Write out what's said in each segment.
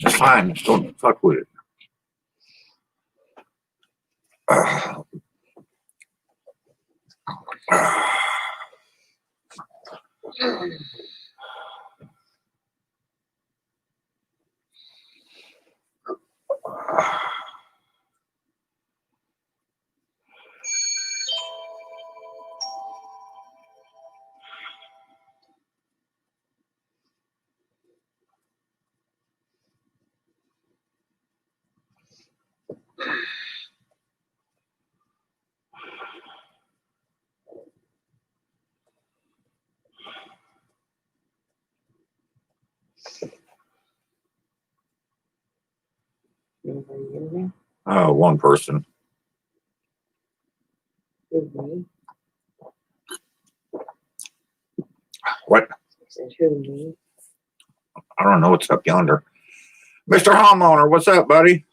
It's fine. Don't fuck with it. Uh, Anybody in there? One person. Who, me? What? I said, who, me? I don't know what's up yonder. Mr. Homeowner, what's up, buddy?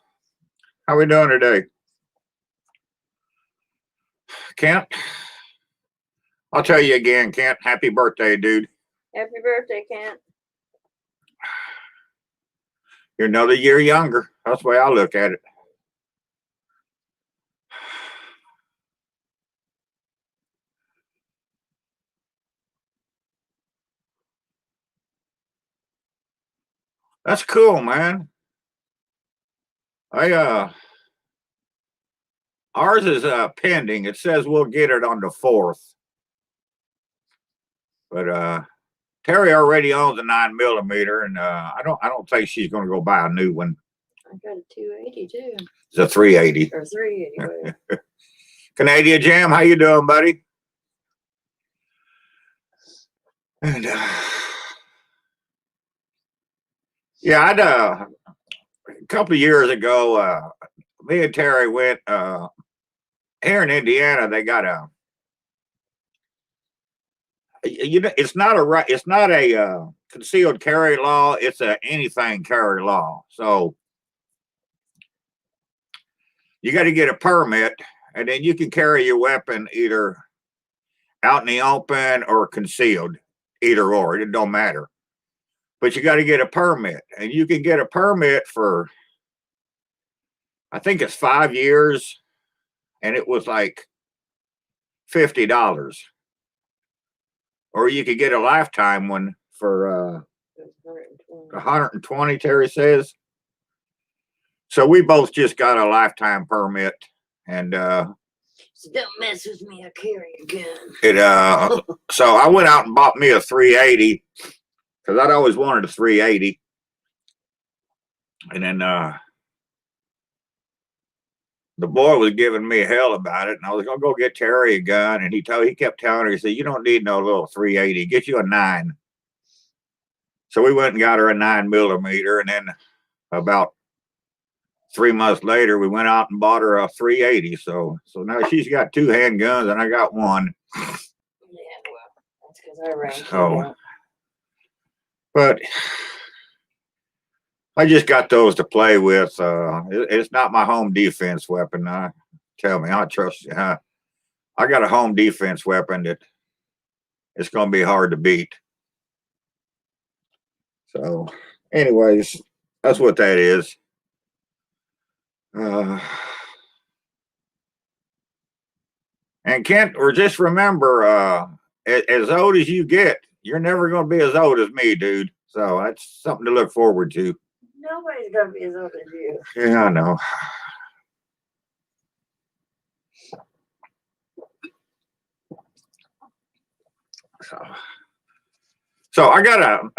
How we doing today? Kent? I'll tell you again, Kent. Happy birthday, dude. Happy birthday, Kent. You're another year younger. That's the way I look at it. That's cool, man. Ours is pending. It says we'll get it on the 4th. But Terry already owns a 9mm, and I don't think she's gonna go buy a new one. I got a 280 too. It's a 380. Or 380. Whatever. Canadian Jam, how you doing, buddy? And yeah, I'd a couple of years ago, me and Terry went here in Indiana. They got it's not a concealed carry law. It's a anything carry law. So you got to get a permit, and then you can carry your weapon either out in the open or concealed, either or. It don't matter. But you got to get a permit, and you can get a permit for, I think it's 5 years, and it was like $50. Or you could get a lifetime one for 120, Terry says. So we both just got a lifetime permit, and So don't mess with me. I carry a gun. so I went out and bought me a 380 because I'd always wanted a 380. And then the boy was giving me hell about it, and I was gonna go get Terry a gun, and he kept telling her, he said, "You don't need no little 380. Get you a 9." So we went and got her a 9mm, and then about 3 months later, we went out and bought her a 380. So now she's got 2 handguns, and I got one. Yeah, well, that's because I ran. So, but I just got those to play with. It's not my home defense weapon. Tell me, I trust you. I got a home defense weapon that it's going to be hard to beat. So, anyways, that's what that is. And Kent, or just remember, as old as you get, you're never going to be as old as me, dude. So that's something to look forward to. Nobody's gonna be as old as you. Yeah, I know. So I got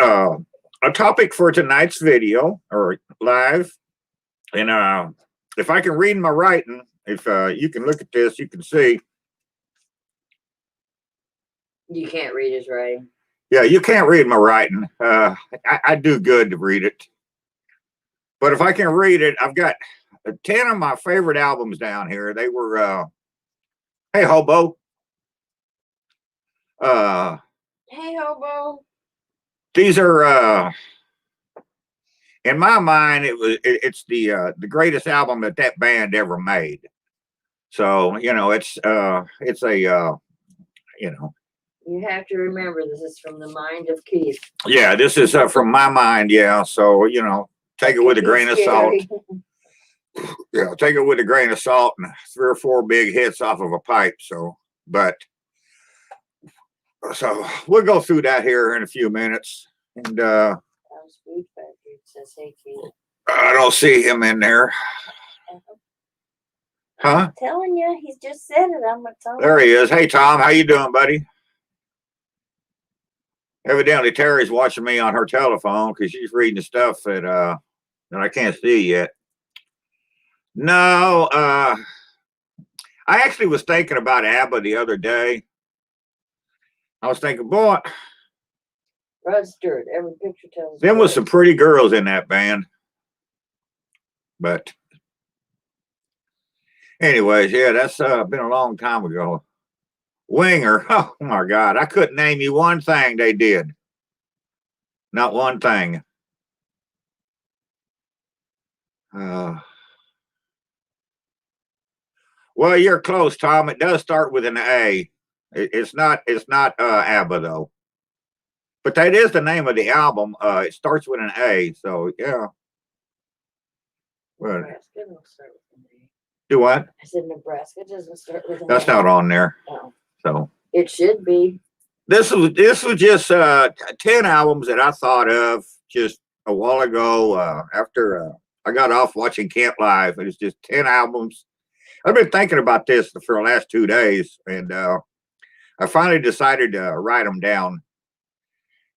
a topic for tonight's video or live, and if I can read my writing, if you can look at this, you can see. You can't read his writing. Yeah, you can't read my writing. I do good to read it. But if I can read it, I've got 10 of my favorite albums down here. They were, Hey Hobo. Hey, hobo. These are, in my mind, it's the greatest album that band ever made. So, it's a, You have to remember this is from the mind of Keith. yeah, this is from my mind. Yeah. So, take it with a Be grain of salt. scary. Yeah, take it with a grain of salt and 3 or 4 big hits off of a pipe. So, but so we'll go through that here in a few minutes. And House Food Factory says, hey, Keith. I don't see him in there. Huh? I'm telling you, he's just said it. I'm gonna tell There he is. Hey, Tom, how you doing, buddy? Evidently, Terry's watching me on her telephone because she's reading stuff that I can't see yet. No, I actually was thinking about ABBA the other day. I was thinking, boy, Rod Stewart, every picture tells. there was some pretty girls in that band. But anyways, yeah, that's been a long time ago. Winger, oh my God, I couldn't name you one thing they did. Not one thing. Well, you're close, Tom. It does start with an A. It's not ABBA though. But that is the name of the album. It starts with an A, so yeah. Well, Nebraska don't start with an A. do what? I said Nebraska doesn't start with an That's A. not on there. No. So It should be. this was just 10 albums that I thought of just a while ago after I got off watching Camp Live. It's just 10 albums. I've been thinking about this for the last 2 days, and I finally decided to write them down.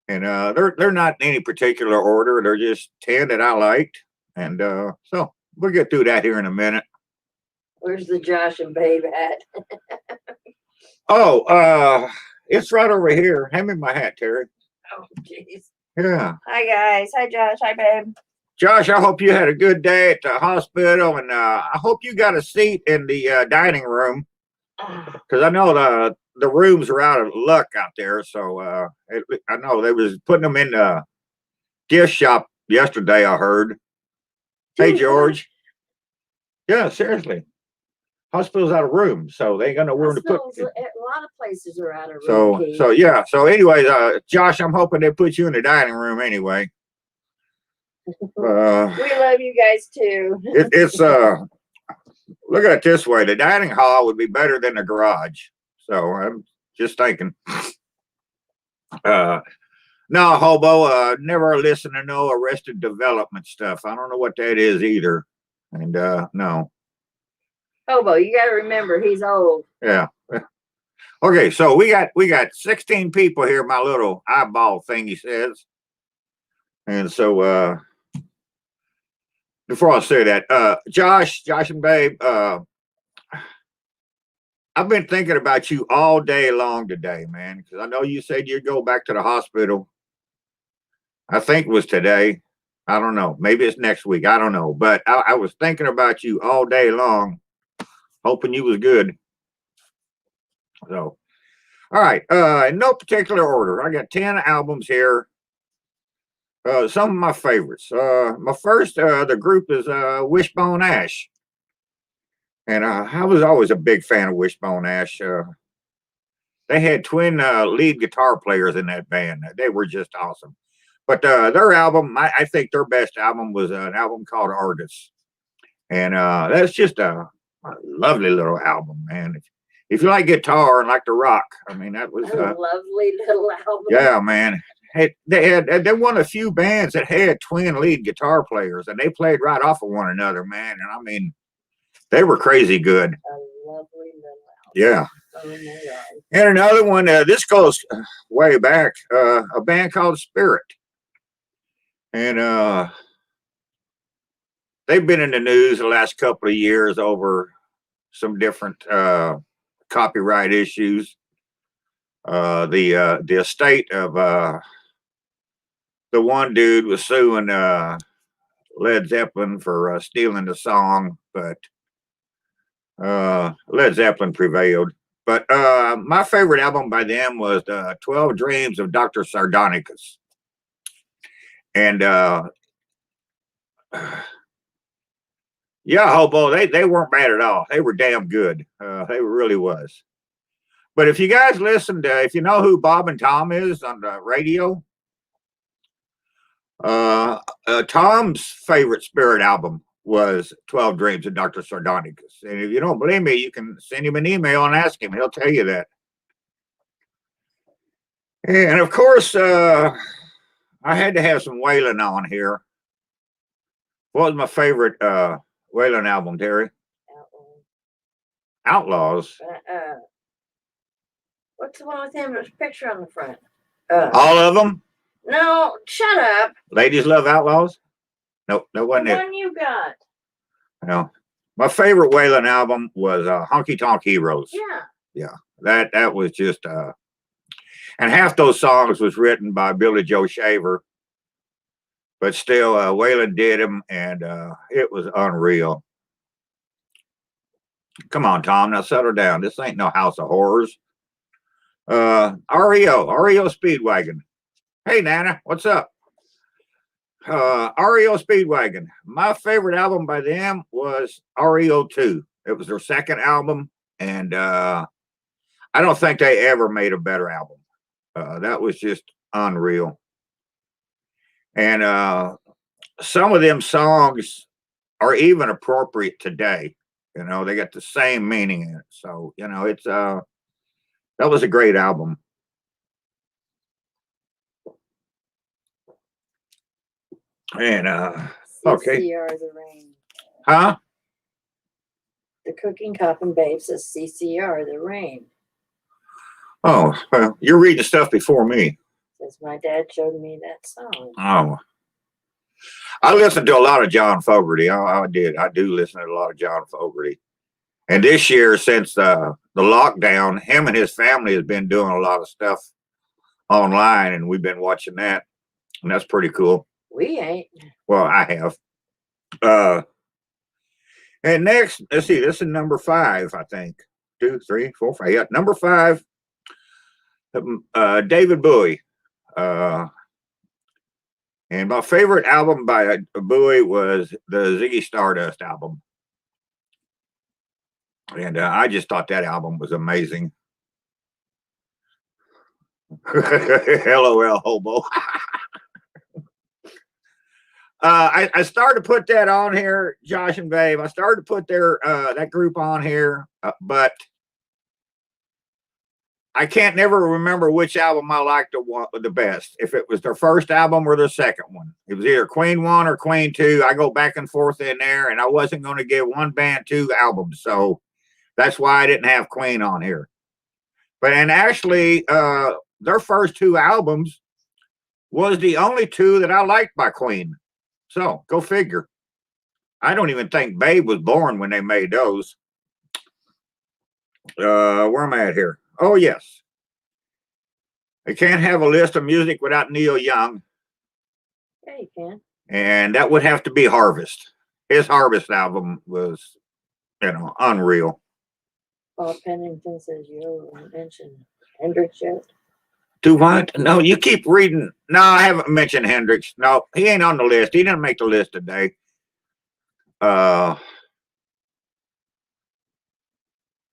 And they're not in any particular order. They're just 10 that I liked, and so we'll get through that here in a minute. Where's the Josh and Babe at? Oh, it's right over here. Hand me my hat, Terry. Oh, jeez. Yeah. Hi, guys. Hi, Josh. Hi, Babe. Josh, I hope you had a good day at the hospital, and I hope you got a seat in the dining room, because I know the rooms are out of luck out there. So I know they was putting them in the gift shop yesterday, I heard. Hey, George. Yeah, seriously. Hospital's out of room, so they ain't got no room to put. A lot of places are out of room. So yeah. So anyways, Josh, I'm hoping they put you in the dining room anyway. We love you guys too. It's look at it this way: the dining hall would be better than the garage. So I'm just thinking. No, Hobo, never listen to no Arrested Development stuff. I don't know what that is either. And no. Hobo, you got to remember he's old. Yeah. Okay, so we got 16 people here. My little eyeball thingy says. And so before I say that, Josh and Babe, I've been thinking about you all day long today, man, because I know you said you'd go back to the hospital. I think it was today. I don't know. Maybe it's next week. I don't know. But I was thinking about you all day long, hoping you was good. So, all right. In no particular order, I got 10 albums here. Some of my favorites. My first, the group is Wishbone Ash. And I was always a big fan of Wishbone Ash. They had twin lead guitar players in that band. They were just awesome. But their album, I think their best album was an album called Argus. And that's just a lovely little album, man. If you like guitar and like to rock, I mean, that was a lovely little album. Yeah, man. They won a few bands that had twin lead guitar players, and they played right off of one another, man. And I mean, they were crazy good. A lovely little album. Yeah. Oh my God. And another one, this goes way back, a band called Spirit. And they've been in the news the last couple of years over some different copyright issues. The estate of the one dude was suing Led Zeppelin for stealing the song, but Led Zeppelin prevailed. But my favorite album by them was 12 Dreams of Dr. Sardonicus. And yeah, Hobo, they weren't bad at all. They were damn good. They really was. But if you guys listened, if you know who Bob and Tom is on the radio, Tom's favorite Spirit album was 12 Dreams of Dr. Sardonicus. And if you don't believe me, you can send him an email and ask him. He'll tell you that. And of course, I had to have some Waylon on here. What was my favorite Waylon album, Terry? Outlaws. What's the one with him? There's a picture on the front. All of them? No, shut up. Ladies Love Outlaws? Nope, that wasn't The it. one you got. No. My favorite Waylon album was Honky Tonk Heroes. Yeah. That was just and half those songs was written by Billy Joe Shaver. But still, Waylon did them, and it was unreal. Come on, Tom, now settle down. This ain't no House of Horrors. REO Speedwagon. Hey, Nana, what's up? REO Speedwagon. My favorite album by them was REO 2. It was their second album, and I don't think they ever made a better album. That was just unreal. And some of them songs are even appropriate today. You know, they got the same meaning in it. So, you know, it's that was a great album. And okay. CCR the Rain. Huh? The Cooking Coffin Babe says CCR the Rain. Oh, well, you're reading stuff before me. Says my dad showed me that song. Oh. I listened to a lot of John Fogerty. I did. I do listen to a lot of John Fogerty. And this year, since the lockdown, him and his family has been doing a lot of stuff online, and we've been watching that. And that's pretty cool. We ain't. Well, I have. And next, let's see, this is number 5, I think. 2, 3, 4, 5. Yeah, number 5. David Bowie. And my favorite album by Bowie was the Ziggy Stardust album. And I just thought that album was amazing. LOL, hobo. I started to put that on here, Josh and Babe. I started to put their that group on here, but I can't never remember which album I liked the best. If it was their first album or their second one. It was either Queen 1 or Queen 2. I go back and forth in there, and I wasn't going to give one band 2 albums. So that's why I didn't have Queen on here. But and actually, their first 2 albums was the only 2 that I liked by Queen. So go figure. I don't even think Babe was born when they made those. Where am I at here? Oh, yes. I can't have a list of music without Neil Young. Yeah, you can. And that would have to be Harvest. His Harvest album was, you know, unreal. Bob Pennington says you mentioned Hendrix yet. Do what? No, you keep reading. No, I haven't mentioned Hendrix. No, he ain't on the list. He didn't make the list today.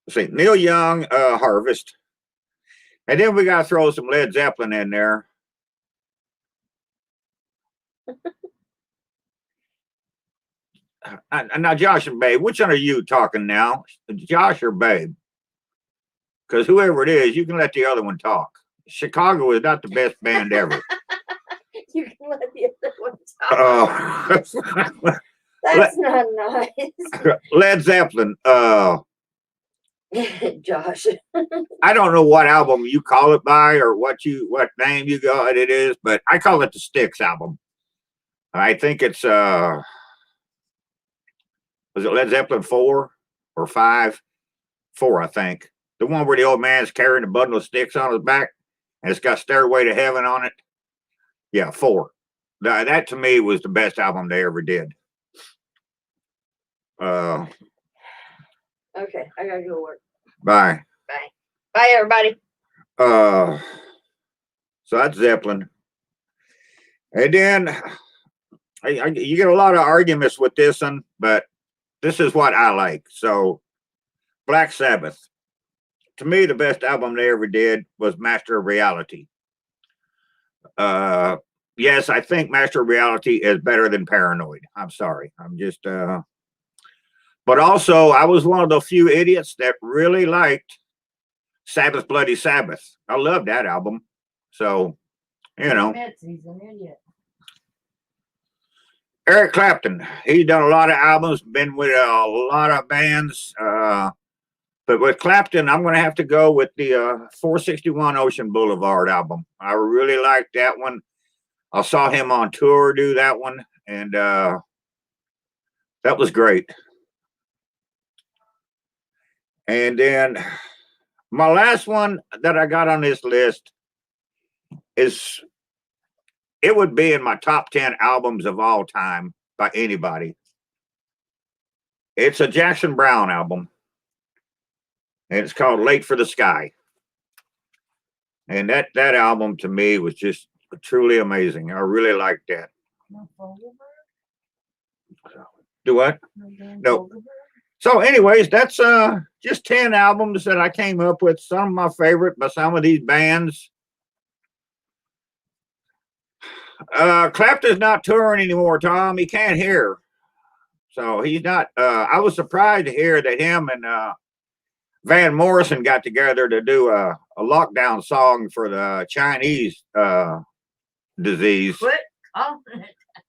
See, Neil Young, Harvest. And then we got to throw some Led Zeppelin in there. Now, Josh and Babe, which one are you talking now? Josh or Babe? Because whoever it is, you can let the other one talk. Chicago is not the best band ever. You can let the other one talk. That's not nice. Led Zeppelin. Josh. I don't know what album you call it by or what name you got it is, but I call it the Styx album. I think it's was it Led Zeppelin 4 or 5? 4, I think. The one where the old man's carrying a bundle of sticks on his back and it's got Stairway to Heaven on it. Yeah, 4. That to me was the best album they ever did. Okay, I gotta go work. Bye. Bye. Bye, everybody. So that's Zeppelin. And then you get a lot of arguments with this one, but this is what I like. So Black Sabbath. To me, the best album they ever did was Master of Reality. yes, I think Master of Reality is better than Paranoid. I'm sorry. I'm just but also I was one of the few idiots that really liked Sabbath Bloody Sabbath. I love that album. So, you know. He's an idiot. Eric Clapton, he's done a lot of albums, been with a lot of bands. But with Clapton, I'm going to have to go with the 461 Ocean Boulevard album. I really liked that one. I saw him on tour do that one, and that was great. And then my last one that I got on this list is, it would be in my top 10 albums of all time by anybody. It's a Jackson Browne album, and it's called Late for the Sky. And that album to me was just truly amazing. I really liked that. Do what? No. So anyways, that's just 10 albums that I came up with. Some of my favorite by some of these bands. Clapton's not touring anymore, Tom. He can't hear. So he's not. I was surprised to hear that him and Van Morrison got together to do a lockdown song for the Chinese disease.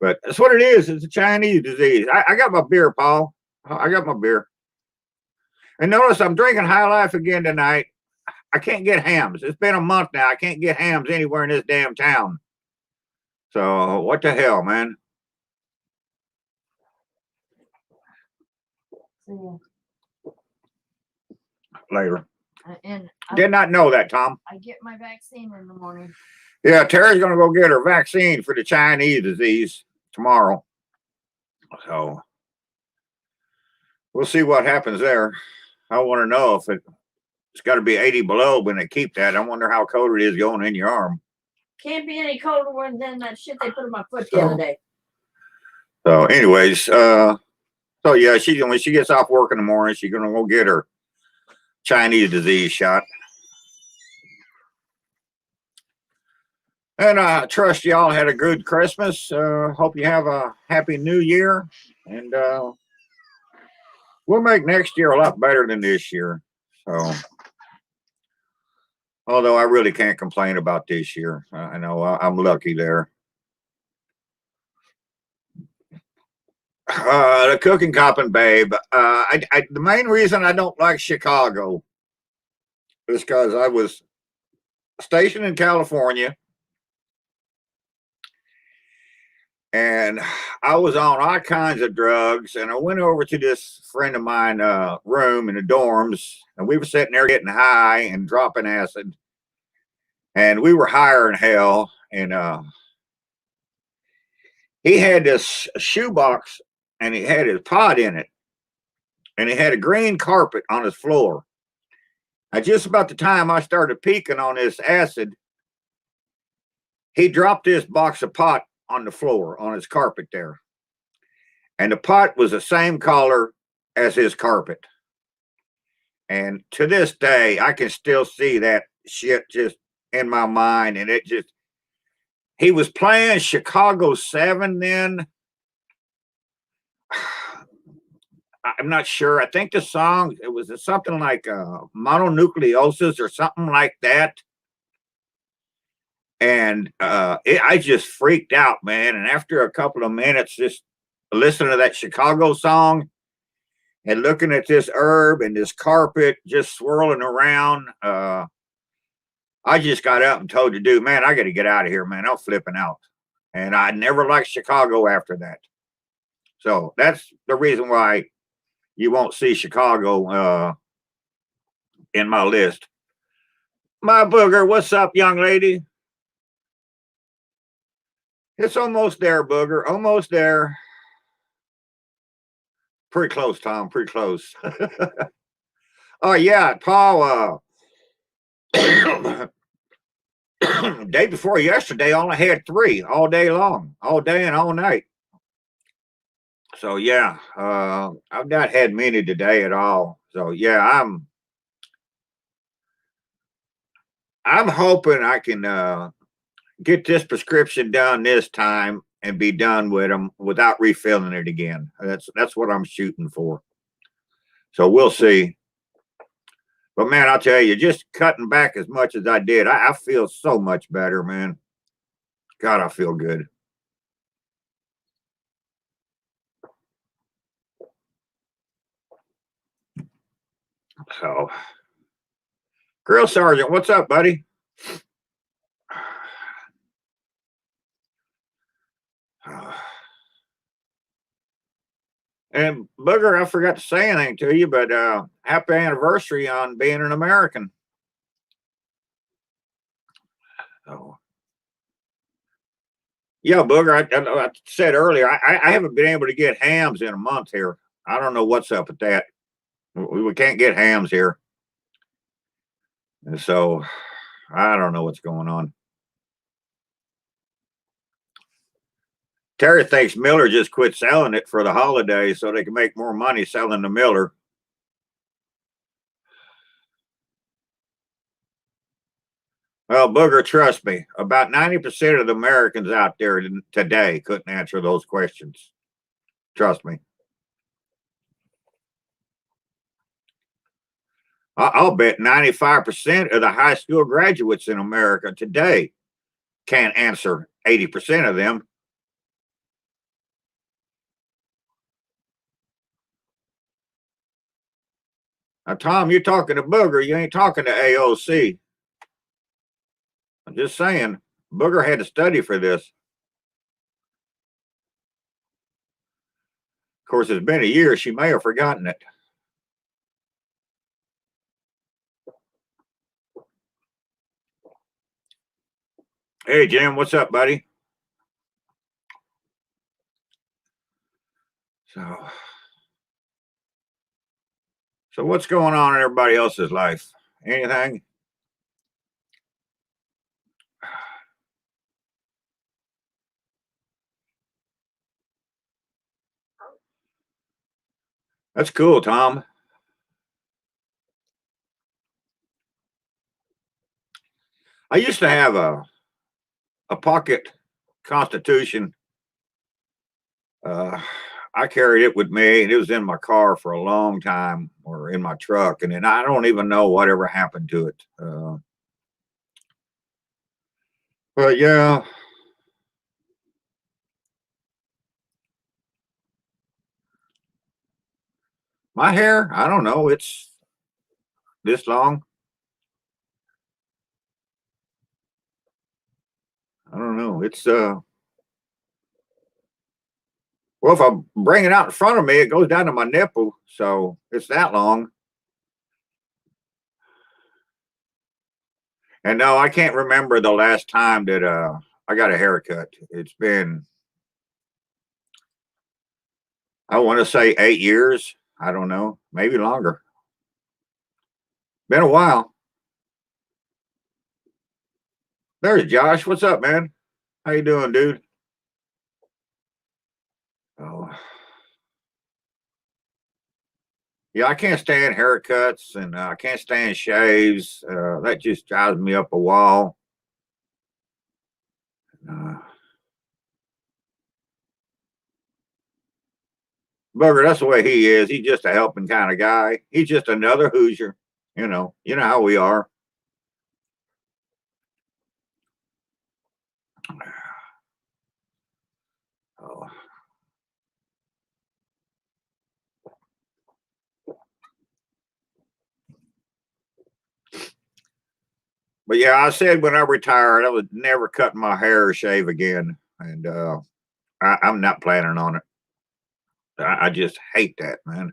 But that's what it is. It's a Chinese disease. I got my beer, Paul. I got my beer. And notice I'm drinking High Life again tonight. I can't get hams. It's been a month now. I can't get hams anywhere in this damn town. So what the hell, man? Later. And did not know that, Tom. I get my vaccine in the morning. Yeah, Terry's gonna go get her vaccine for the Chinese disease tomorrow. So we'll see what happens there. I want to know if it's got to be 80 below when they keep that. I wonder how cold it is going in your arm. Can't be any colder than that shit they put in my foot the other day. So anyways, so yeah, when she gets off work in the morning, she's gonna go get her Chinese disease shot. And I trust y'all had a good Christmas. Hope you have a happy new year. And we'll make next year a lot better than this year. So, although I really can't complain about this year. I know I'm lucky there. The Cooking Coppin' Babe. The main reason I don't like Chicago is because I was stationed in California, and I was on all kinds of drugs, and I went over to this friend of mine room in the dorms, and we were sitting there getting high and dropping acid, and we were higher than hell. And he had this shoebox, and he had his pot in it, and he had a green carpet on his floor. And just about the time I started peeking on this acid, he dropped this box of pot on the floor, on his carpet there. And the pot was the same color as his carpet. And to this day, I can still see that shit just in my mind. And it just, he was playing Chicago 7 then. I'm not sure. I think the song, it was something like Mononucleosis or something like that. And I just freaked out, man. And after a couple of minutes, just listening to that Chicago song and looking at this herb and this carpet just swirling around, I just got up and told the dude, man, I got to get out of here, man. I'm flipping out. And I never liked Chicago after that. So that's the reason why you won't see Chicago in my list. My booger, what's up, young lady? It's almost there, booger. Almost there. Pretty close, Tom. Pretty close. Oh, yeah, Paul. Day before yesterday, I only had 3 all day long, all day and all night. So yeah, I've not had many today at all. So yeah, I'm hoping I can get this prescription done this time and be done with them without refilling it again. That's what I'm shooting for. So we'll see. But man, I'll tell you, just cutting back as much as I did, I feel so much better, man. God, I feel good. So, Grill Sergeant, what's up, buddy? And Booger, I forgot to say anything to you, but happy anniversary on being an American. Oh. Yeah, Booger, I said earlier, I haven't been able to get hams in a month here. I don't know what's up with that. We can't get hams here. And so I don't know what's going on. Terry thinks Miller just quit selling it for the holidays so they can make more money selling the Miller. Well, Booger, trust me, about 90% of the Americans out there today couldn't answer those questions. Trust me. I'll bet 95% of the high school graduates in America today can't answer 80% of them. Now, Tom, you're talking to Booger. You ain't talking to AOC. I'm just saying, Booger had to study for this. Of course, it's been a year. She may have forgotten it. Hey, Jim, what's up, buddy? So what's going on in everybody else's life? Anything? That's cool, Tom. I used to have a pocket Constitution. I carried it with me, and it was in my car for a long time, or in my truck, and then I don't even know whatever happened to it. But yeah, my hair, I don't know, it's this long. I don't know. It's well, if I bring it out in front of me, it goes down to my nipple, so it's that long. And no, I can't remember the last time that I got a haircut. It's been, I want to say 8 years. I don't know, maybe longer. Been a while. There's Josh. What's up, man? How you doing, dude? Oh, yeah, I can't stand haircuts, and I can't stand shaves. That just drives me up a wall. Uh, Booger, that's the way he is. He's just a helping kind of guy. He's just another Hoosier. You know how we are. Oh. But yeah, I said when I retired, I would never cut my hair or shave again, and I'm not planning on it. I just hate that, man.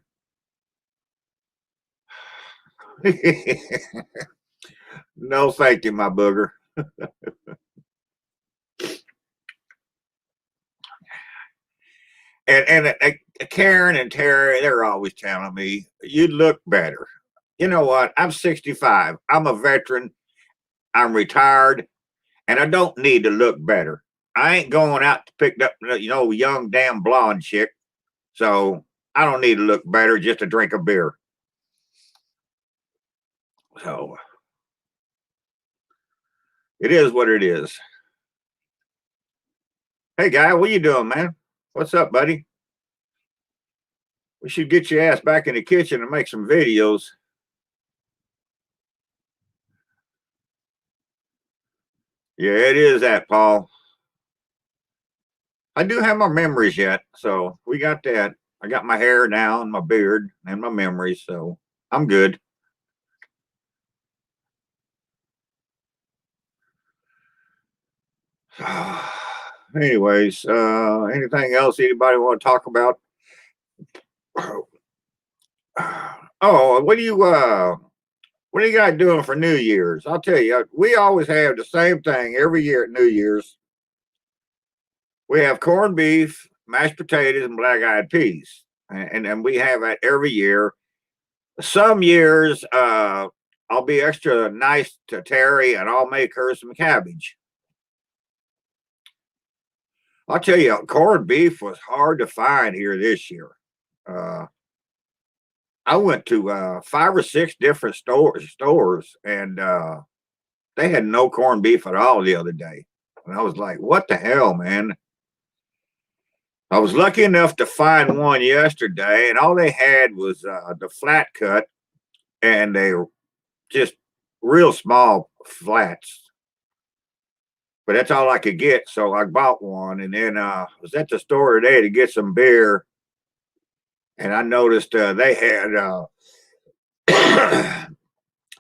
No, thank you, my booger. And Karen and Terry, they're always telling me you'd look better. You know what? I'm 65. I'm a veteran. I'm retired, and I don't need to look better. I ain't going out to pick up, young damn blonde chick. So I don't need to look better just to drink a beer. So it is what it is. Hey, guy, what you doing, man? What's up, buddy? We should get your ass back in the kitchen and make some videos. Yeah, it is that, Paul. I do have my memories yet, so we got that. I got my hair now and my beard and my memories, so I'm good. Anyways, anything else anybody want to talk about? Oh, what are you guys doing for New Year's? I'll tell you, we always have the same thing every year at New Year's. We have corned beef, mashed potatoes, and black-eyed peas, and we have that every year. Some years, I'll be extra nice to Terry, and I'll make her some cabbage. I'll tell you, corned beef was hard to find here this year. I went to 5 or 6 different stores, and they had no corned beef at all the other day. And I was like, what the hell, man? I was lucky enough to find one yesterday, and all they had was the flat cut, and they were just real small flats. But that's all I could get, so I bought one. And then I was at the store today to get some beer, and I noticed they had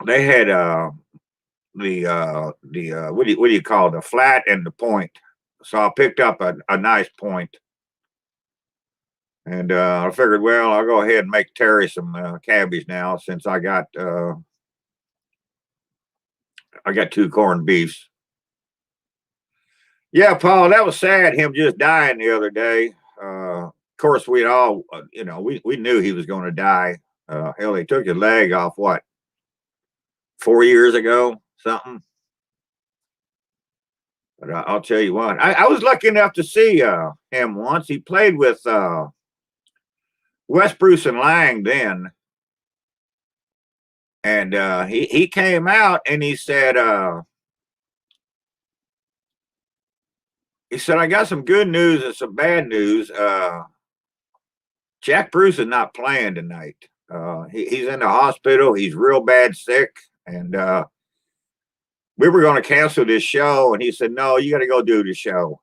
they had the what do you call it, the flat and the point. So I picked up a nice point. And I figured, well, I'll go ahead and make Terry some cabbage now, since I got 2 corned beefs. Yeah, Paul, that was sad, him just dying the other day. Of course, we'd all, we knew he was going to die. Hell, he took his leg off, what, 4 years ago, something. But I'll tell you what, I was lucky enough to see him once. He played with West Bruce and Lang then. And he came out and he said, I got some good news and some bad news. Jack Bruce is not playing tonight. He's in the hospital. He's real bad sick. And we were going to cancel this show. And he said, no, you got to go do the show.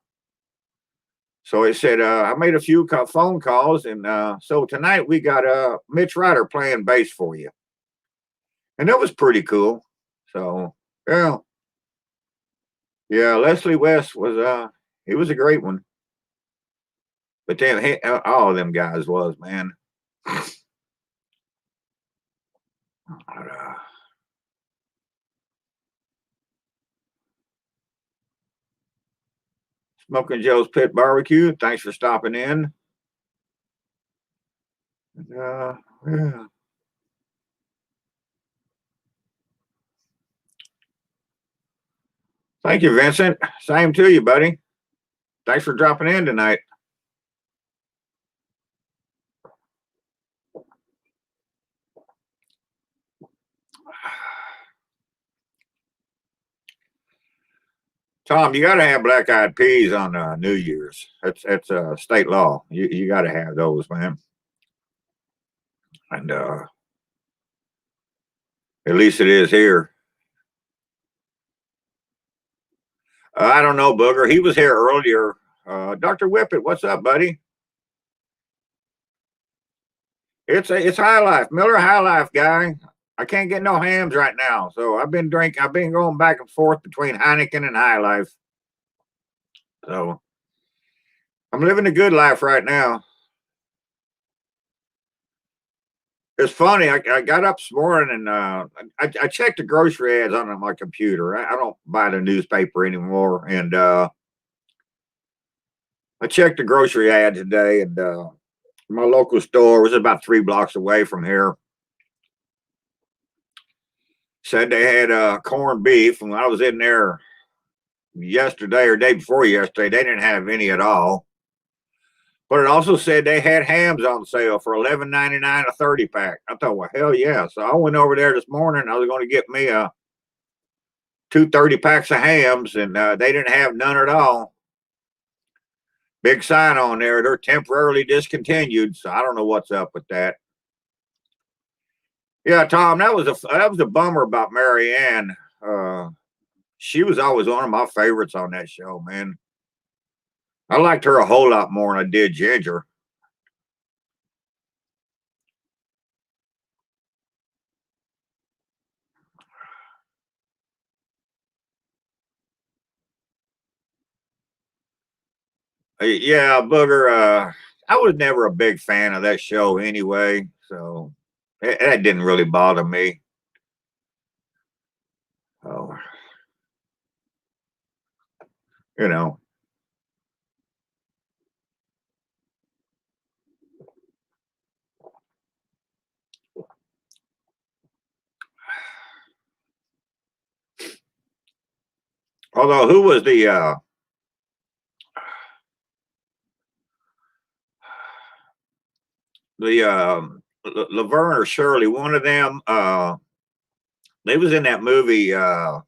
So he said, I made a few phone calls. And so tonight we got Mitch Ryder playing bass for you. And that was pretty cool. So, yeah. Yeah, Leslie West was, he was a great one. But then all of them guys was, man. Smoking Joe's Pit Barbecue, thanks for stopping in. Yeah. Thank you, Vincent. Same to you, buddy. Thanks for dropping in tonight. Tom, you got to have black-eyed peas on New Year's. That's state law. You got to have those, man. And at least it is here. I don't know, Booger. He was here earlier. Dr. Whippet, what's up, buddy? It's High Life. Miller High Life, guy. I can't get no hams right now. So I've been going back and forth between Heineken and High Life. So I'm living a good life right now. It's funny. I got up this morning and I checked the grocery ads on my computer. I don't buy the newspaper anymore. And I checked the grocery ad today, and my local store was about 3 blocks away from here. Said they had corned beef. And when I was in there yesterday or day before yesterday, they didn't have any at all. But it also said they had hams on sale for $11.99 a 30-pack. I thought, well, hell yeah. So I went over there this morning. I was going to get me 2 30-packs of hams, and they didn't have none at all. Big sign on there. They're temporarily discontinued. So I don't know what's up with that. Yeah, Tom, that was a bummer about Marianne. She was always one of my favorites on that show, man. I liked her a whole lot more than I did Ginger. Yeah, Booger. I was never a big fan of that show anyway, so that didn't really bother me. Oh, you know. Although, who was Laverne or Shirley? One of them. They was in that movie about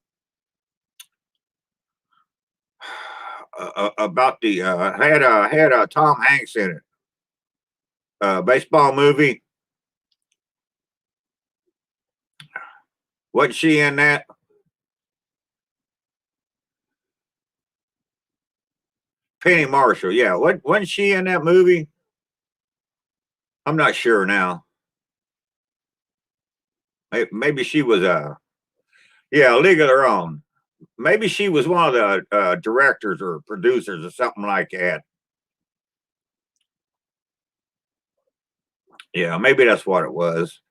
the had Tom Hanks in it. Baseball movie. Wasn't she in that? Penny Marshall. Yeah. Wasn't she in that movie? I'm not sure now. Maybe she was yeah, League of Their Own. Maybe she was one of the directors or producers or something like that. Yeah, maybe that's what it was.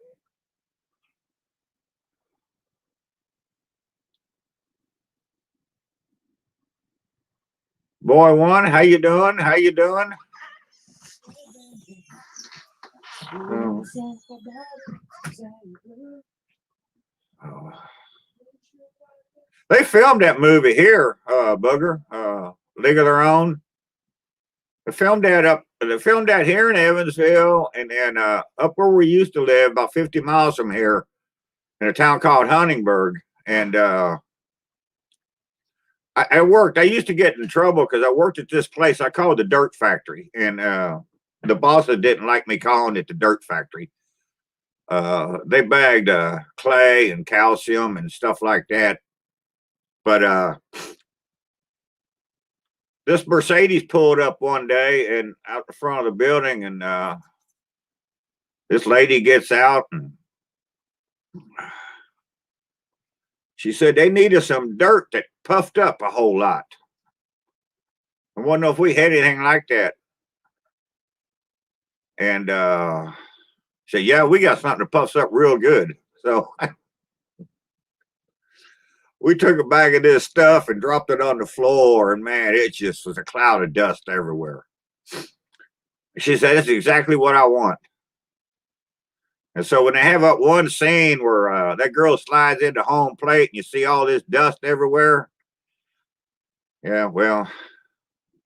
Boy one, how you doing? How you doing? Oh. Oh. They filmed that movie here, Booger, League of Their Own. They filmed that here in Evansville, and then up where we used to live, about 50 miles from here, in a town called Huntingburg. And I worked. I used to get in trouble because I worked at this place I called the Dirt Factory, and the bosses didn't like me calling it the Dirt Factory. They bagged clay and calcium and stuff like that. But this Mercedes pulled up one day and out the front of the building, and this lady gets out and she said they needed some dirt that puffed up a whole lot. I want to know if we had anything like that. And said, yeah, we got something that puffs up real good. So we took a bag of this stuff and dropped it on the floor, and man, it just was a cloud of dust everywhere. She said, that's exactly what I want. And so when they have up one scene where that girl slides into home plate and you see all this dust everywhere, yeah, well,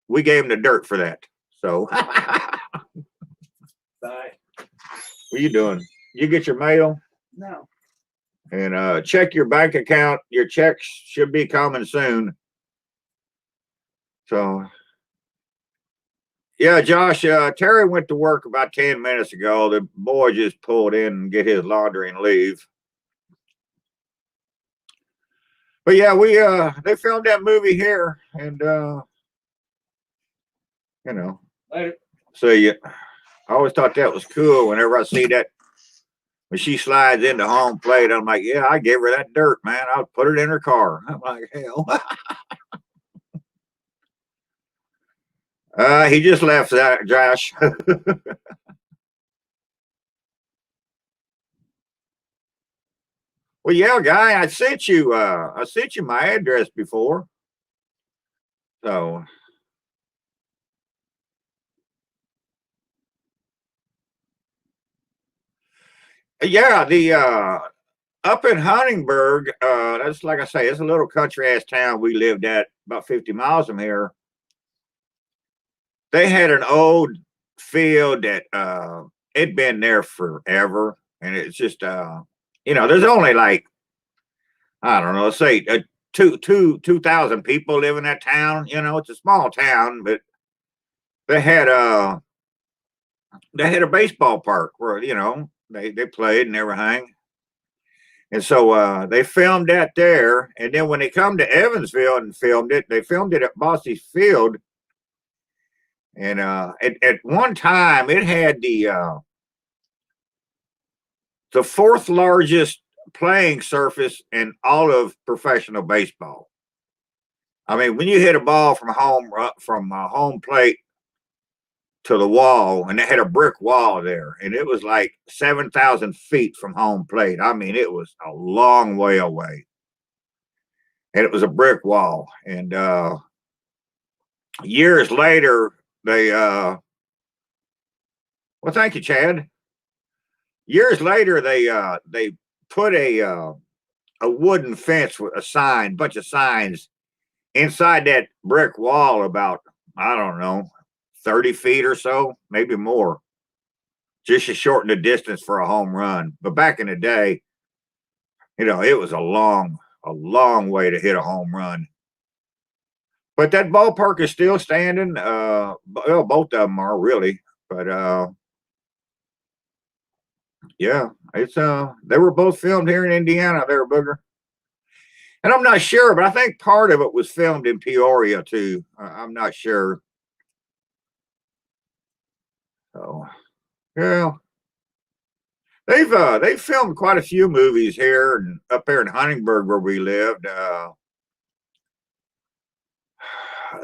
we gave them the dirt for that. So, Bye. what are you doing? You get your mail? No. And check your bank account. Your checks should be coming soon. So, yeah, Josh, Terry went to work about 10 minutes ago. The boy just pulled in and get his laundry and leave. But yeah, they filmed that movie here, and you know. Later. So yeah, I always thought that was cool. Whenever I see that, when she slides into home plate, I'm like, yeah, I gave her that dirt, man. I'll put it in her car. I'm like, hell. He just left that, Josh. Well, yeah, guy, I sent you my address before. So yeah, the up in Huntingburg, that's like I say, it's a little country ass town we lived at about 50 miles from here. They had an old field that it'd been there forever, and it's just there's only like, I don't know, let's say 2,000 people live in that town. It's a small town, but they had a baseball park where they played and everything. And so they filmed that there. And then when they come to Evansville and filmed it, they filmed it at Bosse Field. And at one time, it had the fourth largest playing surface in all of professional baseball. I mean, when you hit a ball from home plate to the wall, and they had a brick wall there, and it was like 7,000 feet from home plate. I mean, it was a long way away, and it was a brick wall. And years later, well, thank you, Chad. Years later, they put a wooden fence with a bunch of signs inside that brick wall, about, I don't know, 30 feet or so, maybe more, just to shorten the distance for a home run. But back in the day, it was a long way to hit a home run. But that ballpark is still standing. Well, both of them are really, but yeah, it's they were both filmed here in Indiana there, Booger. And I'm not sure, but I think part of it was filmed in Peoria too. I'm not sure. So yeah. They've filmed quite a few movies here and up there in Huntingburg where we lived.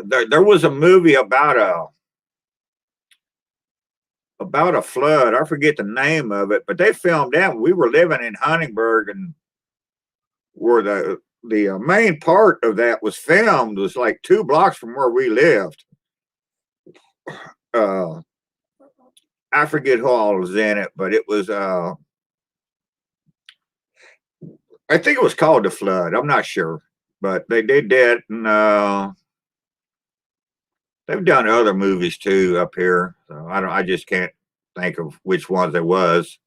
There was a movie about a flood. I forget the name of it, but they filmed that. We were living in Huntingburg, and where the main part of that was filmed was like 2 blocks from where we lived. I forget who all was in it, but it was I think it was called The Flood. I'm not sure, but they did that, and they've done other movies too up here. So I just can't think of which ones it was.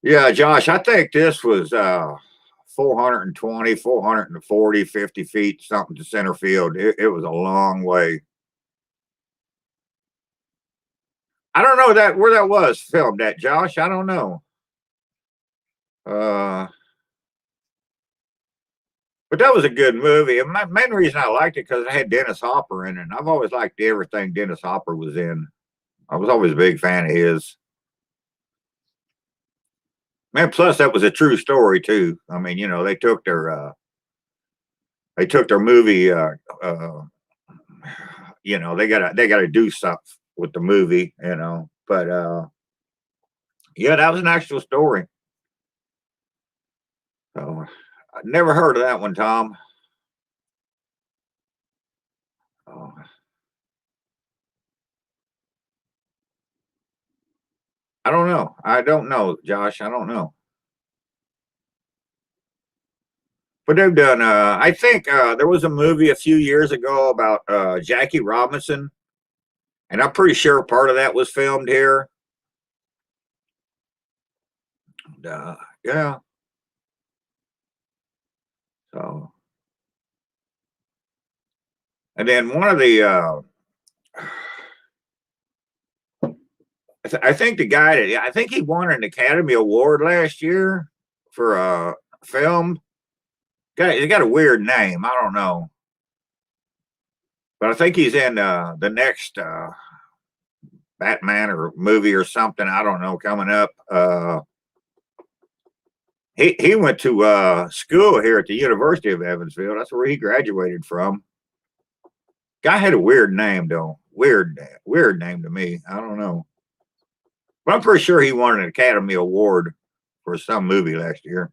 Yeah, Josh, I think this was 420, 440, 50 feet, something to center field. It was a long way. I don't know where that was filmed at, Josh. I don't know. But that was a good movie. And my main reason I liked it because it had Dennis Hopper in it. And I've always liked everything Dennis Hopper was in. I was always a big fan of his. Man, plus that was a true story too. I mean, they took their movie. They gotta do something with the movie. But yeah, that was an actual story. So I never heard of that one, Tom. Oh, I don't know. I don't know, Josh. I don't know. But they've done. I think there was a movie a few years ago about Jackie Robinson, and I'm pretty sure part of that was filmed here. And, yeah. So, and then one of the, I think the guy that I think he won an Academy Award last year for a film. He got a weird name. I don't know, but I think he's in the next Batman or movie or something. I don't know coming up. He went to school here at the University of Evansville. That's where he graduated from. Guy had a weird name though. Weird name to me. I don't know, but I'm pretty sure he won an Academy Award for some movie last year.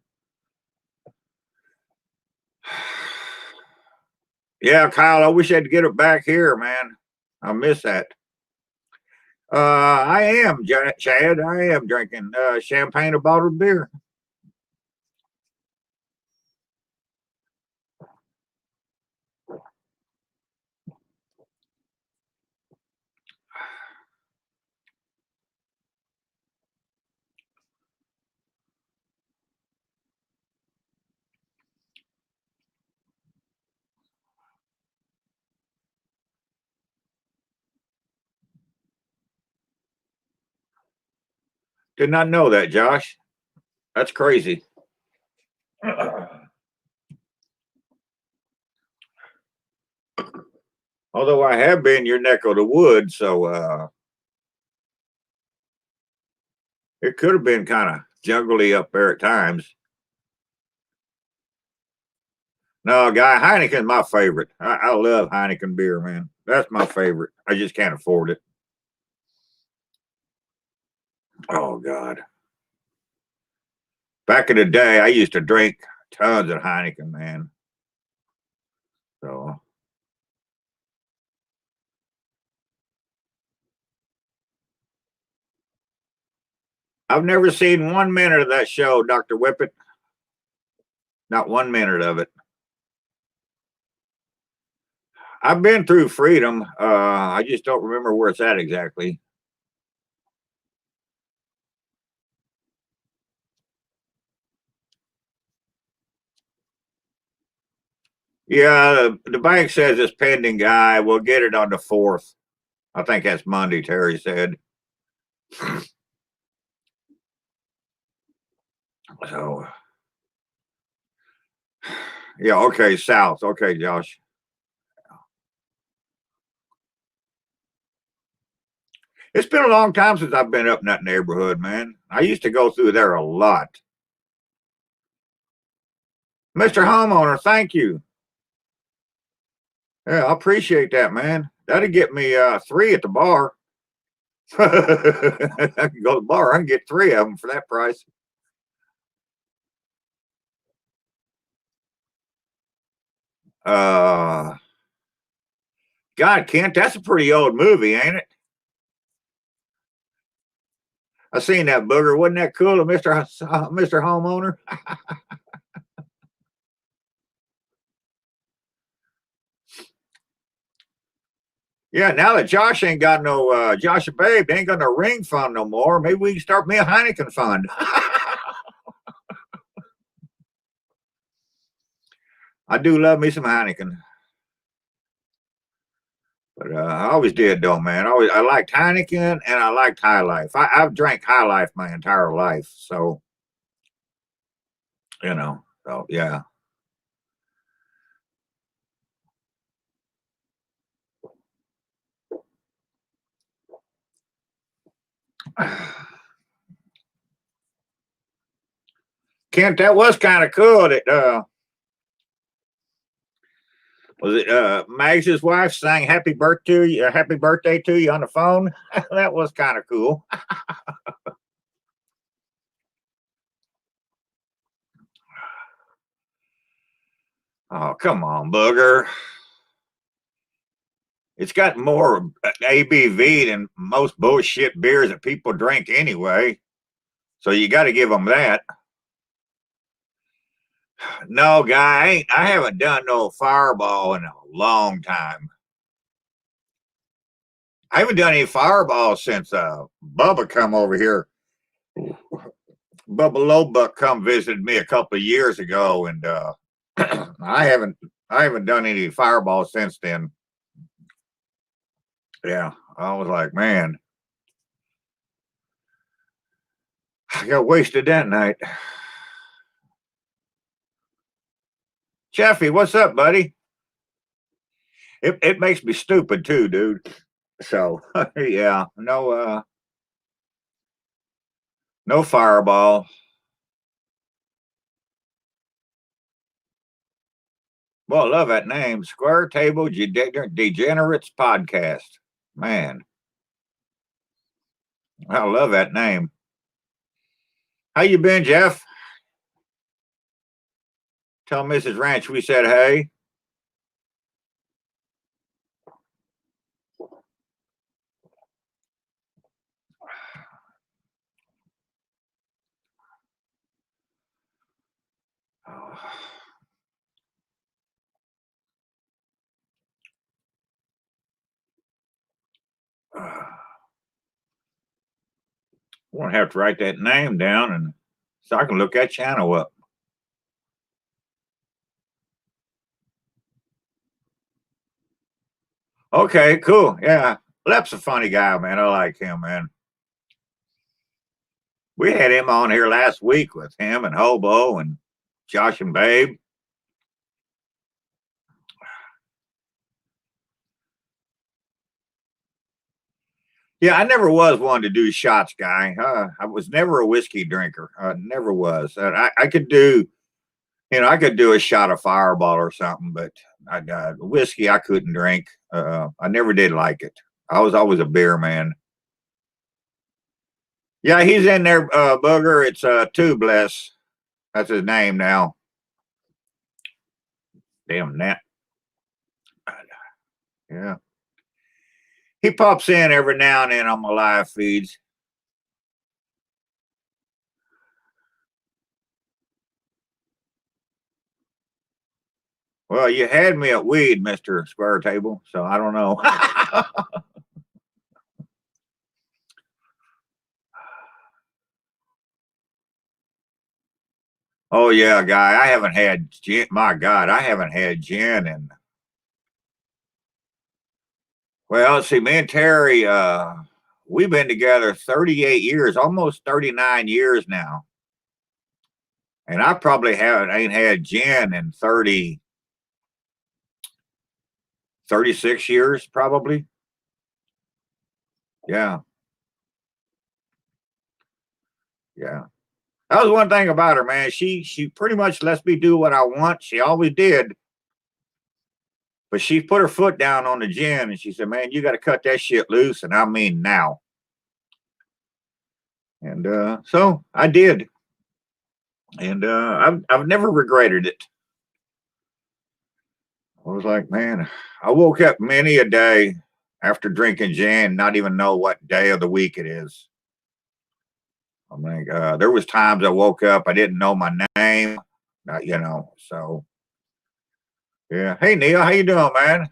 Yeah, Kyle, I wish I'd get it back here, man. I miss that. I am, Chad. I am drinking champagne, a bottled beer. Did not know that, Josh. That's crazy. Although I have been your neck of the woods, so it could have been kind of jungly up there at times. No, Guy, Heineken's my favorite. I love Heineken beer, man. That's my favorite. I just can't afford it. Oh, God. Back in the day, I used to drink tons of Heineken, man. So I've never seen 1 minute of that show, Dr. Whippet. Not 1 minute of it. I've been through Freedom. I just don't remember where it's at exactly. Yeah, the bank says it's pending, Guy. We'll get it on the 4th. I think that's Monday, Terry said. So, yeah, okay, south. Okay, Josh. It's been a long time since I've been up in that neighborhood, man. I used to go through there a lot. Mr. Homeowner, thank you. Yeah, I appreciate that, man. That'd get me 3 at the bar. I can go to the bar. I can get 3 of them for that price. God, Kent, that's a pretty old movie, ain't it? I seen that booger. Wasn't that cool, Mr. Homeowner? Yeah, now that Josh ain't got no Josh and Babe, they ain't got no ring fund no more. Maybe we can start me a Heineken fund. I do love me some Heineken. But I always did though, man. I liked Heineken and I liked High Life. I've drank High Life my entire life, so so yeah. Kent, that was kind of cool. That was it. Mags's wife sang happy birthday to you on the phone. That was kind of cool. Oh, come on, booger. It's got more ABV than most bullshit beers that people drink anyway. So you got to give them that. No, Guy, I haven't done no Fireball in a long time. I haven't done any Fireball since Bubba come over here. Bubba Lowbuck come visited me a couple of years ago, and I haven't done any Fireball since then. Yeah, I was like, man, I got wasted that night. Jeffy, what's up, buddy? It makes me stupid too, dude. So yeah, no Fireball. Well, I love that name, Square Table Degenerates Podcast. Man, I love that name. How you been, Jeff? Tell Mrs. Ranch we said hey. I'm gonna have to write that name down and so I can look that channel up. Okay, cool. Yeah. Lep's a funny guy, man. I like him, man. We had him on here last week with him and Hobo and Josh and Babe. Yeah, I never was one to do shots, guy. I was never a whiskey drinker. I never was. I could do, I could do a shot of Fireball or something, but whiskey I couldn't drink. I never did like it. I was always a beer man. Yeah, he's in there, Booger. It's Tubeless. That's his name now. Damn that. Yeah. He pops in every now and then on my live feeds. Well, you had me at weed, Mr. Square Table, so I don't know. Oh yeah, guy. I haven't had gin. My God, I haven't had gin and well, see, me and Terry, we've been together 38 years, almost 39 years now. And I probably ain't had gin in 36 years, probably. Yeah. Yeah. That was one thing about her, man. She pretty much lets me do what I want. She always did. But she put her foot down on the gin and she said, man, you got to cut that shit loose. And I mean now. And so I did. And I've never regretted it. I was like, man, I woke up many a day after drinking gin, not even know what day of the week it is. I'm like, there was times I woke up, I didn't know my name, so yeah. Hey Neil, how you doing, man?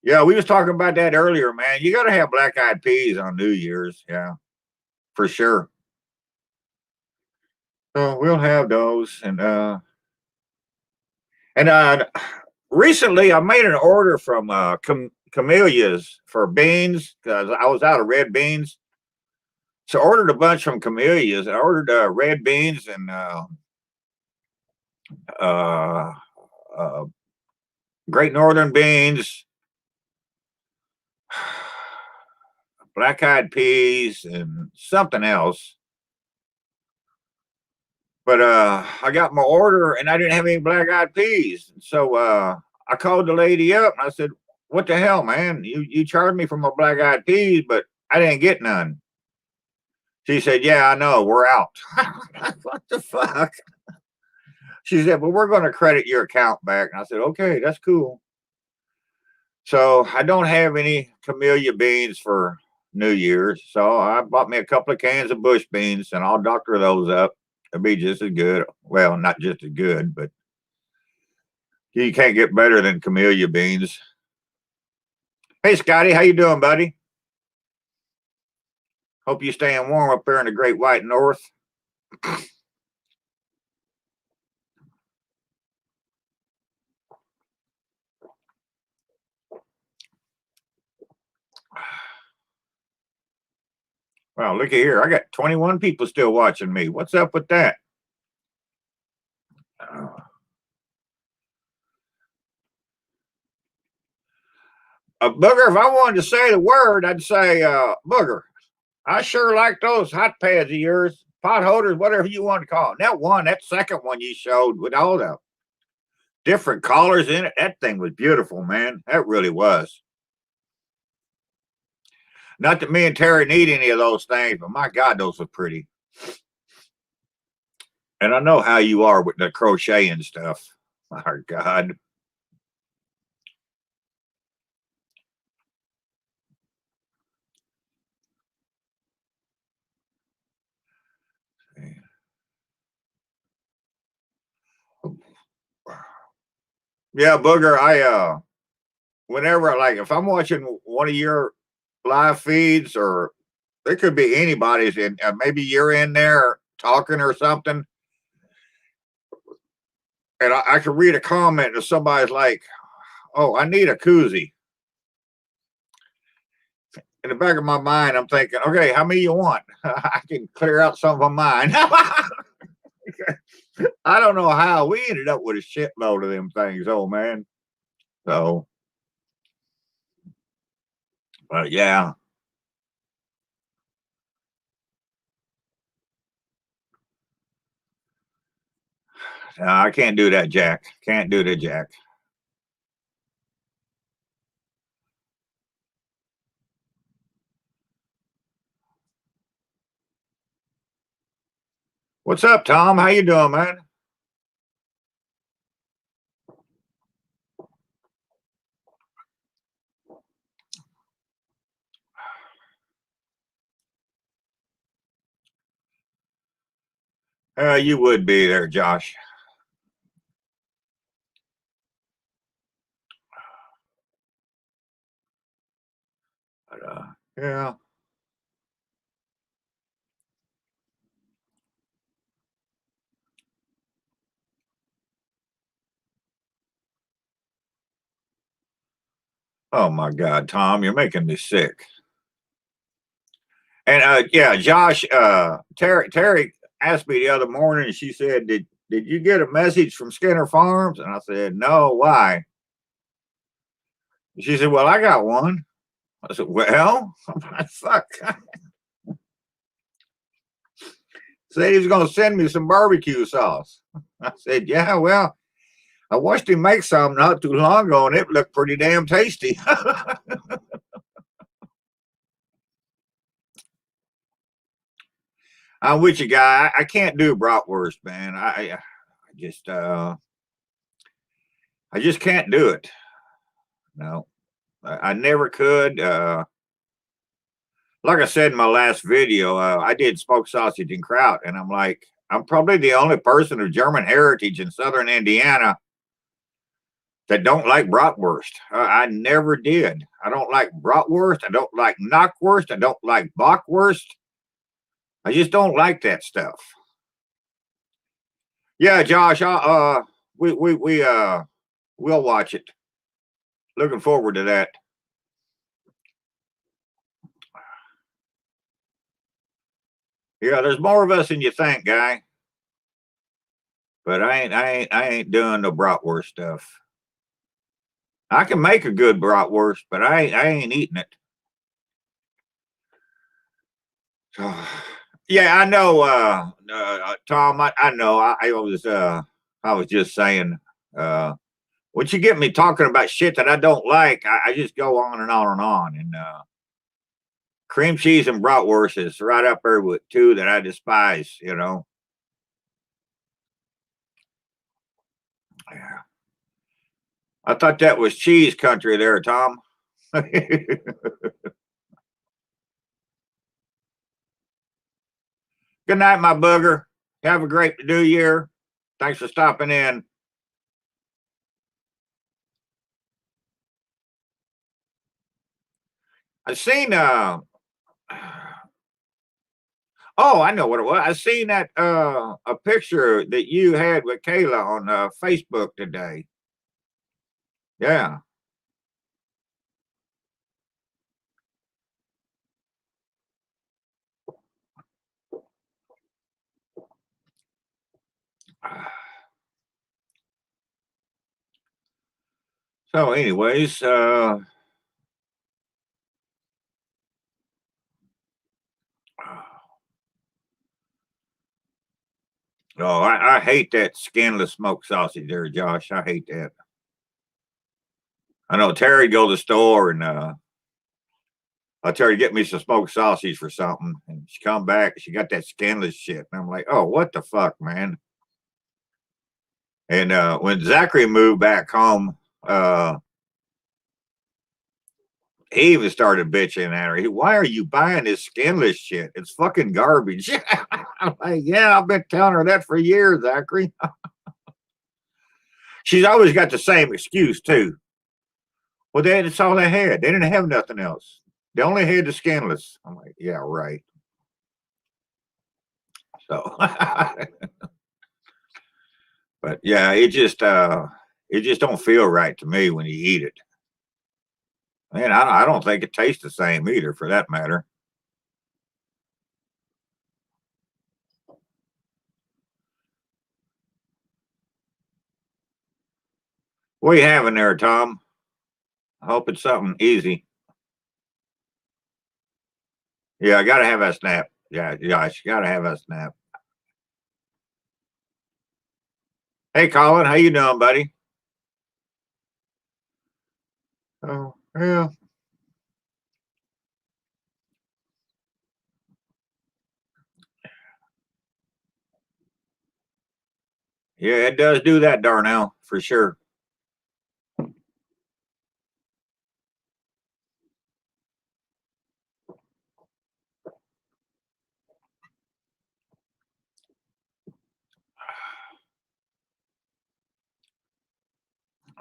Yeah, we was talking about that earlier, man. You gotta have black eyed peas on New Year's, yeah, for sure. So we'll have those and recently I made an order from Camellias for beans because I was out of red beans. So I ordered a bunch from Camellias. I ordered red beans and uh, Great Northern beans, black eyed peas, and something else. But I got my order and I didn't have any black eyed peas. So I called the lady up and I said, what the hell, man? You charged me for my black eyed peas, but I didn't get none. She said, yeah, I know, we're out. What the fuck? She said, well, we're going to credit your account back. And I said, okay, that's cool. So I don't have any camellia beans for New Year's. So I bought me a couple of cans of bush beans and I'll doctor those up. It'll be just as good. Well, not just as good, but you can't get better than camellia beans. Hey, Scotty, how you doing, buddy? Hope you staying warm up there in the Great White North. Well, look at here. I got 21 people still watching me. What's up with that? Booger, if I wanted to say the word, I'd say Booger. I sure like those hot pads of yours, pot holders, whatever you want to call it. That second one you showed with all the different colors in it, that thing was beautiful, man. That really was. Not that me and Terry need any of those things, but my God, those are pretty. And I know how you are with the crochet and stuff. My God. Yeah, Booger, whenever, like, if I'm watching one of your live feeds, or it could be anybody's, and maybe you're in there talking or something, and I can read a comment and somebody's like, oh, I need a koozie. in the back of my mind, I'm thinking, okay, how many you want? I can clear out some of mine. I don't know how we ended up with a shitload of them things, oh man. So, but yeah. I can't do that, Jack. Can't do that, Jack. What's up, Tom? How you doing, man? You would be there, Josh. But, yeah. Oh my God, Tom, you're making me sick. And yeah, Josh, Terry asked me the other morning, and she said, did you get a message from Skinner Farms? And I said, no, why? She said, well, I got one. I said, well, fuck. Said he was going to send me some barbecue sauce. I said, yeah, well, I watched him make some not too long ago, and it looked pretty damn tasty. I'm with you, guy. I can't do bratwurst, man. I just can't do it. No, I never could. Like I said in my last video, I did smoked sausage and kraut, and I'm like, I'm probably the only person of German heritage in southern Indiana that don't like bratwurst. I never did. I don't like bratwurst. I don't like knockwurst. I don't like bockwurst. I just don't like that stuff. Yeah, Josh, we'll watch it. Looking forward to that. Yeah, there's more of us than you think, guy. But I ain't doing the bratwurst stuff. I can make a good bratwurst, but I ain't eating it. Yeah, I know, Tom. I know. I was just saying. Once you get me talking about shit that I don't like, I just go on and on and on. And cream cheese and bratwurst is right up there with two that I despise. You know. Yeah. I thought that was cheese country there, Tom. Good night, my booger. Have a great new year. Thanks for stopping in. I seen oh, I know what it was. I seen that a picture that you had with Kayla on Facebook today. Yeah. So, anyways, oh, I hate that skinless smoked sausage there, Josh. I hate that. I know Terry go to the store and I tell her to get me some smoked sausage for something, and she come back, she got that skinless shit, and I'm like, oh, what the fuck, man? And when Zachary moved back home, he even started bitching at her. Why are you buying this skinless shit? It's fucking garbage. I'm like, yeah, I've been telling her that for years, Zachary. She's always got the same excuse too. Well, that's all they had. They didn't have nothing else. They only had the skinless. I'm like, yeah, right. So, but yeah, it just don't feel right to me when you eat it. Man, I don't think it tastes the same either, for that matter. What are you having there, Tom? I hope it's something easy. Yeah, I gotta have that snap. Yeah, Josh, gotta have that snap. Hey, Colin, how you doing, buddy? Oh, yeah. Yeah, it does do that, Darnell, for sure.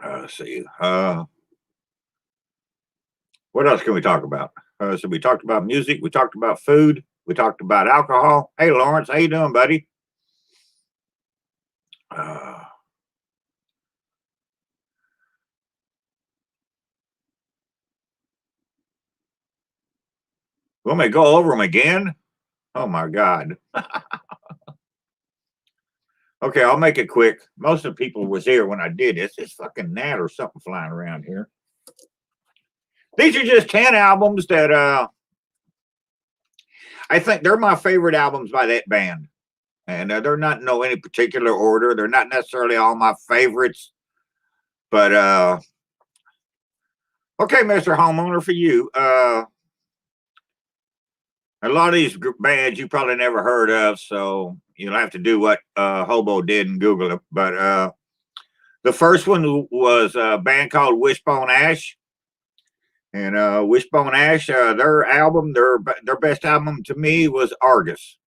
Let's see. What else can we talk about? So we talked about music. We talked about food. We talked about alcohol. Hey, Lawrence, how you doing, buddy? Want me to go over them again? Oh my God. Okay, I'll make it quick. Most of the people was here when I did this. It's fucking gnat or something flying around here. These are just 10 albums that I think they're my favorite albums by that band. And they're not in no any particular order. They're not necessarily all my favorites. But okay, Mr. Homeowner, for you. A lot of these bands you probably never heard of, so you'll have to do what Hobo did and Google it. But the first one was a band called Wishbone Ash. And Wishbone Ash, their album, their best album to me was Argus.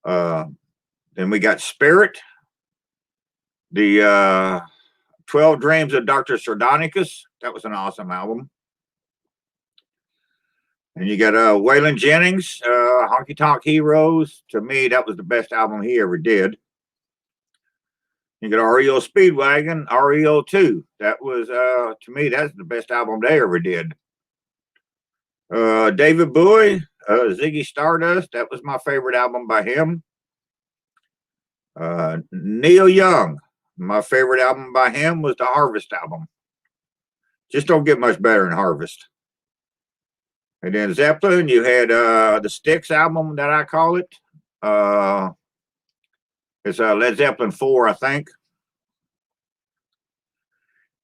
Then we got Spirit, the 12 Dreams of Dr. Sardonicus. That was an awesome album. And you got Waylon Jennings, Honky Tonk Heroes. To me, that was the best album he ever did. You got REO Speedwagon, REO 2. That was, to me, that's the best album they ever did. David Bowie, Ziggy Stardust. That was my favorite album by him. Neil Young. My favorite album by him was the Harvest album. Just don't get much better than Harvest. And then Zeppelin, you had the Styx album that I call it. It's Led Zeppelin 4, I think.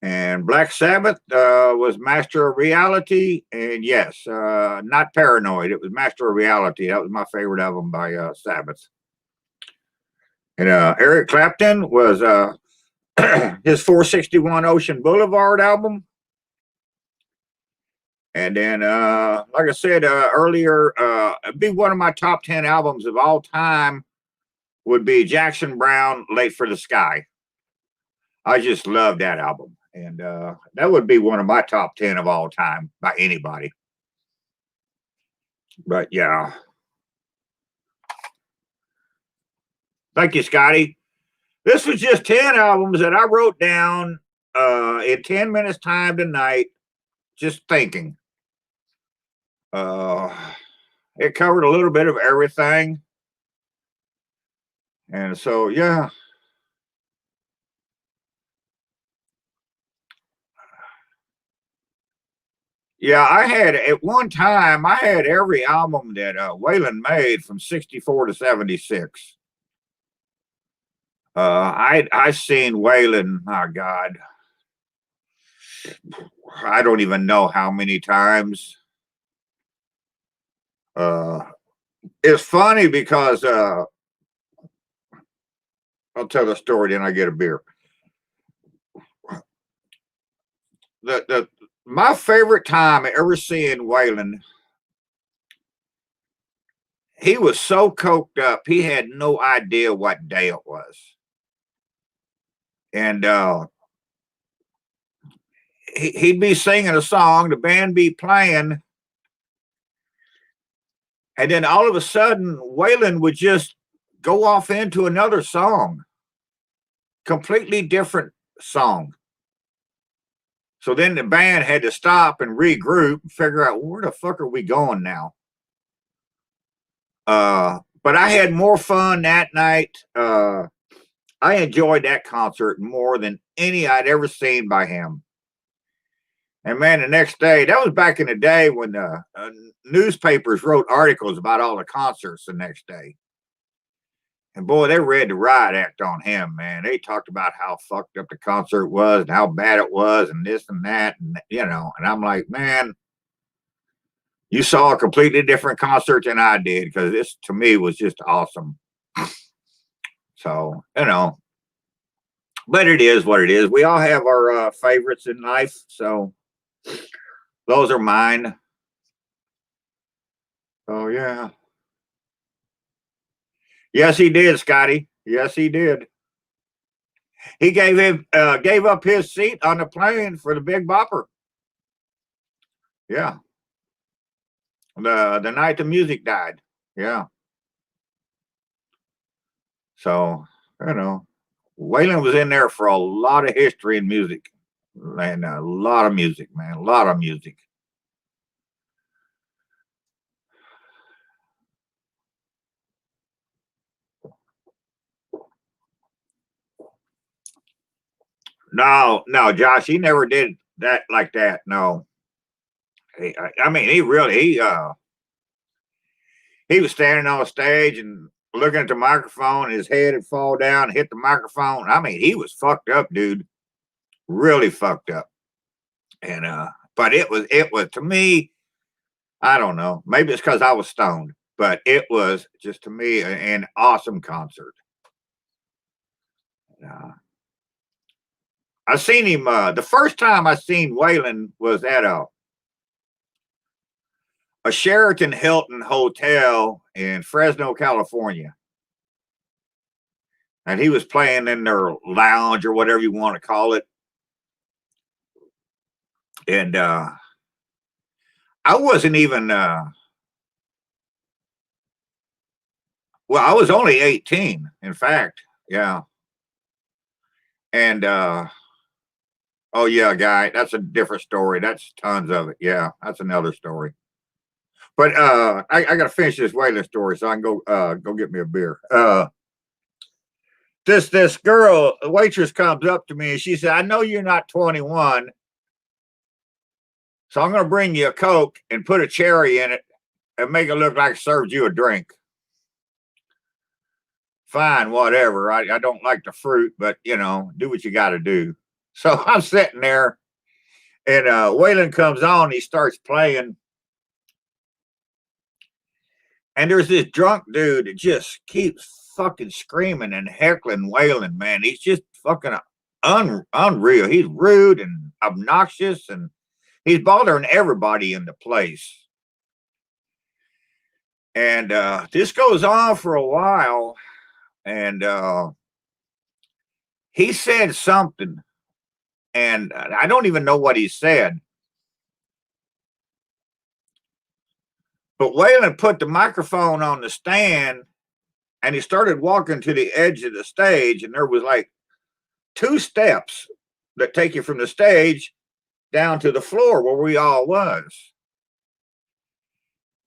And Black Sabbath was Master of Reality. And yes, not Paranoid. It was Master of Reality. That was my favorite album by Sabbath. And Eric Clapton was his 461 Ocean Boulevard album. And then, like I said earlier, it'd be one of my top 10 albums of all time would be Jackson Browne, Late for the Sky. I just love that album. And that would be one of my top 10 of all time by anybody. But yeah. Thank you, Scotty. This was just 10 albums that I wrote down in 10 minutes time tonight, just thinking. It covered a little bit of everything. And so, yeah. Yeah, I had at one time, I had every album that Waylon made from 64 to 76. I seen Waylon, my God, I don't even know how many times. It's funny because I'll tell the story, then I get a beer. My favorite time ever seeing Waylon, he was so coked up, he had no idea what day it was. And he'd be singing a song, the band be playing, and then all of a sudden, Waylon would just go off into another song, completely different song. So then the band had to stop and regroup and figure out where the fuck are we going now. But I had more fun that night. I enjoyed that concert more than any I'd ever seen by him. And man, the next day, that was back in the day when the newspapers wrote articles about all the concerts the next day. And boy, they read the riot act on him, man. They talked about how fucked up the concert was and how bad it was and this and that. And, you know, and I'm like, man, you saw a completely different concert than I did because this to me was just awesome. So, you know, but it is what it is. We all have our favorites in life. So those are mine. Oh, yeah. Yes, he did, Scotty. Yes, he did. He gave up his seat on the plane for the Big Bopper. Yeah. The night the music died. Yeah. So, you know, Waylon was in there for a lot of history and music. And a lot of music, man. A lot of music. No, Josh, he never did that like that. No. I mean, he was standing on stage and looking at the microphone, and his head would fall down, hit the microphone. I mean, he was fucked up, dude. Really fucked up. And but it was to me, I don't know. Maybe it's because I was stoned, but it was just to me an awesome concert. I seen him the first time I seen Waylon was at a Sheraton Hilton hotel in Fresno, California. And he was playing in their lounge or whatever you want to call it. And I wasn't even well, I was only 18, in fact. Yeah. And oh yeah, guy, that's a different story. That's tons of it. Yeah, that's another story. But I gotta finish this Waylon story so I can go get me a beer. This girl, a waitress, comes up to me and she said, "I know you're not 21, so I'm gonna bring you a Coke and put a cherry in it and make it look like I served you a drink." Fine, whatever. I don't like the fruit, but you know, do what you got to do. So I'm sitting there, and Waylon comes on. He starts playing, and there's this drunk dude that just keeps fucking screaming and heckling Waylon. Man, he's just fucking unreal. He's rude and obnoxious, and he's bothering everybody in the place. And this goes on for a while, and he said something, and I don't even know what he said. But Waylon put the microphone on the stand, and he started walking to the edge of the stage, and there was like 2 steps that take you from the stage down to the floor where we all was.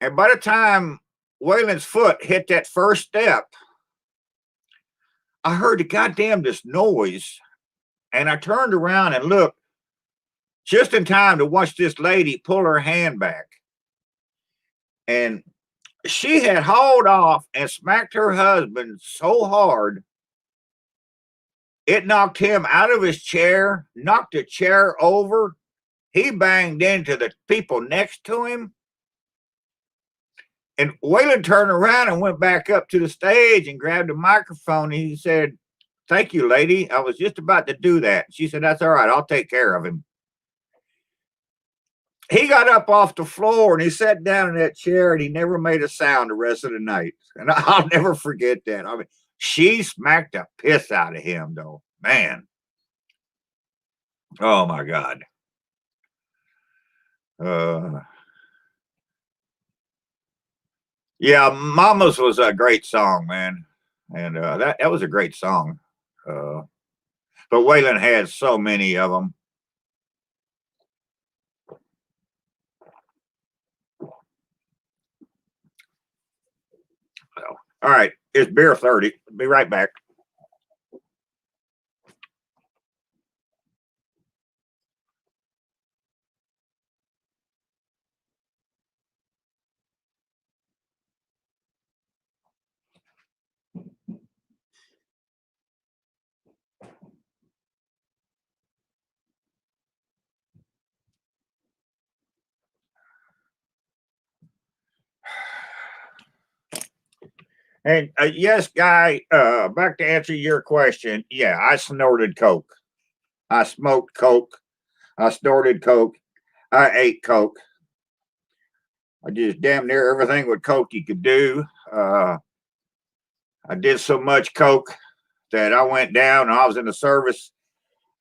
And by the time Waylon's foot hit that first step, I heard the goddamnedest noise, and I turned around and looked just in time to watch this lady pull her hand back. And she had hauled off and smacked her husband so hard, it knocked him out of his chair, knocked the chair over. He banged into the people next to him. And Waylon turned around and went back up to the stage and grabbed the microphone. And he said, "Thank you, lady. I was just about to do that." She said, "That's all right. I'll take care of him." He got up off the floor and he sat down in that chair, and he never made a sound the rest of the night. And I'll never forget that. I mean, she smacked the piss out of him, though. Man. Oh, my God. Yeah, Mama's was a great song, man. And that was a great song. But Waylon had so many of them. All right, it's beer 30. Be right back. And yes, Guy, back to answer your question. Yeah, I snorted coke. I smoked coke. I snorted coke. I ate coke. I just damn near everything with coke you could do. I did so much coke that I went down. I was in the service,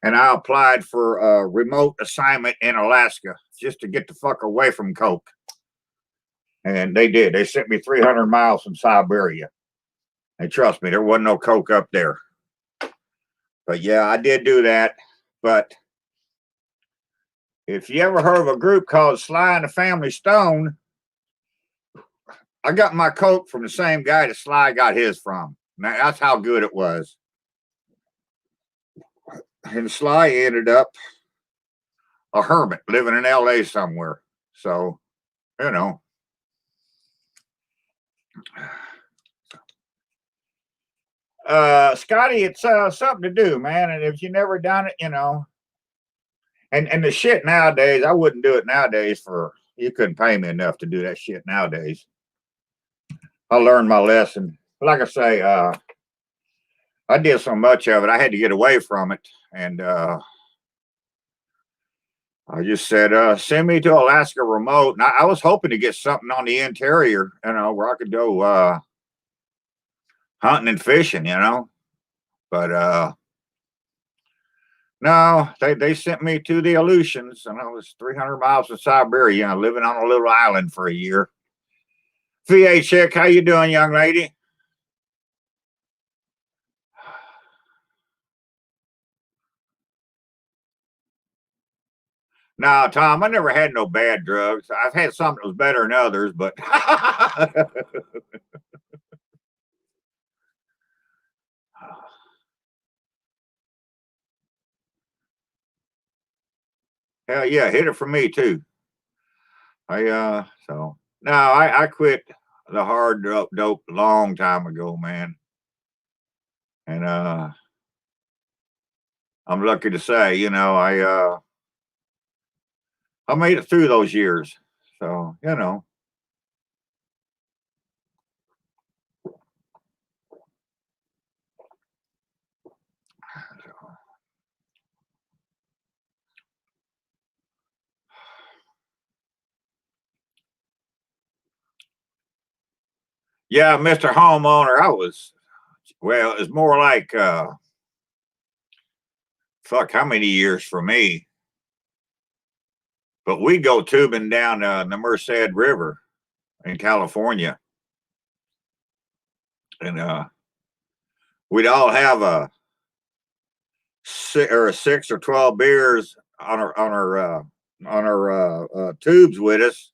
and I applied for a remote assignment in Alaska just to get the fuck away from coke. And they did. They sent me 300 miles from Siberia. And trust me, there wasn't no coke up there. But yeah, I did do that. But if you ever heard of a group called Sly and the Family Stone, I got my coke from the same guy that Sly got his from. Now, that's how good it was. And Sly ended up a hermit living in LA somewhere. So, you know. Scotty, it's something to do, man. And if you never done it, you know. And the shit nowadays, I wouldn't do it nowadays you couldn't pay me enough to do that shit nowadays. I learned my lesson. Like I say, I did so much of it, I had to get away from it. And I just said, send me to Alaska remote. And I was hoping to get something on the interior, you know, where I could go hunting and fishing, you know. But no, they sent me to the Aleutians, and I was 300 miles from Siberia, living on a little island for a year. VA chick, how you doing, young lady? No, Tom, I never had no bad drugs. I've had some that was better than others, but hell yeah, hit it for me too. So no, I quit the hard dope a long time ago, man. And I'm lucky to say, you know, I made it through those years. So, you know. Yeah, Mr. Homeowner, well, it's more like fuck, how many years for me? But we go tubing down the Merced River in California. And we'd all have a 6 or 12 beers on our tubes with us.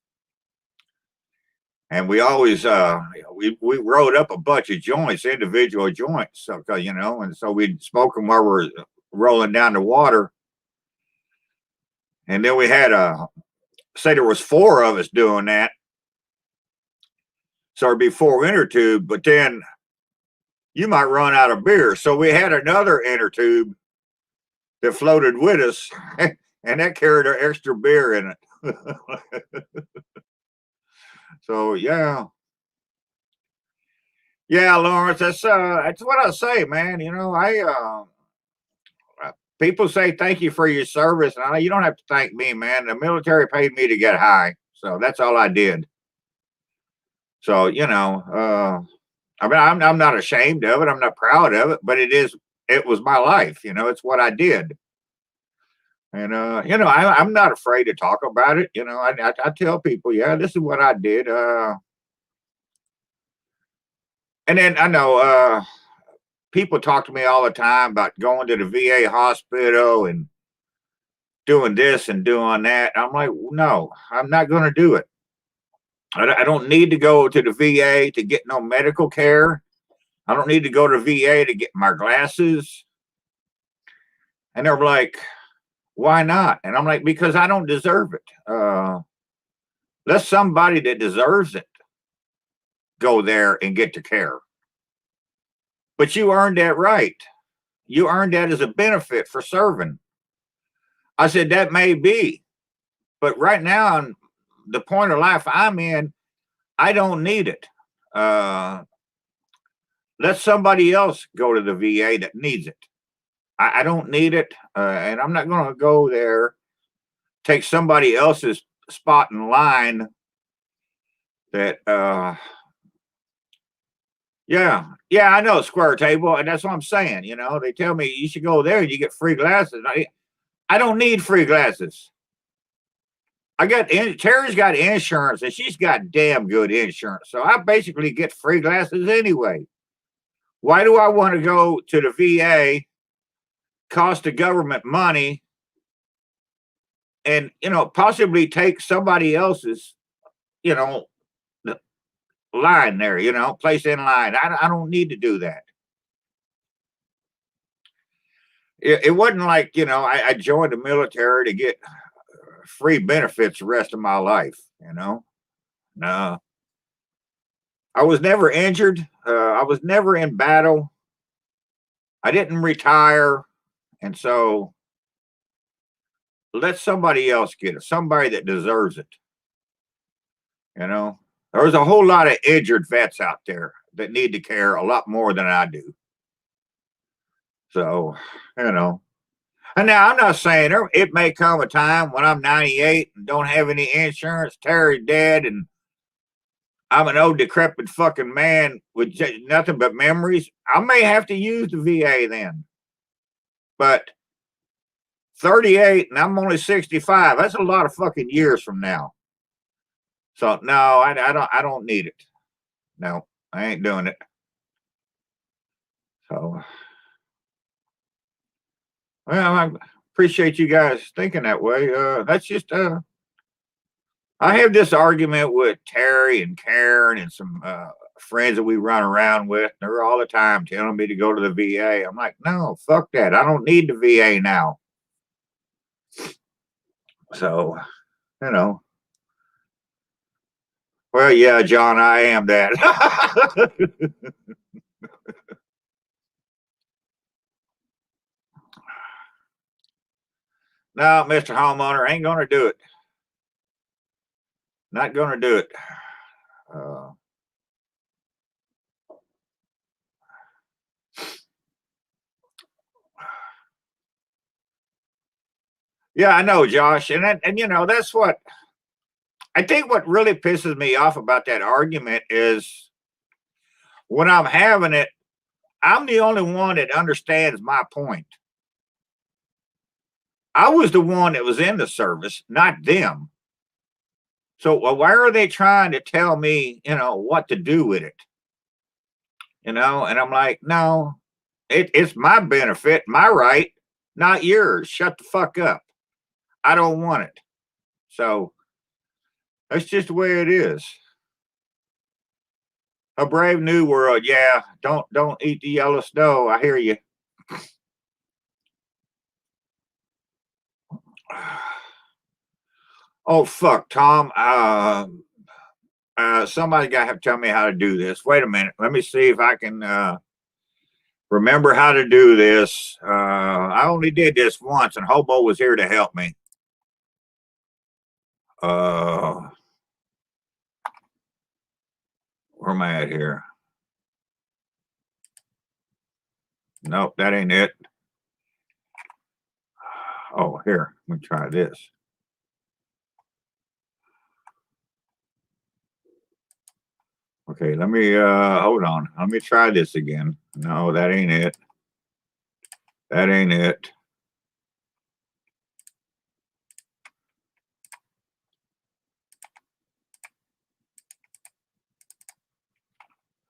And we always we rode up a bunch of joints, individual joints, so you know, and so we'd smoke them while we're rolling down the water. And then we had say there was 4 of us doing that, so it'd be 4 inner tube. But then you might run out of beer, so we had another inner tube that floated with us, and that carried our extra beer in it. So yeah, Lawrence, that's what I say, man. You know, people say thank you for your service, and you don't have to thank me, man. The military paid me to get high, so that's all I did. So you know, I mean, I'm not ashamed of it. I'm not proud of it, but it was my life. You know, it's what I did. And you know, I'm not afraid to talk about it. You know, I tell people, yeah, this is what I did. And then I know people talk to me all the time about going to the VA hospital and doing this and doing that. I'm like, no, I'm not going to do it. I don't need to go to the VA to get no medical care. I don't need to go to VA to get my glasses. And they're like, why not? And I'm like, because I don't deserve it. Let somebody that deserves it go there and get the care. But you earned that right. You earned that as a benefit for serving. I said, that may be. But right now, on the point of life I'm in, I don't need it. Let somebody else go to the VA that needs it. I don't need it. And I'm not going to go there, take somebody else's spot in line that, yeah, I know, Square Table. And that's what I'm saying. You know, they tell me you should go there and you get free glasses. I don't need free glasses. Terry's got insurance and she's got damn good insurance. So I basically get free glasses anyway. Why do I want to go to the VA, cost the government money, and, possibly take somebody else's, line there, place in line? I don't need to do that. It wasn't like, I joined the military to get free benefits the rest of my life, No. I was never injured. I was never in battle. I didn't retire. And so let somebody else get it, somebody that deserves it. There's a whole lot of injured vets out there that need to care a lot more than I do. So, and now I'm not saying it may come a time when I'm 98 and don't have any insurance, Terry's dead, and I'm an old decrepit fucking man with nothing but memories. I may have to use the VA then. But 38 and I'm only 65. That's a lot of fucking years from now. So no, I don't need it. No, I ain't doing it. So, well, I appreciate you guys thinking that way. That's just I have this argument with Terry and Karen and some friends that we run around with. They're all the time telling me to go to the VA. I'm like, no, fuck that. I don't need the VA now. So, well, yeah, John, I am that. No, Mr. Homeowner, ain't going to do it. Not going to do it. Yeah, I know, Josh. And that's what I think what really pisses me off about that argument is when I'm having it, I'm the only one that understands my point. I was the one that was in the service, not them. So why are they trying to tell me, what to do with it? And I'm like, no, it's my benefit, my right, not yours. Shut the fuck up. I don't want it. So that's just the way it is. A brave new world. Yeah. Don't eat the yellow snow. I hear you. Oh, fuck, Tom. Somebody got to have to tell me how to do this. Wait a minute. Let me see if I can remember how to do this. I only did this once, and Hobo was here to help me. Where am I at here? Nope, that ain't it. Oh, here. Let me try this. Okay, let me hold on. Let me try this again. No, that ain't it. That ain't it.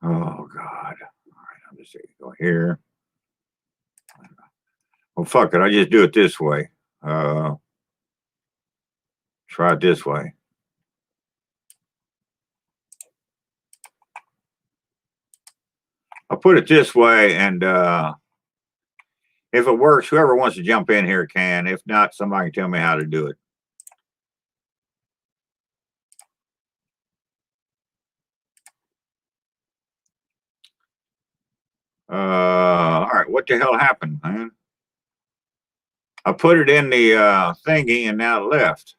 Oh God. All right, I'm just go here. Well, fuck it. I just do it this way. Try it this way. put it this way, and if it works, whoever wants to jump in here can. If not, somebody can tell me how to do it. All right, what the hell happened, man? I put it in the thingy and now it left.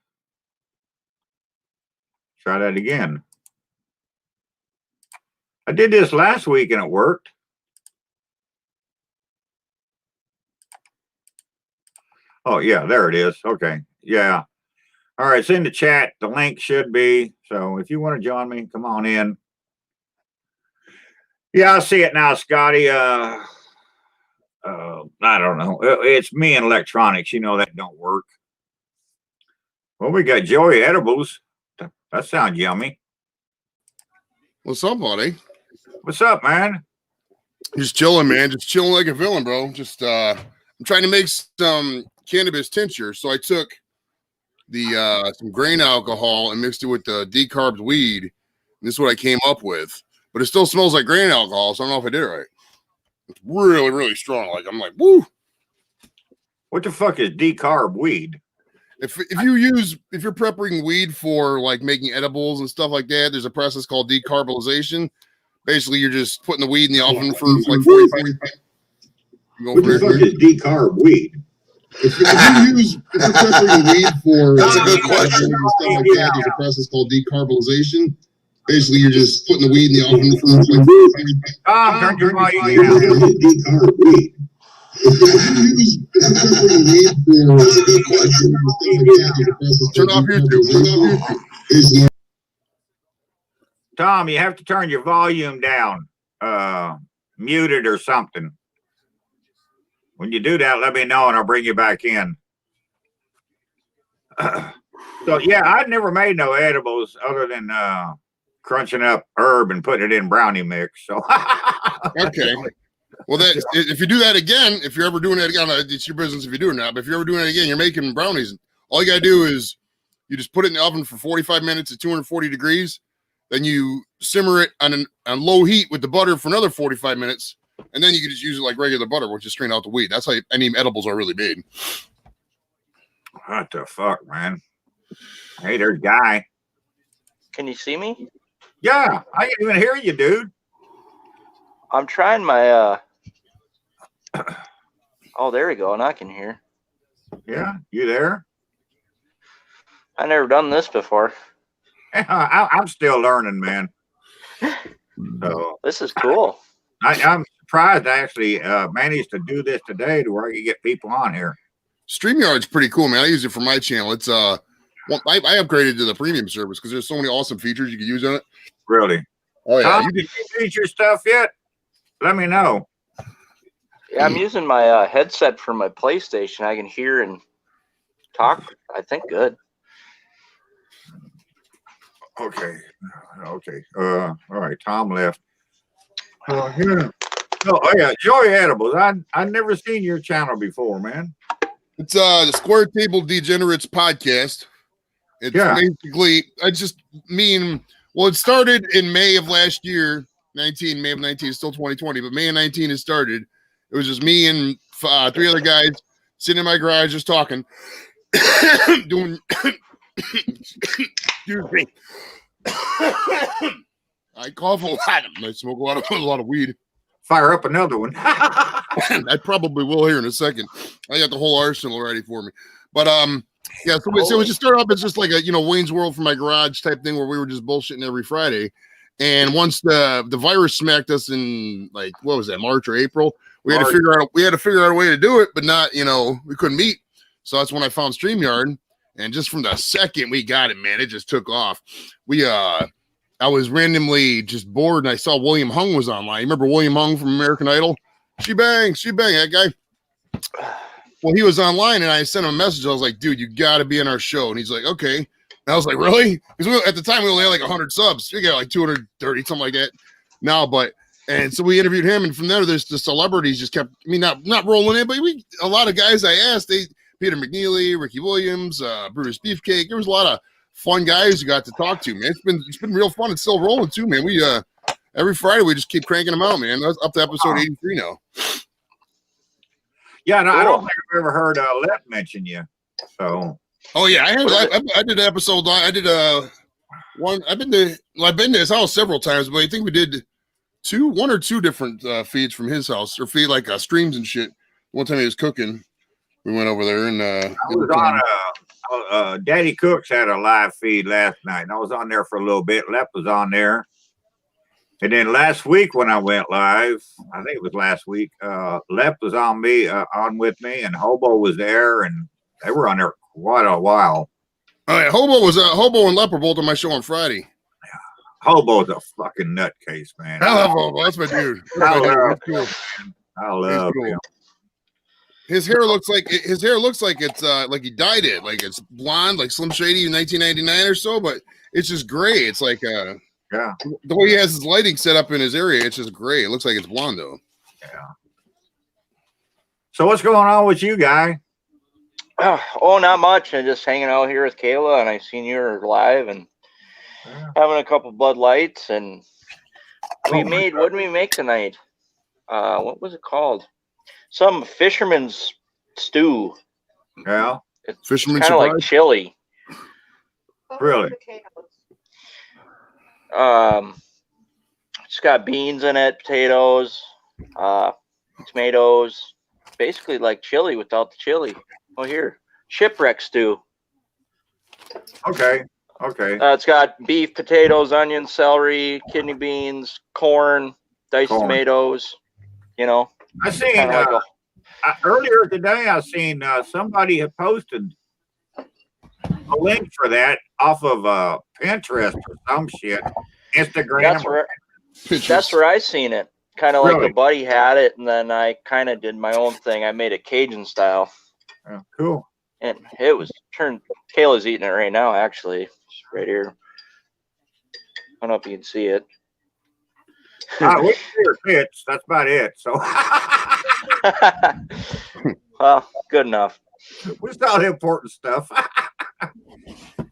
Try that again. I did this last week and it worked. Oh, yeah, there it is. Okay. Yeah. All right. It's in the chat. The link should be. So if you want to join me, come on in. Yeah, I see it now, Scotty. I don't know. It's me and electronics. You know, that don't work. Well, we got Joey Edibles. That sounds yummy. What's up, buddy? What's up, man? Just chilling, man. Just chilling like a villain, bro. Just I'm trying to make some cannabis tincture. So I took the some grain alcohol and mixed it with the decarbed weed. And this is what I came up with. But it still smells like grain alcohol, so I don't know if I did it right. It's really, really strong. Like I'm like, woo. What the fuck is decarb weed? If you're prepping weed for like making edibles and stuff like that, there's a process called decarbonization. Basically, you're just putting the weed in the oven for like 45 minutes. What the fuck is decarb weed? If you're prepping weed for That's a good question. Stuff like that, there's a process called decarbonization. Basically, you're just putting the weed in the oven for like 45 minutes. Turn your volume What the hell is decarb weed? Turn off YouTube. Tom, you have to turn your volume down, mute it or something. When you do that, let me know and I'll bring you back in. So yeah, I'd never made no edibles other than crunching up herb and putting it in brownie mix. So okay. Well, that if you do that again, if you're ever doing it again, it's your business if you're doing that. But if you're ever doing it again, you're making brownies. All you gotta do is you just put it in the oven for 45 minutes at 240 degrees. Then you simmer it on low heat with the butter for another 45 minutes, and then you can just use it like regular butter, which is strain out the weed. That's how any edibles are really made. What the fuck, man? Hey, there's Guy. Can you see me? Yeah, I can even hear you, dude. I'm trying my oh, there we go, and I can hear. Yeah, you there? I never done this before. I'm still learning, man. So This is cool. I'm surprised I actually managed to do this today to where I can get people on here. StreamYard's pretty cool, man. I use it for my channel. It's I upgraded to the premium service because there's so many awesome features you can use on it. Really? Oh yeah. Tom, did you use your stuff yet? Let me know. Yeah, I'm using my headset for my PlayStation. I can hear and talk, I think, good. Okay. All right. Tom left. Yeah. Oh yeah, Joey Edibles. I never seen your channel before, man. It's the Square Table Degenerates podcast. It's basically it started in May of last year, May of 19, it's still 2020, but May of 19 it started. It was just me and three other guys sitting in my garage just talking, doing excuse me. I cough a lot. I smoke a lot of weed. Fire up another one. I probably will here in a second. I got the whole arsenal ready for me. But yeah, so it was just start off as just like a Wayne's World from my garage type thing where we were just bullshitting every Friday. And once the virus smacked us in like what was that, March or April, we had to figure out a way to do it, but not, we couldn't meet. So that's when I found StreamYard. And just from the second we got it, man, it just took off. I was randomly just bored and I saw William Hung was online. You remember William Hung from American Idol? She bang, that guy. Well, he was online and I sent him a message. I was like, dude, you got to be in our show. And he's like, okay. And I was like, really? Because at the time we only had like 100 subs. We got like 230, something like that. And so we interviewed him. And from there, there's the celebrities just kept, not rolling in, but a lot of guys I asked, Peter McNeely, Ricky Williams, Brutus Beefcake. There was a lot of fun guys you got to talk to, man. It's been real fun. It's still rolling too, man. every Friday we just keep cranking them out, man. That's up to episode 83 now. Yeah, no, I Cool. don't think I've ever heard Lep mention you. So Oh yeah, I did an episode. I did one. I've been to his house several times, but I think we did one or two different feeds from his house, or feed like streams and shit. One time he was cooking, we went over there and I was on Daddy Cooks had a live feed last night, and I was on there for a little bit. Lep was on there. And then last week when I went live, I think it was last week, Lep was on with me, and Hobo was there, and they were on there quite a while. Oh yeah, Hobo and Lep were both on my show on Friday. Hobo's a fucking nutcase, man. I love Hobo. That's my dude. I love him. His hair looks like it's like he dyed it, like it's blonde, like Slim Shady in 1999 or so, but it's just gray. It's like Yeah. the way he has his lighting set up in his area, it's just gray. It looks like it's blonde though. Yeah. So what's going on with you, guy? Oh, not much. I'm just hanging out here with Kayla, and I seen you were live and having a couple Bud Lights, and what did we make tonight? What was it called? Some fisherman's stew. Yeah. It's Fisherman's kind of like surprise? chili. Really? It's got beans in it, potatoes, tomatoes, basically like chili without the chili. Oh, here, shipwreck stew. Okay. It's got beef, potatoes, onions, celery, kidney beans, corn, diced tomatoes. You know, I seen kind of like earlier today. I seen somebody had posted a link for that off of Pinterest or some shit, Instagram. That's where I seen it. Kind of like Really? a buddy had it, and then I kind of did my own thing. I made it Cajun style, Yeah, cool. and it was turned. Kayla's eating it right now, actually. It's right here. I don't know if you can see it. We see your tits. That's about it. So Well, good enough. we saw the important stuff.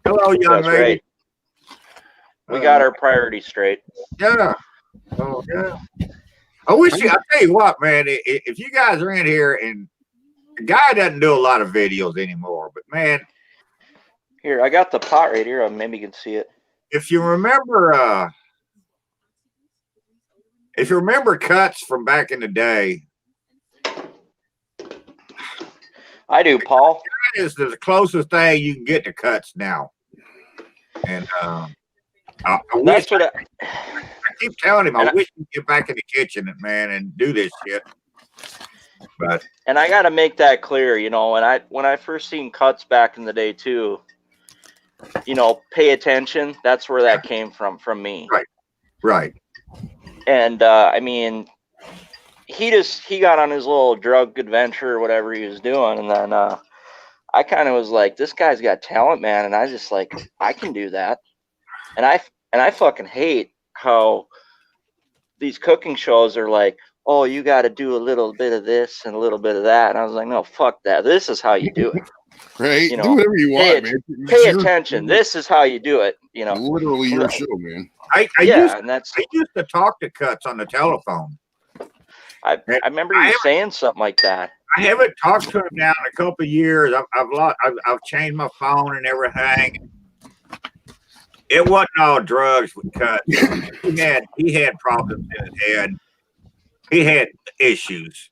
Hello, young That's lady. right. We got our priorities straight. Yeah. Oh yeah. I wish you. I tell you what, man. If you guys are in here, and the guy doesn't do a lot of videos anymore, but man, Here, I got the pot right here. Maybe you can see it. if you remember cuts from back in the day, I do, Paul. that is the closest thing you can get to cuts now. And I That's what I keep telling him, I And wish he'd get back in the kitchen, man, and do this shit. But and I got to make that clear, you know, when I first seen cuts back in the day too, you know, pay attention. That's where that came from me. right. And I mean, he got on his little drug adventure or whatever he was doing, and then I kind of was like, this guy's got talent, man, and I just like, I can do that. And I fucking hate how these cooking shows are like, oh, you got to do a little bit of this and a little bit of that. And I was like, no, fuck that. This is how you do it. Right? You know, do whatever you want, man. Pay It's your- attention. This is how you do it. You know, literally your show, man. I and that's. used to talk to cuts on the telephone. I remember you saying something like that. I haven't talked to him now in a couple of years. I've changed my phone and everything. It wasn't all drugs with Cut. He had problems in his head. He had issues.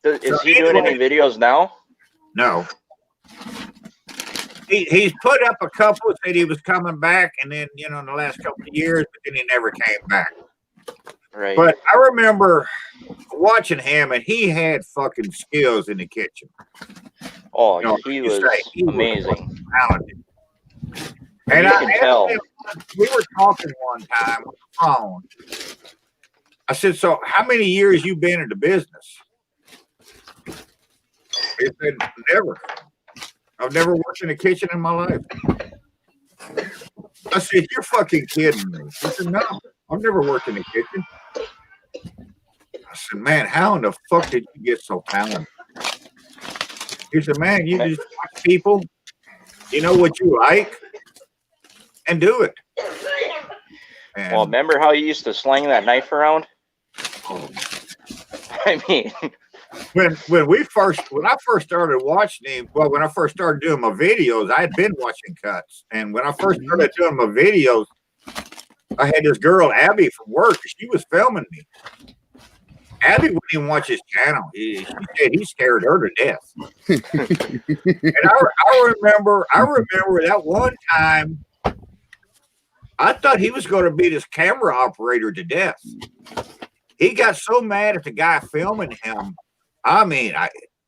Is he doing any videos now? No. He's put up a couple, said he was coming back, and then in the last couple of years, but then he never came back. Right. But I remember watching him, and he had fucking skills in the kitchen. Oh, No, he you was say he was amazing. Talented. And You can tell. we were talking one time on the phone. I said, so how many years you been in the business? He said, never. I've never worked in a kitchen in my life. I said, you're fucking kidding me. He said, no, I've never worked in a kitchen. I said, man, how in the fuck did you get so talented? He said, man, you just watch people, you know what you like, and do it. And Well, remember how you used to sling that knife around? I mean, when I first started watching him, well, when I first started doing my videos, I had been watching cuts, and when I first started doing my videos, I had this girl Abby from work. She was filming me. Abby wouldn't even watch his channel. She said he scared her to death. And I remember that one time, I thought he was going to beat his camera operator to death. He got so mad at the guy filming him. I mean,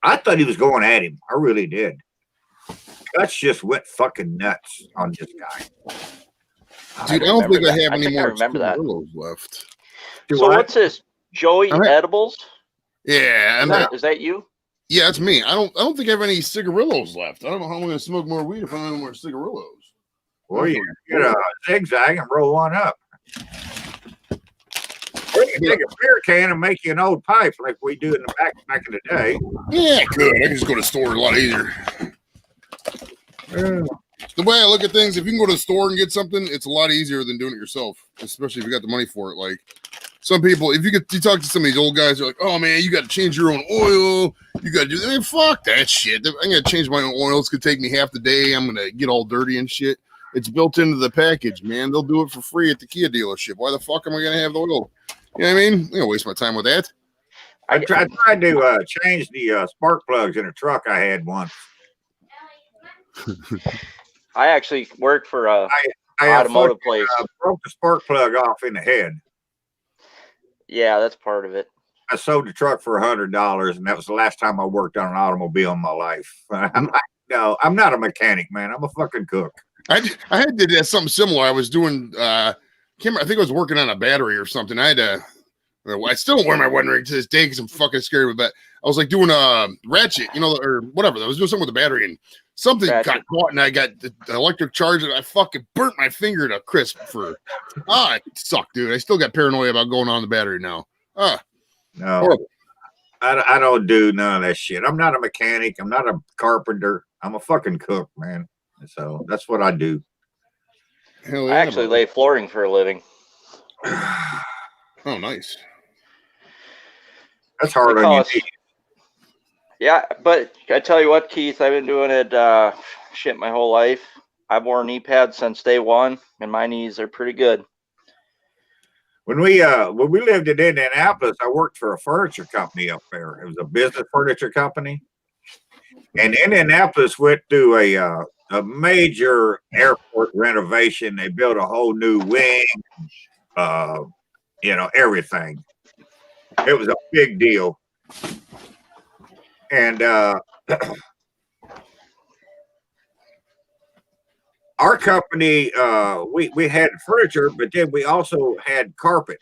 I thought he was going at him. I really did. Guts just went fucking nuts on this guy. Dude, I don't think I have any think I more remember that. cigarillos left. So what's this? Joey All right. Edibles? Yeah, Is that you? yeah, that's me. I don't think I have any cigarillos left. I don't know how I'm gonna smoke more weed if I don't have more cigarillos. Well, you get a zigzag and roll one up. Or you can take a beer can and make you an old pipe like we do in the back in the day. Yeah, I could. I can just go to the store a lot easier. The way I look at things, if you can go to the store and get something, it's a lot easier than doing it yourself, especially if you got the money for it. Like some people, if you talk to some of these old guys, they're like, "Oh man, you got to change your own oil. You got to do that." Man, fuck that shit. I'm gonna change my own oil. It's gonna take me half the day. I'm gonna get all dirty and shit. It's built into the package, man. They'll do it for free at the Kia dealership. Why the fuck am I gonna have the oil? You know what I mean? I'm gonna waste my time with that. I tried to change the spark plugs in a truck I had once. I actually work for a I automotive place. Broke the spark plug off in the head. Yeah, that's part of it. I sold the truck for $100, and that was the last time I worked on an automobile in my life. I'm like, no, I'm not a mechanic, man. I'm a fucking cook. I had did something similar. I was doing I think I was working on a battery or something. I still don't wear my wedding ring to this day because I'm fucking scared of it. I was like doing a ratchet, or whatever. I was doing something with the battery and something got caught and I got the electric charge and I fucking burnt my finger to crisp it sucked, dude. I still got paranoia about going on the battery now. No, horrible. I don't do none of that shit. I'm not a mechanic. I'm not a carpenter. I'm a fucking cook, man. So that's what I do. Hell yeah, I actually lay flooring for a living. Oh, nice. That's hard on you. Yeah, but I tell you what, Keith, I've been doing it my whole life. I've worn knee pads since day one, and my knees are pretty good. When we lived in Indianapolis, I worked for a furniture company up there. It was a business furniture company, and Indianapolis went through a major airport renovation. They built a whole new wing, everything. It was a big deal. And our company, we had furniture, but then we also had carpet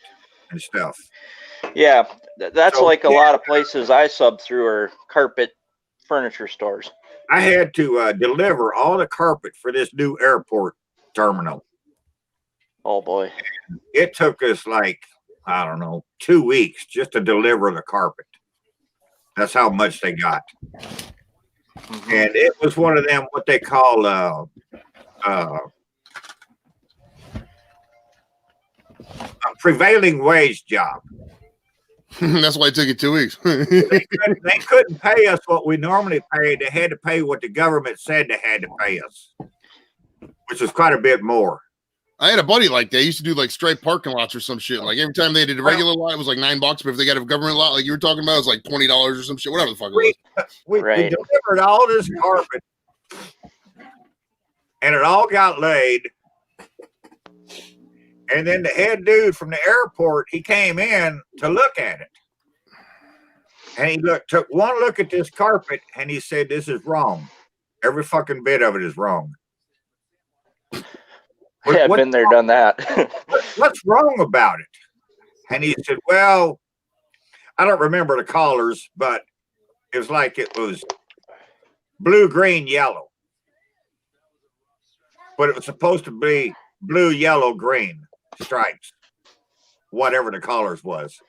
and stuff. Yeah, that's like a lot of places I sub through are carpet furniture stores. I had to deliver all the carpet for this new airport terminal. Oh boy. It took us 2 weeks just to deliver the carpet. That's how much they got. Mm-hmm. And it was one of them, what they call a prevailing wage job. That's why it took you 2 weeks. They couldn't pay us what we normally pay. They had to pay what the government said they had to pay us, which was quite a bit more. I had a buddy like that. He used to do like striped parking lots or some shit. Like every time they did a regular lot, it was like $9. But if they got a government lot, like you were talking about, it was like $20 or some shit, whatever the fuck it was. We delivered all this carpet, and it all got laid. And then the head dude from the airport, he came in to look at it. And he took one look at this carpet, and he said, "This is wrong. Every fucking bit of it is wrong." Yeah, I've been there, done that. What's wrong about it? And he said, "Well, I don't remember the colors, but it was like it was blue, green, yellow. But it was supposed to be blue, yellow, green stripes, whatever the colors was."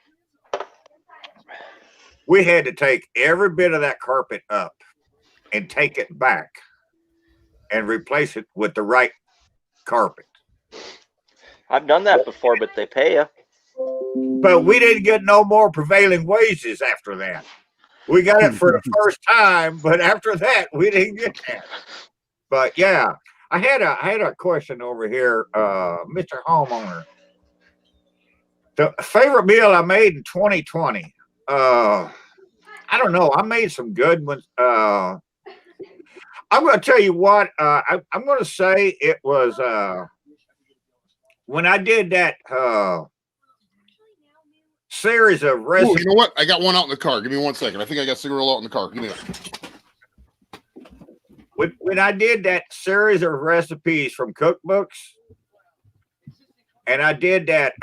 We had to take every bit of that carpet up and take it back and replace it with the right carpet. I've done that before, but they pay you. But we didn't get no more prevailing wages after that. We got it for the first time, but after that, we didn't get that. But yeah, I had a question over here, Mr. Homeowner. The favorite meal I made in 2020. I don't know. I made some good ones. I'm going to tell you what. I'm going to say it was when I did that series of Ooh, recipes. you know what? I got one out in the car. Give me 1 second. I think I got cigarette out in the car. Give me that. When I did that series of recipes from cookbooks, and I did that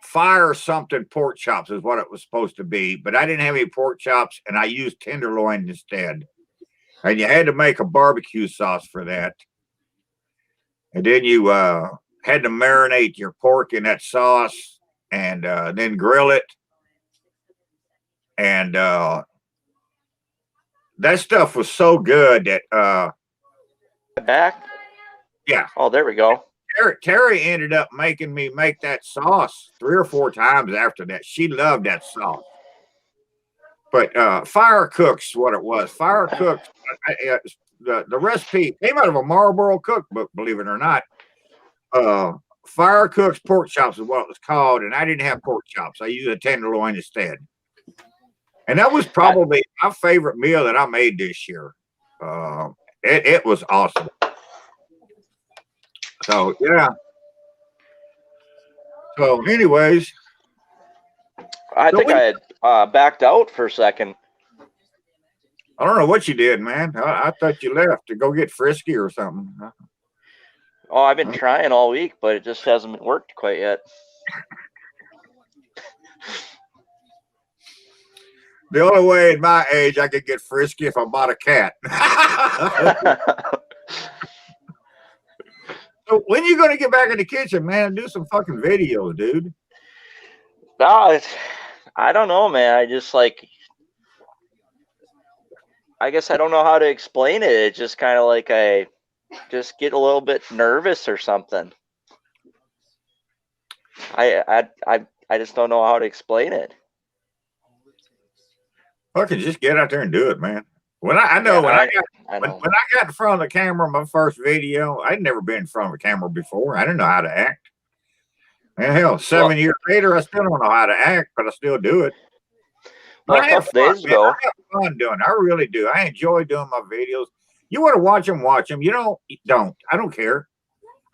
fire something pork chops is what it was supposed to be, but I didn't have any pork chops, and I used tenderloin instead. And you had to make a barbecue sauce for that, and then you had to marinate your pork in that sauce, and then grill it, and that stuff was so good that Back? yeah. Oh, there we go. Terry ended up making me make that sauce 3 or 4 times after that. She loved that sauce. But Fire Cooks, what it was. Fire Cooks, the recipe came out of a Marlboro cookbook, believe it or not. Fire Cooks pork chops is what it was called, and I didn't have pork chops. I used a tenderloin instead. And that was probably my favorite meal that I made this year. It was awesome. So yeah. So, anyways, I think I had backed out for a second. I don't know what you did, man. I thought you left to go get frisky or something. Oh, I've been trying all week, but it just hasn't been worked quite yet. The only way in my age I could get frisky if I bought a cat. So when you going to get back in the kitchen, man, and do some fucking videos, dude? No, I don't know, man. I just I guess I don't know how to explain it. It's just kind of like I just get a little bit nervous or something. I just don't know how to explain it. Fucking just get out there and do it, man. When I got in front of the camera, my first video, I'd never been in front of a camera before. I didn't know how to act. And hell, 7 years later, I still don't know how to act, but I still do it. Well, I a have couple fun, days man. ago, I have fun doing it. I really do. I enjoy doing my videos. You want to watch them, watch them. You don't. I don't care.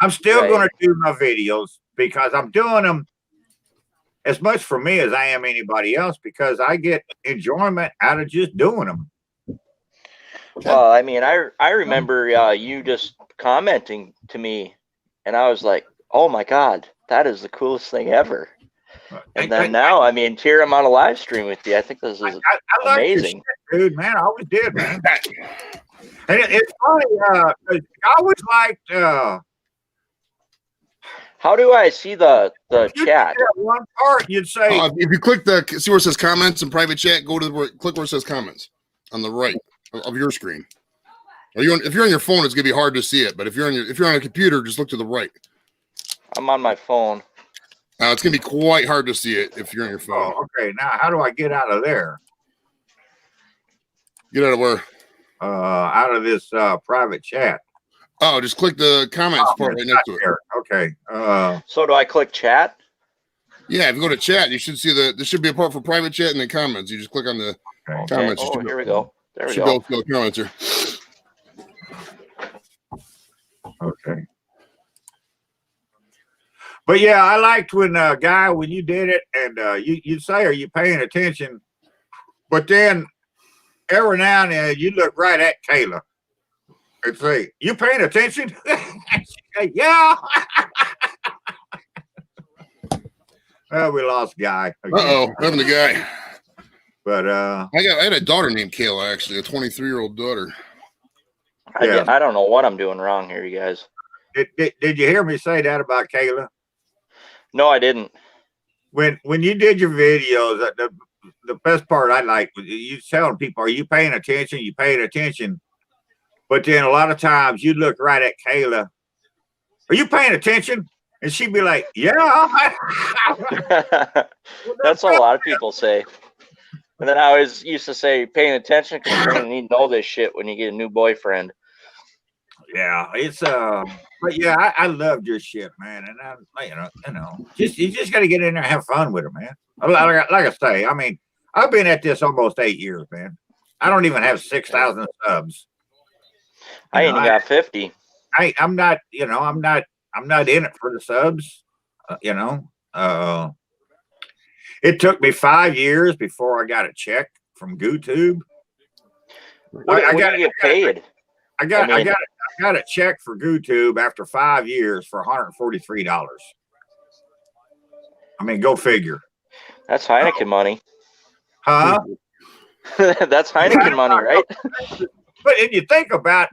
I'm still Right. going to do my videos because I'm doing them as much for me as I am anybody else because I get enjoyment out of just doing them. well, I mean, I remember you just commenting to me, and I was like, "Oh my god, that is the coolest thing ever." And then now, I mean, here I'm on a live stream with you. I think this is I like your amazing. shit, dude, man. I always did, man. And it's funny, 'cause I always liked How do I see the you chat? did that one part, you'd say, If you click see where it says comments and private chat, go to click where it says comments on the right of your screen. Or if you're on your phone, it's gonna be hard to see it. But if you're on a computer, just look to the right. I'm on my phone. It's gonna be quite hard to see it if you're on your phone. oh, okay, now how do I get out of there? Get out of where? Out of this private chat. Oh, just click the comments part right next to it. There. Okay. So do I click chat? Yeah, if you go to chat, you should see there should be a part for private chat and then comments. You just click on the Okay. comments. Oh, here we go. There we Should go. go to the comments here. Okay. But yeah, I liked when Guy, when you did it, and you'd say, "Are you paying attention?" But then every now and then you look right at Kayla and say, "You paying attention?" She'd say, "Yeah." Well, we lost Guy. again. Having the guy. But I had a daughter named Kayla, actually, a 23-year-old daughter. Yeah. I don't know what I'm doing wrong here, you guys. did you hear me say that about Kayla? No, I didn't. When you did your videos, the best part I like was you telling people, "Are you paying attention? You paying attention?" But then a lot of times you look right at Kayla Are you paying attention? And she'd be like, yeah. That's what a lot of people say. And then I always used to say, paying attention because you're gonna need to know this shit when you get a new boyfriend. Yeah, it's but yeah, I loved your shit, man, and you just got to get in there and have fun with it, man. Like I say, I mean, I've been at this almost 8 years, man. I don't even have 6,000 subs. I ain't got 50. I'm not in it for the subs. It took me 5 years before I got a check from GooTube. What do you get paid? I got a check for GooTube after 5 years for $143. I mean, go figure. That's Heineken money. Huh? That's Heineken money, right? But if you think about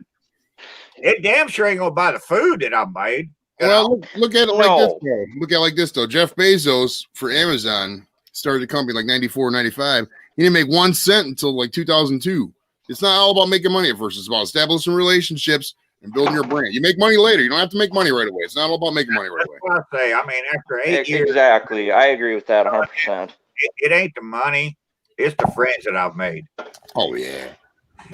it, damn sure ain't gonna buy the food that I made. Well, look at it like No. this, though. Look at it like this, though. Jeff Bezos for Amazon started the company like 94, 95. He didn't make 1 cent until like 2002. It's not all about making money at first. It's about establishing relationships and building your brand. You make money later. You don't have to make money right away. It's not all about making money right That's away. what I say. I mean, after 8 years, Exactly. I agree with that 100%. it ain't the money; it's the friends that I've made. Oh yeah,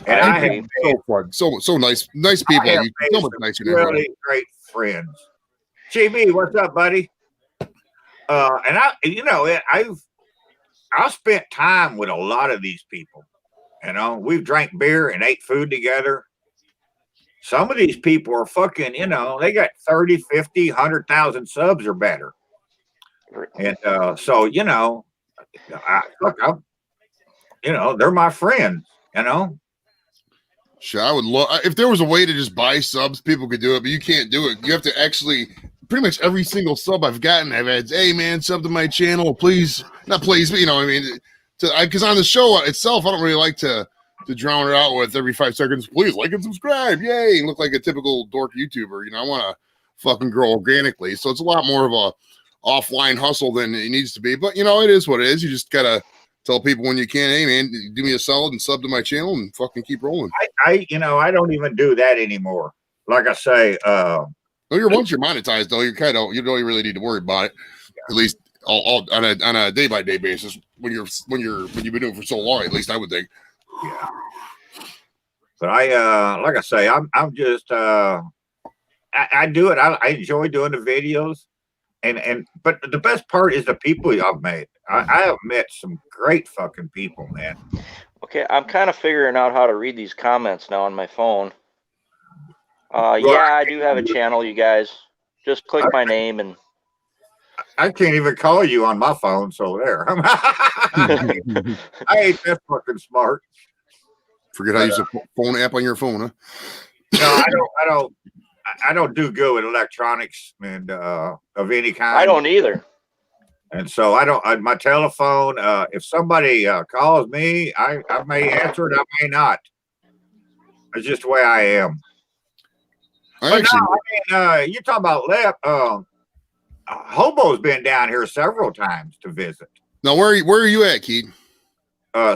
And I have agree. so fun, so nice people. I have You made so much some nicer than everybody. really great friends. GB, what's up, buddy? And I've spent time with a lot of these people. We've drank beer and ate food together. Some of these people are fucking, they got 30, 50, 100,000 subs or better. And so, they're my friends, Sure, I would love if there was a way to just buy subs, people could do it, but you can't do it. You have to actually pretty much every single sub I've gotten, I've had, hey man, sub to my channel, please. Not please, but because on the show itself, I don't really like to drown it out with every 5 seconds, please like and subscribe, yay, and look like a typical dork YouTuber. I want to fucking grow organically. So it's a lot more of a offline hustle than it needs to be. But it is what it is. You just gotta tell people when you can, hey man, do me a solid and sub to my channel and fucking keep rolling. I don't even do that anymore. Like I say, Once you're monetized though, you don't really need to worry about it. At least all on a day by day basis when you've been doing it for so long, at least I would think. yeah. But like I say, I'm just I do it. I enjoy doing the videos, but the best part is the people I've met. I have met some great fucking people, man. Okay, I'm kind of figuring out how to read these comments now on my phone. Yeah, I do have a channel, you guys. Just click my name and I can't even call you on my phone, so there. I ain't that fucking smart. Forget how to use a phone app on your phone, huh? No, I don't do good with electronics and of any kind. I don't either. And so I don't. My telephone. If somebody calls me, I may answer it. I may not. It's just the way I am. But you talking about Lep? Hobo's been down here several times to visit. Now, where are you at, Keith?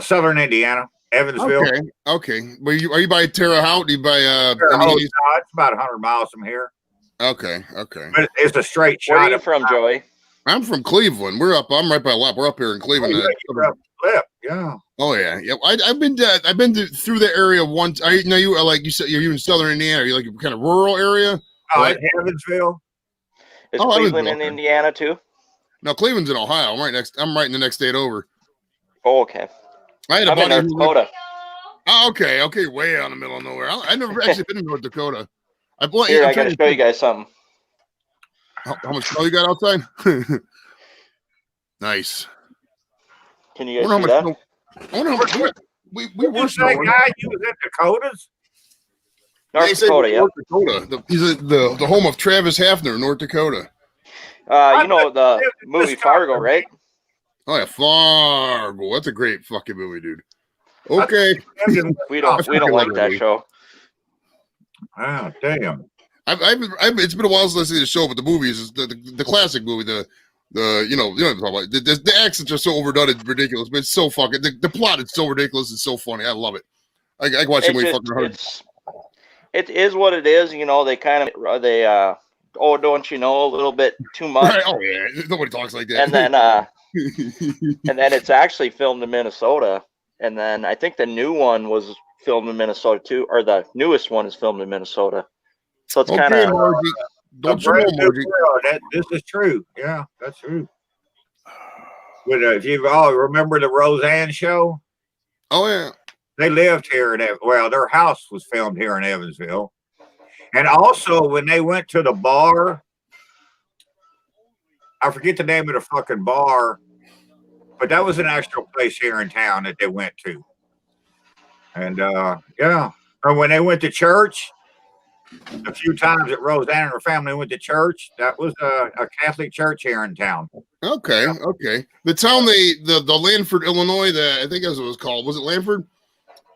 Southern Indiana, Evansville. Okay. Are you by Terre Haute? You by it's about 100 miles from here. Okay. But it's a straight shot. Where are you from, Joey? I'm from Cleveland. I'm right by Lep. We're up here in Cleveland. Lep, yeah. Oh yeah. I've been through the area once. You like you said you're in Southern Indiana. Are you like a kind of rural area? Oh, like Evansville. Is Cleveland in Indiana too? No, Cleveland's in Ohio. I'm right in the next state over. Oh, okay. I had a I'm in buddy North Dakota. Oh, okay, way out in the middle of nowhere. I never actually been in North Dakota. I got to show you guys something. How much snow you got outside? Nice. Can you guys see that? I wonder how much we were that guy you was in Dakotas? North Dakota, yeah. North Dakota. He's the home of Travis Hafner, North Dakota. You know the movie Fargo, right? Oh yeah, Fargo. That's a great fucking movie, dude. Okay. We don't like that show. Oh damn. It's been a while since I've seen the show, but the movies is the classic movie. The you know what I'm talking about. The accents are so overdone, it's ridiculous, but it's so fucking the plot is so ridiculous, it's so funny. I love it. I can watch it way fucking hard. It is what it is. They kind of oh, don't you know, a little bit too much. Right. Oh yeah, nobody talks like that. And then it's actually filmed in Minnesota. And then I think the new one was filmed in Minnesota too, or the newest one is filmed in Minnesota. So it's kind okay, of Margie. Don't you Brand know, new Margie? world. This is true. Yeah, that's true. With if you all remember the Roseanne show, Oh yeah. they lived here in well, their house was filmed here in Evansville. And also when they went to the bar, I forget the name of the fucking bar, but that was an actual place here in town that they went to. And yeah. Or when they went to church, a few times that Roseanne and her family went to church, that was a Catholic church here in town. Okay. Okay. The town the Lanford, Illinois. I think as it was called. Was it Lanford?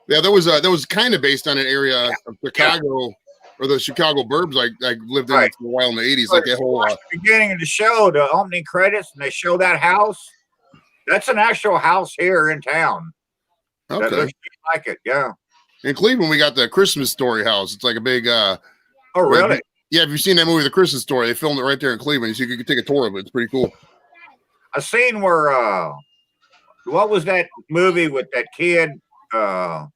Yeah, that was kind of based on an area of Chicago or the Chicago burbs. I lived in it for a while in the 80s. Like that whole beginning of the show, the opening credits, and they show that house. That's an actual house here in town. That okay. looks just like it, yeah. In Cleveland, we got the Christmas Story house. It's like a big. Oh, really? Yeah. Have you seen that movie, The Christmas Story? They filmed it right there in Cleveland, so you could take a tour of it. It's pretty cool. I seen where what was that movie with that kid? The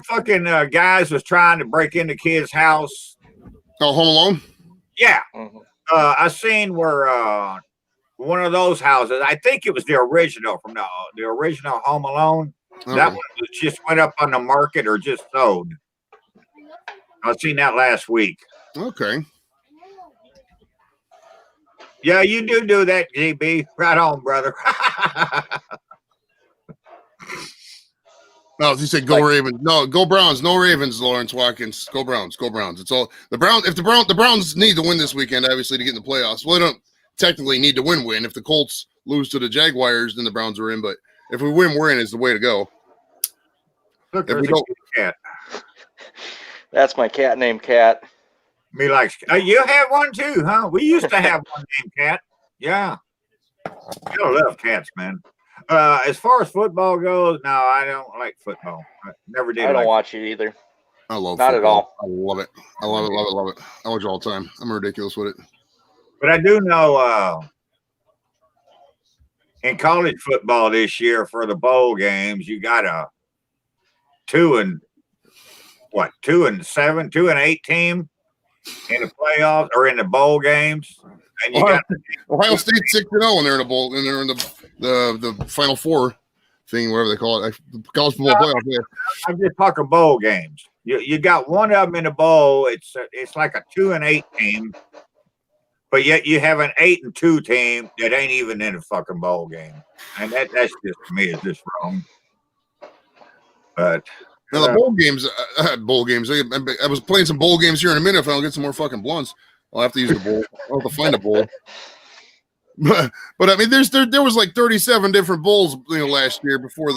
fucking guys was trying to break into kids' house. Oh, Home Alone. Yeah, Mhm. I seen where one of those houses. I think it was the original from the original Home Alone. That one just went up on the market or just sold. I seen that last week. Okay. Yeah, you do that, GB. Right on, brother. No, he said go Ravens. No, go Browns. No Ravens, Lawrence Watkins. Go Browns. Go Browns. It's all the Browns. If the Browns need to win this weekend, obviously, to get in the playoffs. Well, they don't technically need to win. If the Colts lose to the Jaguars, then the Browns are in. But if we win, we're in is the way to go. Look, If there's we a don't- cat. That's my cat named Cat. Me likes. You have one too, huh? We used to have one named Cat. Yeah. I love cats, man. As far as football goes, no, I don't like football. I never did. I don't like watch it either. I love Not at football. all. I love it. I love it. Love it. Love it. I watch it all the time. I'm ridiculous with it. But I do know in college football this year for the bowl games, you got a 2-7, 2-8 team in the playoffs or in the bowl games. And you got Ohio State 6-0 and they're in a bowl and they're in the Final Four thing, whatever they call it. College football playoff. Yeah. I'm just talking bowl games. You got one of them in the bowl. It's like a 2-8 team, but yet you have an 8-2 team that ain't even in a fucking bowl game, and that's just to me is just wrong. But Now the bowl games, bowl games. I was playing some bowl games here in a minute. If I don't get some more fucking blunts, I'll have to use the bowl. I'll have to find a bowl. But I mean, there was like 37 different bowls, last year before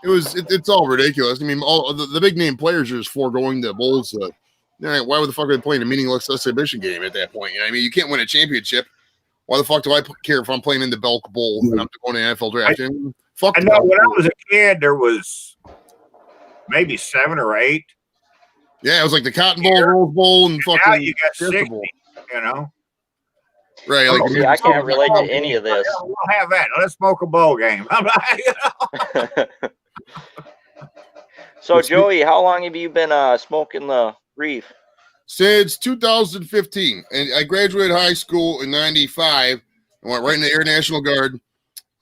it's all ridiculous. I mean, all the big name players are just foregoing the bowls. Why the fuck are they playing a meaningless exhibition game at that point? I mean, you can't win a championship. Why the fuck do I care if I'm playing in the Belk Bowl and I'm going to NFL draft? Fuck. I know when I was a kid, there was maybe 7 or 8. Yeah, it was like the Cotton Bowl, Rose Bowl, and fucking. Now you got Fiesta 60. Bowl. Right, like See, I can't relate to any of this. We'll have that. Let's smoke a bowl game. I'm like, So, Joey, how long have you been smoking the reef? Since 2015, and I graduated high school in '95. I went right in the Air National Guard,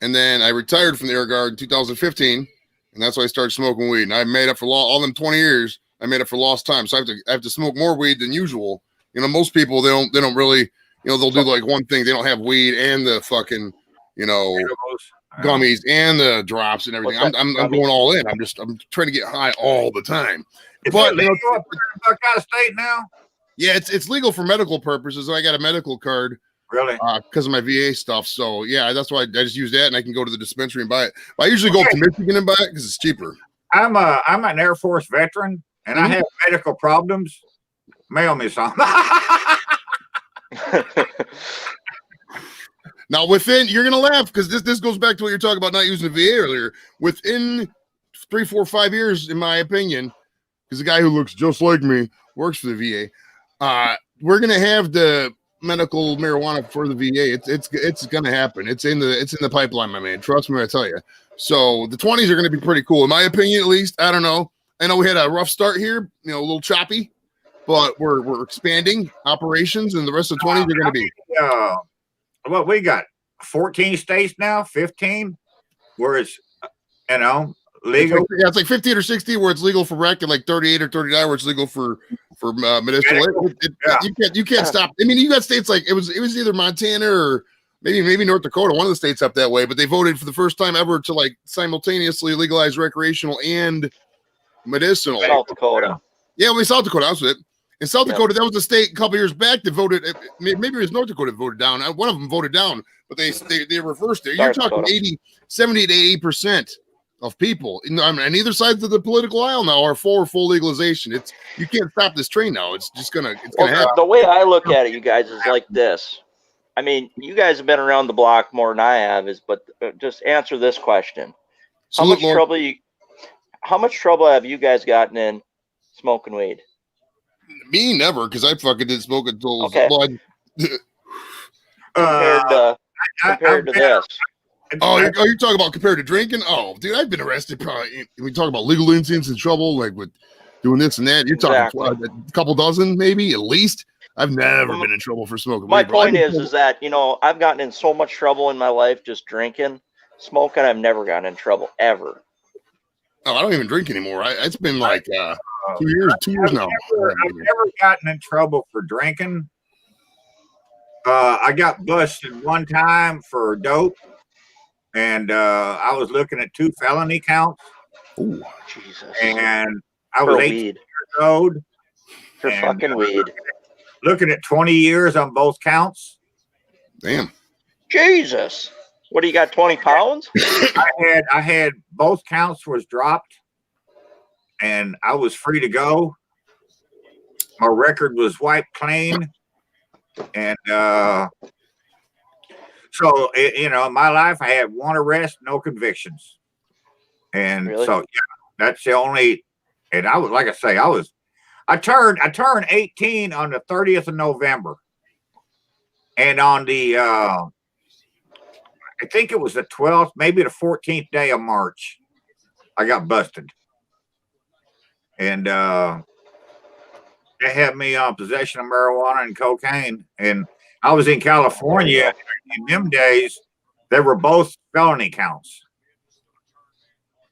and then I retired from the Air Guard in 2015, and that's why I started smoking weed. And I made up for all them 20 years. I made up for lost time, so I have to smoke more weed than usual. Most people they don't really, they'll do like one thing. They don't have weed and the fucking, gummies and the drops and everything. I'm going all in. I'm trying to get high all the time. But legal up in Buckeye State now? Yeah, it's legal for medical purposes. I got a medical card. Really? Because of my VA stuff. So yeah, that's why I just use that, and I can go to the dispensary and buy it. But I usually go up to Michigan and buy it because it's cheaper. I'm an Air Force veteran, and I have medical problems. Mail me some. Now, you're gonna laugh because this goes back to what you're talking about not using the VA earlier. Within 3, 4, 5 years, in my opinion, because the guy who looks just like me works for the VA. We're gonna have the medical marijuana for the VA. It's gonna happen. It's in the pipeline, my man. Trust me when I tell you. So the 20s are gonna be pretty cool, in my opinion, at least. I don't know. I know we had a rough start here, a little choppy, but we're expanding operations, and the rest of the 20s are gonna be. Well, we got 14 states now, 15, where it's legal. It's like 15 or 60 where it's legal for rec, and like 38 or 39 where it's legal for medicinal. You can't stop. I mean, you got states like it was either Montana or maybe North Dakota, one of the states up that way, but they voted for the first time ever to like simultaneously legalize recreational and medicinal. South Dakota. Yeah, South Dakota. That was it. In South Dakota, that was a state a couple years back that voted. Maybe it was North Dakota that voted down. One of them voted down, but they reversed it. You're talking 70 to 80% of people on either side of the political aisle now are for full legalization. You can't stop this train now. It's gonna happen. The way I look at it, you guys, is like this. I mean, you guys have been around the block more than I have. But just answer this question: How much trouble have you guys gotten in smoking weed? Me, never, because I fucking didn't smoke until compared to this. Oh, you're talking about compared to drinking? Oh, dude, I've been arrested probably. We talk about legal incidents and trouble, like with doing this and that. You're talking a couple dozen, maybe at least. I've never been in trouble for smoking. My point is that I've gotten in so much trouble in my life just drinking, smoking. I've never gotten in trouble ever. Oh, I don't even drink anymore. It's been like 2 years now. I've never gotten in trouble for drinking. I got busted one time for dope. And I was looking at 2 felony counts. Ooh, Jesus. And I was 18 years old. For fucking weed. Looking at 20 years on both counts. Damn. Jesus. What do you got, 20 pounds? I had both counts was dropped. And I was free to go. My record was wiped clean. And so, in my life, I had 1 arrest, no convictions. And really? So, that's the only, and I was, like I say, I turned 18 on the 30th of November. And on the, I think it was the 12th, maybe the 14th day of March, I got busted. And they had me on possession of marijuana and cocaine. And I was in California. In them days, they were both felony counts.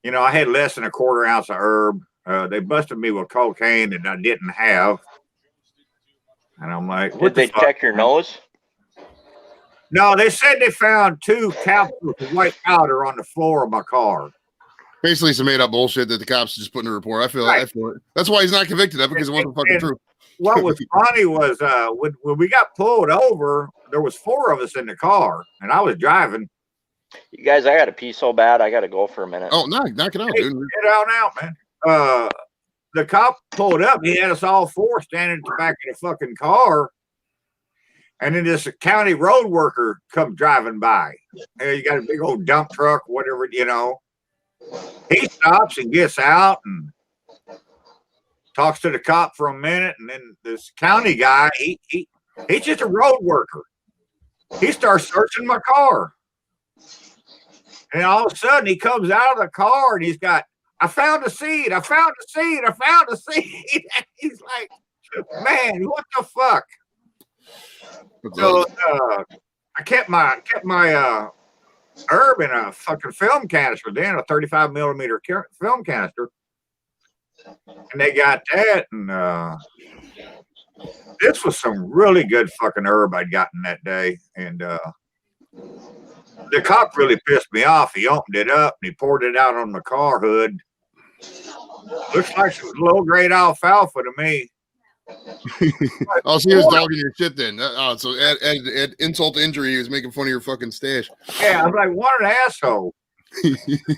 I had less than a quarter ounce of herb. They busted me with cocaine that I didn't have. And I'm like, did they check your nose? No, they said they found 2 capsules of white powder on the floor of my car. Basically some made up bullshit that the cops just put in a report. I feel it. That's why he's not convicted of it, because it wasn't fucking true. What was funny was when we got pulled over, there was 4 of us in the car, and I was driving. You guys, I got to pee so bad, I got to go for a minute. Oh, knock it out, dude. Get out, man. The cop pulled up. He had us all 4 standing at the back of the fucking car, and then this county road worker come driving by. And you got a big old dump truck, whatever, He stops and gets out and talks to the cop for a minute, and then this county guy, he's just a road worker. He starts searching my car. And all of a sudden he comes out of the car and he's got, I found a seed. He's like, man, what the fuck? So I kept my herb in a fucking film canister, then a 35 millimeter film canister. And they got that, and this was some really good fucking herb I'd gotten that day. And the cop really pissed me off. He opened it up and he poured it out on the car hood. Looks like some low grade alfalfa to me. Oh, so he was dogging your shit then. So at insult to injury, he was making fun of your fucking stash. Yeah, I was like, what an asshole.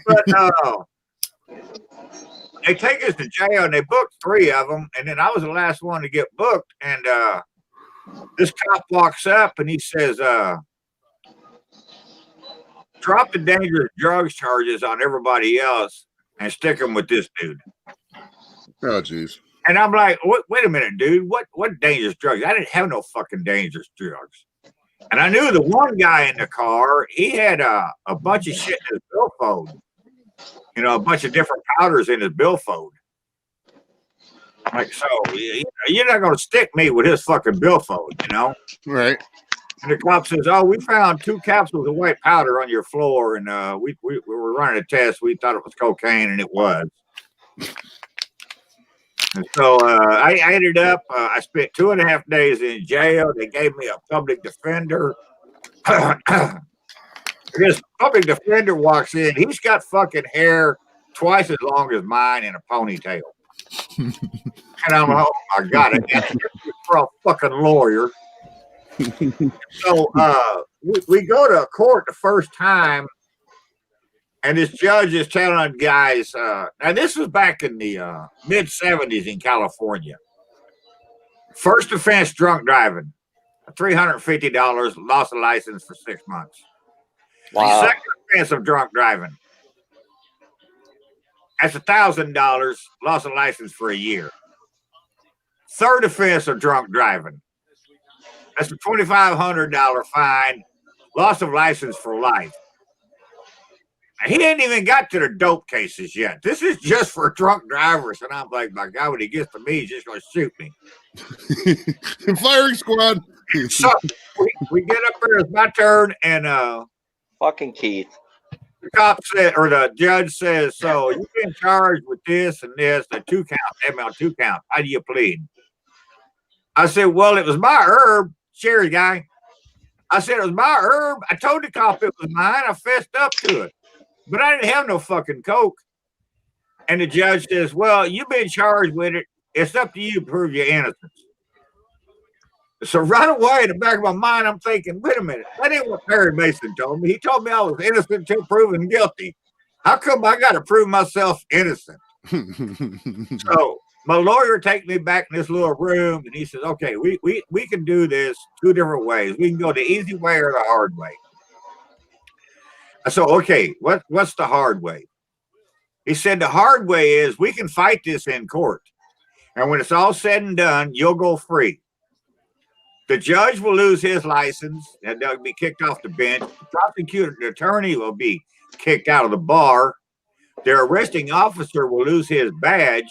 But they take us to jail and they booked 3 of them, and then I was the last one to get booked. And this cop walks up and he says, drop the dangerous drugs charges on everybody else and stick them with this dude. Oh, jeez. And I'm like, wait a minute, dude. What dangerous drugs? I didn't have no fucking dangerous drugs. And I knew the one guy in the car, he had a bunch of shit in his billfold. You know, a bunch of different powders in his billfold. Like, so you're not going to stick me with his fucking billfold, you know? Right. And the cop says, "Oh, we found 2 capsules of white powder on your floor, and we were running a test. We thought it was cocaine, and it was." And so I ended up. I spent 2.5 days in jail. They gave me a public defender. This public defender walks in. He's got fucking hair twice as long as mine in a ponytail. And I'm like, oh my God, for a fucking lawyer. So we go to court the first time, and this judge is telling guys, now this was back in the mid-'70s in California. First offense, drunk driving, $350, lost a license for 6 months. Wow. Second offense of drunk driving, that's $1,000, lost a license for a year. Third offense of drunk driving, that's a $2,500 fine, loss of license for life. He ain't even got to the dope cases yet. This is just for drunk drivers. And I'm like, my God, when he gets to me, he's just going to shoot me. Firing squad. So we get up there, it's my turn, and Fucking Keith. the cop said, or the judge says, so you've been charged with this and this, and 2 counts. They have 2 counts. How do you plead? I said, well, it was my herb, cherry guy. I said, it was my herb. I told the cop it was mine. I fessed up to it. But I didn't have no fucking coke. And the judge says, well, you've been charged with it. It's up to you to prove your innocence. So right away in the back of my mind, I'm thinking, wait a minute. That ain't what Perry Mason told me. He told me I was innocent until proven guilty. How come I got to prove myself innocent? So my lawyer takes me back in this little room, and he says, okay, we can do this 2 different ways. We can go the easy way or the hard way. So, okay, what's the hard way? He said the hard way is we can fight this in court. And when it's all said and done, you'll go free. The judge will lose his license, and they'll be kicked off the bench. The prosecutor, the attorney will be kicked out of the bar. Their arresting officer will lose his badge.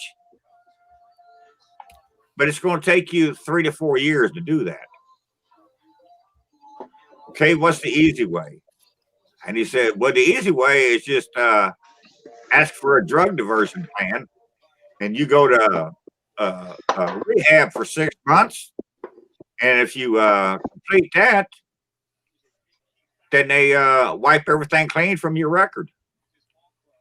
But it's going to take you 3 to 4 years to do that. Okay, what's the easy way? And he said, well, the easy way is just ask for a drug diversion plan. And you go to rehab for 6 months. And if you complete that, then they wipe everything clean from your record.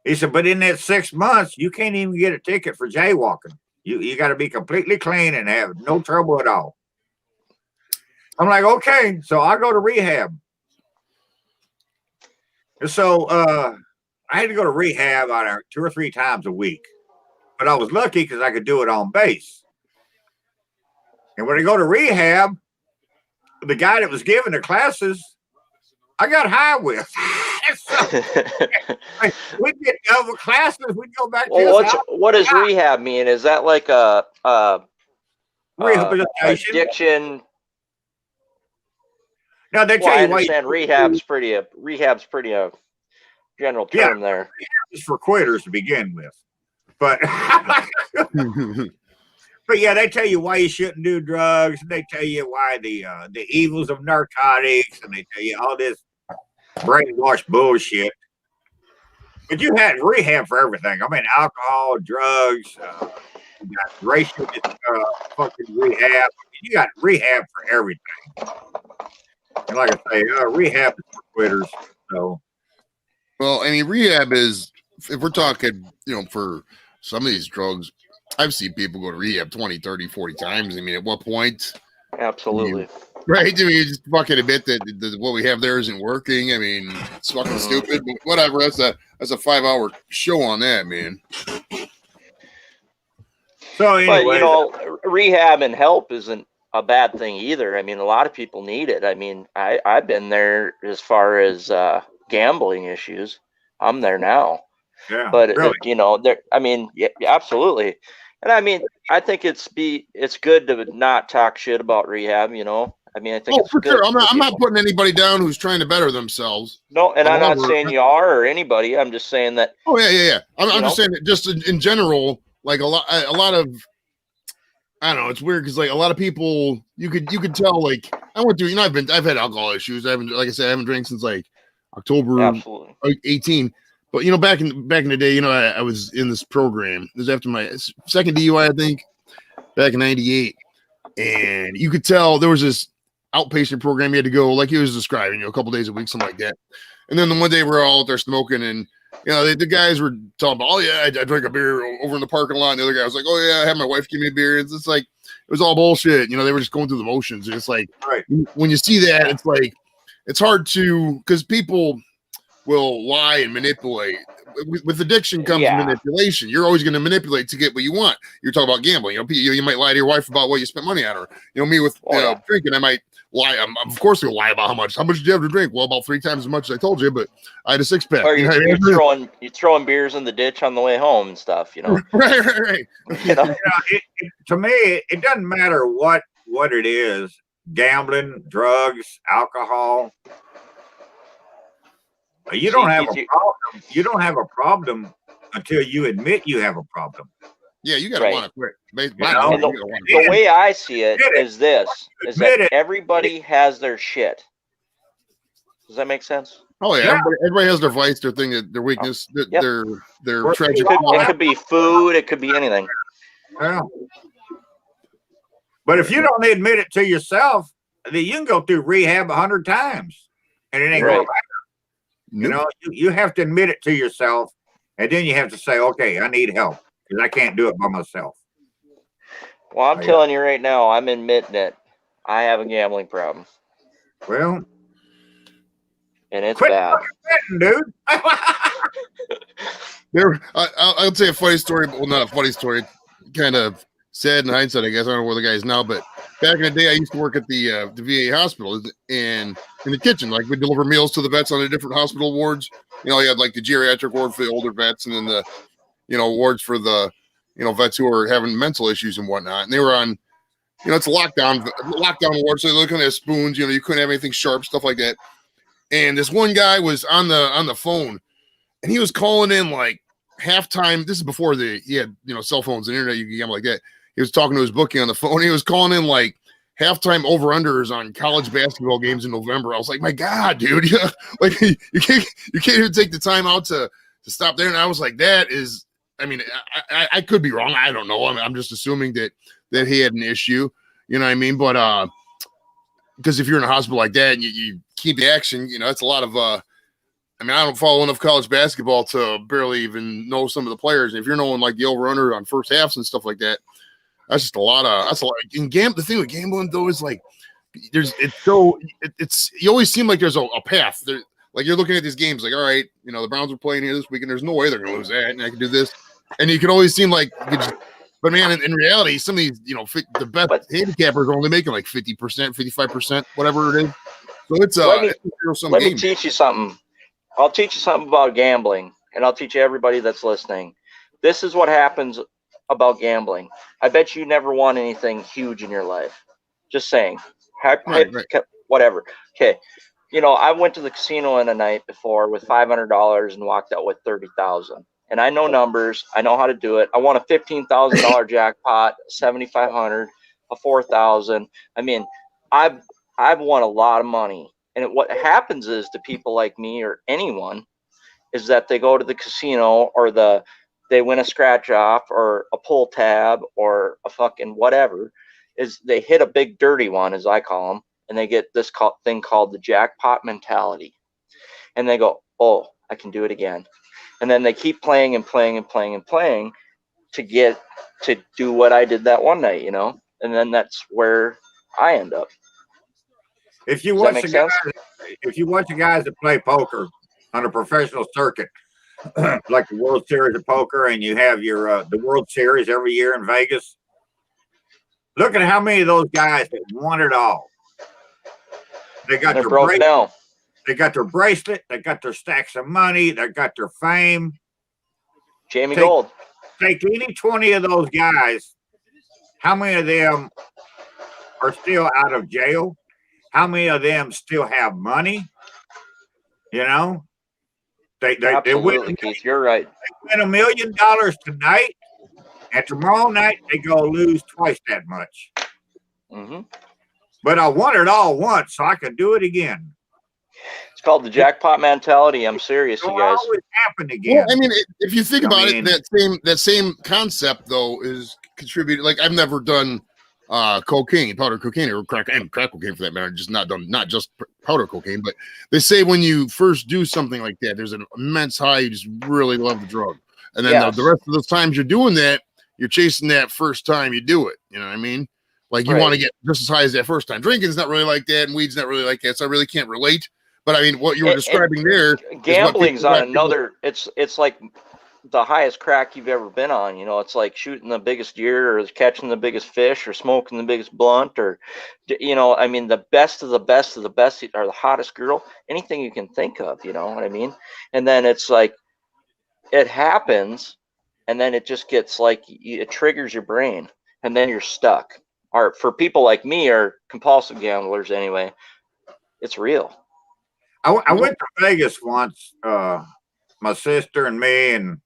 He said, but in that 6 months, you can't even get a ticket for jaywalking. You got to be completely clean and have no trouble at all. I'm like, okay, so I go to rehab. And so I had to go to rehab on 2 or 3 times a week. But I was lucky because I could do it on base. And when I go to rehab, the guy that was giving the classes, I got high with. So, we'd get over classes, we'd go back to what does rehab mean? Is that like a rehabilitation addiction? No, they tell I you why understand rehab's pretty a general term there. it's for quitters to begin with. But but yeah, they tell you why you shouldn't do drugs, and they tell you why the evils of narcotics, and they tell you all this brainwashed bullshit. But you had rehab for everything. I mean, alcohol, drugs, you got racial fucking rehab. You got rehab for everything. And like I say, rehab is for quitters. So, well, I mean, rehab is, if we're talking, for some of these drugs, I've seen people go to rehab 20, 30, 40 times. I mean, at what point? Absolutely. Right? I mean, you just fucking admit that what we have there isn't working. I mean, it's fucking stupid, but whatever. That's a 5-hour show on that, man. So anyway, but, rehab and help isn't a bad thing either. I mean, a lot of people need it. I mean, I've been there as far as gambling issues. I'm there now. yeah, But really. there. I mean, yeah, absolutely. And I mean, I think it's good to not talk shit about rehab. You know, I mean, I think it's for good sure. I'm for not people. putting anybody down who's trying to better themselves. No, and I'm not However, saying you are or anybody. I'm just saying that. Oh yeah. I'm You just know? saying that just in general, like a lot of, I don't know. It's weird because like a lot of people, you could tell. Like I went through, I've had alcohol issues. I haven't, like I said, I haven't drank since like October Absolutely. 18. But back in the day, I was in this program. It was after my second DUI, I think, back in '98, and you could tell there was this outpatient program you had to go, like he was describing, a couple days a week, something like that. And then the one day we're all out there smoking, and the guys were talking about, oh yeah, I drank a beer over in the parking lot. And the other guy was like, oh yeah, I had my wife give me a beer. It's like it was all bullshit. They were just going through the motions. And it's like Right. when you see that, it's like it's hard to, because people will lie and manipulate. With addiction comes manipulation. You're always going to manipulate to get what you want. You're talking about gambling. You might lie to your wife about what you spent money on her. Me with drinking, I might lie. I'm of course going to lie about how much. How much did you have to drink? Well, about 3 times as much as I told you, but I had a 6-pack. Or you're throwing beers in the ditch on the way home and stuff. Right. To me, it doesn't matter what it is: gambling, drugs, alcohol. You don't have a problem. You don't have a problem until you admit you have a problem. Yeah, you got to want to quit. The way I see it is this: is that everybody has their shit. Does that make sense? Oh yeah, everybody has their vice, their thing, their weakness, their tragic. It could be food. It could be anything. Yeah. But if you don't admit it to yourself, then you can go through rehab 100 times, and it ain't going to matter. You have to admit it to yourself, and then you have to say, okay, I need help because I can't do it by myself. Well, I'm telling you right now, I'm admitting it. I have a gambling problem. Well, and it's bad, dude. I'll tell you a funny story. Well, not a funny story. Kind of sad in hindsight, I guess. I don't know where the guy is now, but back in the day, I used to work at the VA hospital and in the kitchen. Like we deliver meals to the vets on the different hospital wards. You had like the geriatric ward for the older vets, and then the wards for the vets who are having mental issues and whatnot. And they were on, it's a lockdown ward, so they're looking at spoons. You couldn't have anything sharp, stuff like that. And this one guy was on the phone, and he was calling in like halftime. This is before he had cell phones and internet. You can gamble like that. He was talking to his bookie on the phone. He was calling in like halftime over-unders on college basketball games in November. I was like, my God, dude. Like you can't even take the time out to stop there. And I was like, that is, I mean, I could be wrong. I don't know. I'm just assuming that he had an issue. You know what I mean? But because if you're in a hospital like that and you keep the action, it's a lot of I don't follow enough college basketball to barely even know some of the players. And if you're knowing like the over-under on first halves and stuff like that, that's just a lot. In the thing with gambling though is like you always seem like there's a path. Like you're looking at these games like, all right, the Browns are playing here this week and there's no way they're gonna lose that, and I can do this. And you can always seem like but man, in reality, some of these, the best handicappers are only making like 50%, 55%, whatever it is. So it's let me teach you something. I'll teach you something about gambling, and I'll teach everybody that's listening. This is what happens about gambling. I bet you never won anything huge in your life. Just saying. Right. Whatever. Okay. I went to the casino in a night before with $500 and walked out with $30,000. And I know numbers. I know how to do it. I won a $15,000 jackpot, $7,500, a $4,000. I mean, I've won a lot of money. And what happens is to people like me or anyone is that they go to the casino or they win a scratch off or a pull tab or a fucking whatever, is they hit a big dirty one, as I call them, and they get this thing called the jackpot mentality. And they go, oh, I can do it again. And then they keep playing and playing and playing and playing to get to do what I did that one night, and then that's where I end up. If you watch the guys that play poker on a professional circuit, like the World Series of Poker, and you have your the World Series every year in Vegas, look at how many of those guys that won it all. They got their bracelet. They got their bracelet. They got their stacks of money. They got their fame. Jamie Gold. take any 20 of those guys. How many of them are still out of jail? How many of them still have money? You know, they Absolutely, win, Keith. You're right. they win $1 million tonight, and tomorrow night they go lose twice that much. Hmm. But I won it all once, so I can do it again. It's called the jackpot mentality. I'm serious, It'll you guys. always happen again. Well, I mean, if you think I about mean- it, that same concept though is contributed. Like I've never done cocaine, powder cocaine, or crack cocaine for that matter. Just not just powder cocaine, but they say when you first do something like that, there's an immense high. You just really love the drug, and then Yes. the rest of those times you're doing that, you're chasing that first time you do it. You know what I mean? Like you Right. want to get just as high as that first time. Drinking's not really like that, and weed's not really like that. So I really can't relate. But I mean, what you were And- describing there, Gambling's people- on another. It's like the highest crack you've ever been on. You know, it's like shooting the biggest deer, or catching the biggest fish, or smoking the biggest blunt, or you know, I mean, the best of the best of the best, or the hottest girl, anything you can think of. You know what I mean? And then it's like it happens, and then it just gets like it triggers your brain, and then you're stuck. Or for people like me, or compulsive gamblers anyway, it's real. I went to Vegas once. My sister and me and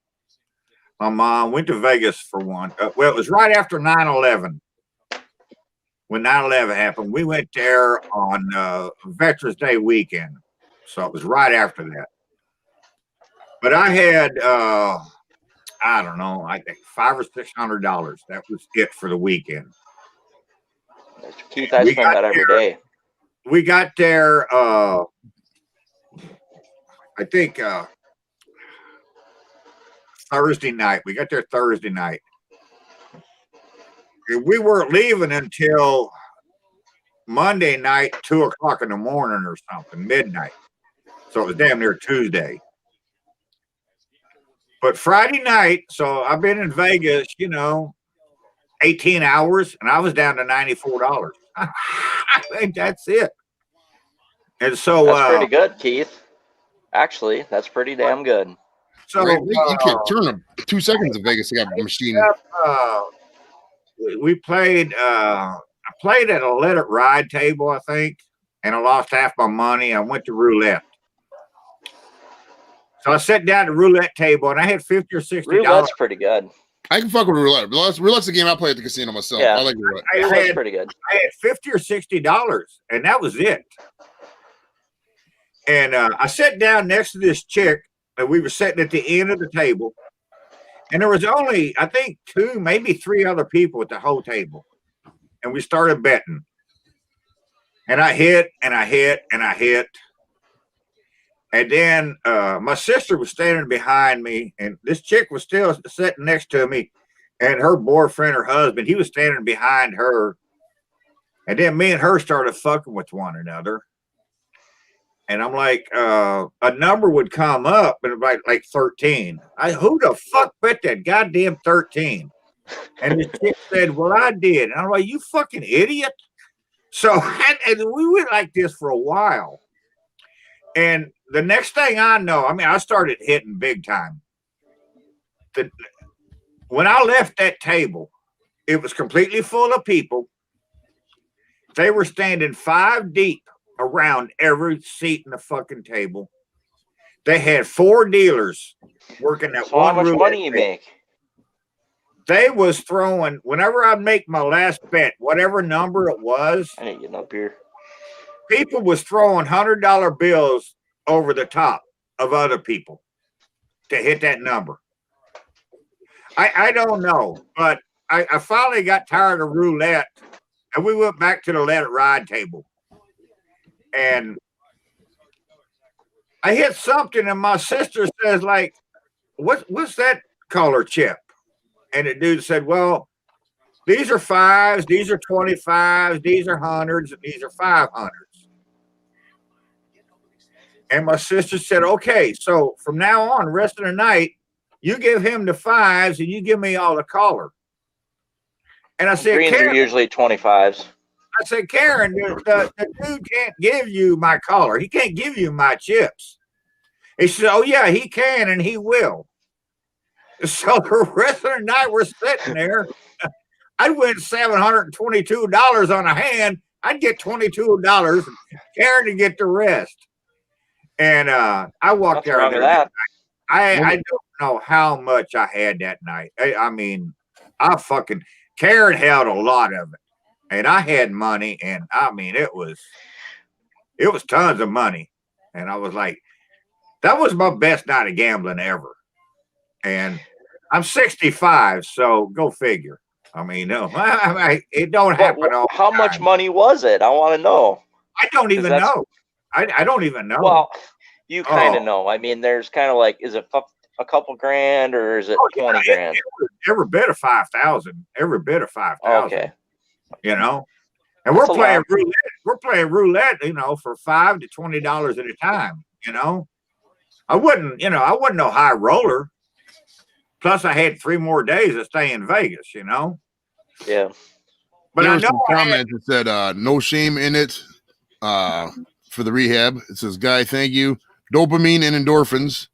my mom went to Vegas for one. Well, it was right after 9/11. When 9/11 happened, we went there on Veterans Day weekend. So it was right after that. But I had, I don't know, I think $500 or $600. That was it for the weekend. Keith, I We spend got that every there. day. We got there, I think, Thursday night. We got there Thursday night. And we weren't leaving until Monday night, 2:00 in the morning or something, midnight. So it was damn near Tuesday. But Friday night, so I've been in Vegas, 18 hours, and I was down to $94. I think that's it. And so, That's pretty good, Keith. Actually, that's pretty damn good. so right, you can't turn them 2 seconds in Vegas. You got a machine. we played. I played at a Let It Ride table, I think, and I lost half my money. I went to roulette. So I sat down at the roulette table, and I had $50 or $60. Roulette's pretty good. I can fuck with roulette. Roulette's the game I play at the casino myself. Yeah. I like roulette. Roulette's pretty good. I had $50 or $60, and that was it. And I sat down next to this chick, and we were sitting at the end of the table, and there was only, I think, 2, maybe 3 other people at the whole table, and we started betting. And I hit, and I hit, and I hit. And then my sister was standing behind me, and this chick was still sitting next to me, and her boyfriend or husband, he was standing behind her. And then me and her started fucking with one another. And I'm like, a number would come up, and like 13. Who the fuck bet that goddamn 13? And the chick said, well, I did. And I'm like, you fucking idiot. So and we went like this for a while. And the next thing I know, I mean, I started hitting big time. When I left that table, it was completely full of people. They were standing 5 deep around every seat in the fucking table. They had 4 dealers working at So how one much roulette money you table. make? They was throwing, whenever I'd make my last bet, whatever number it was, I ain't getting up here. people was throwing $100 bills over the top of other people to hit that number. I don't know, but I finally got tired of roulette, and we went back to the Let It Ride table. And I hit something, and my sister says, like, what's that color chip? And the dude said, well, these are 5s, these are 25s, these are 100s, and these are 500s. And my sister said, okay, so from now on, the rest of the night, you give him the 5s and you give me all the color. And I said, Greens are Karen, usually 25s. I said, Karen, the dude can't give you my color. He can't give you my chips. He said, oh, yeah, he can and he will. So the rest of the night we're sitting there. I'd win $722 on a hand. I'd get $22. Karen to get the rest. And I walked Nothing out wrong there. with that. I don't know how much I had that night. I mean, Karen held a lot of it, and I had money, and I mean, it was tons of money, and I was like, that was my best night of gambling ever. And I'm 65, so go figure. I mean, no, it don't happen all the How much time. money was it? I want to know. I don't even that's- know. I don't even know. Well, you kind of Oh. know. I mean, there's kind of like, is it a couple grand or is it 20 grand? Every bit of 5,000. Every bit of 5,000. Okay. You know, and That's we're a playing lot. roulette. We're playing roulette, you know, for $5 to $20 at a time. You know, I wasn't no high roller. Plus, I had 3 more days to stay in Vegas. You know, Yeah. but There I was know some I had, comments that said no shame in it for the rehab. It says, Guy, thank you. Dopamine and endorphins.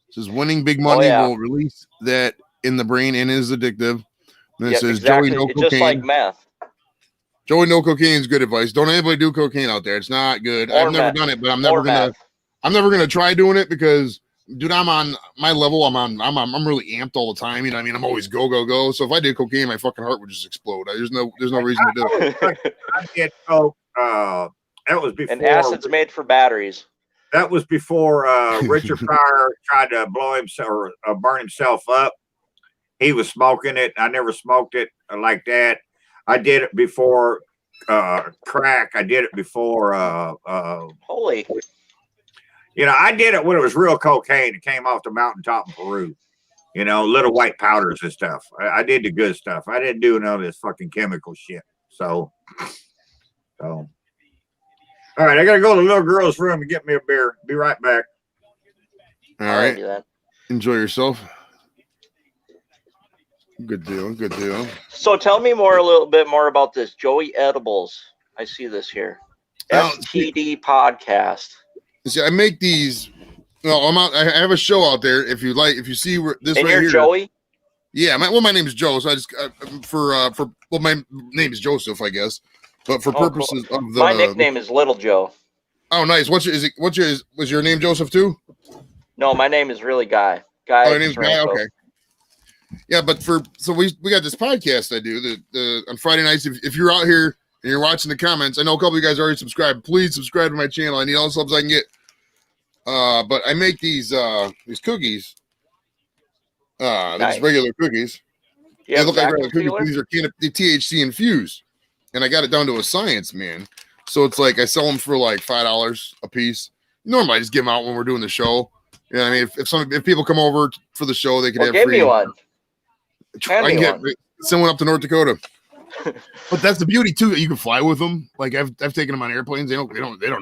It says winning big money yeah. will release that in the brain and is addictive. And it Yeah, says exactly. Joey no It's just like cocaine. meth. Joey no cocaine is good advice. Don't anybody do cocaine out there. It's not good. Or I've never meth. done it, but I'm Or never gonna meth. try doing it because dude, I'm on my level. I'm really amped all the time. You know what I mean? I'm always go. So if I did cocaine, my fucking heart would just explode. There's no reason to do it. I did coke. That was before. And acid's made for batteries. That was before Richard Pryor tried to blow himself or burn himself up. He was smoking it. I never smoked it like that. I did it before crack. I did it before. Holy. You know, I did it when it was real cocaine. It came off the mountaintop in Peru. You know, little white powders and stuff. I did the good stuff. I didn't do none of this fucking chemical shit. So. All right, I gotta go to the little girl's room and get me a beer. Be right back. All I'll right. do that. Enjoy yourself. Good deal. So tell me a little bit more about this Joey Edibles. I see this here. Well, STD podcast. See, I make these. No, I have a show out there. If you see where this And right you're here. Joey? Yeah, my name is Joe. So I just my name is Joseph, I guess. But for Oh, purposes cool. of the My nickname is Little Joe. Oh, nice. Was your name Joseph too? No, my name is really Guy. Guy. Oh, your name's Guy. Taranto. Okay. Yeah, but we got this podcast I do the on Friday nights. If you're out here and you're watching the comments, I know a couple of you guys already subscribed. Please subscribe to my channel. I need all the subs I can get. But I make these cookies. They're Nice. just regular cookies. You They have look like vacuum regular cookies. sealer? These are the THC infused, and I got it down to a science, man. So it's like I sell them for like $5 a piece. Normally, I just give them out when we're doing the show. You know what I mean? If people come over for the show, they could Well, have give free. me one. Hand I can me get one. someone up to North Dakota. But that's the beauty too. You can fly with them. Like I've taken them on airplanes. They don't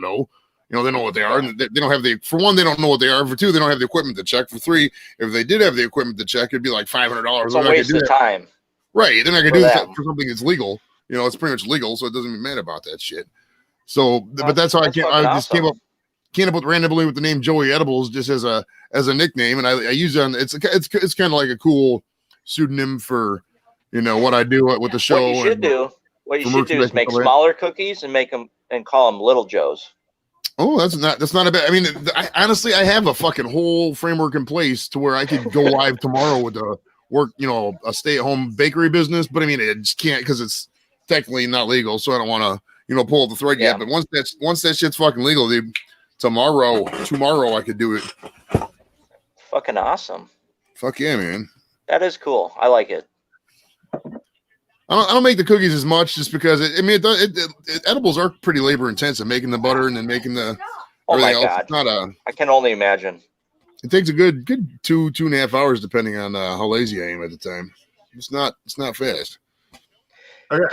know. You know, they know what they are. And they don't have for one, they don't know what they are. For two, they don't have the equipment to check. For three, if they did have the equipment to check, it'd be like $500. It's a waste of time. Right. They're not gonna for do that them. for something that's legal. You know, it's pretty much legal, so it doesn't even matter about that shit. So, but that's how I just came up with randomly with the name Joey Edibles just as a nickname, and I use it on it's kind of like a cool pseudonym for what I do with the show. What you should do is make merchandise. smaller cookies and make them and call them Little Joes. Oh, that's not a bad. I mean, honestly, I have a fucking whole framework in place to where I could go live tomorrow with a a stay-at-home bakery business. But I mean, it just can't because it's technically not legal. So I don't want to pull the thread yet. But once that shit's fucking legal, dude, tomorrow I could do it. Fucking awesome. Fuck yeah, man. That is cool. I like it. I don't make the cookies as much just because edibles are pretty labor intensive, making the butter and then making the Oh my everything else. God. I can only imagine. It takes a good 2.5 hours depending on how lazy I am at the time. It's not fast.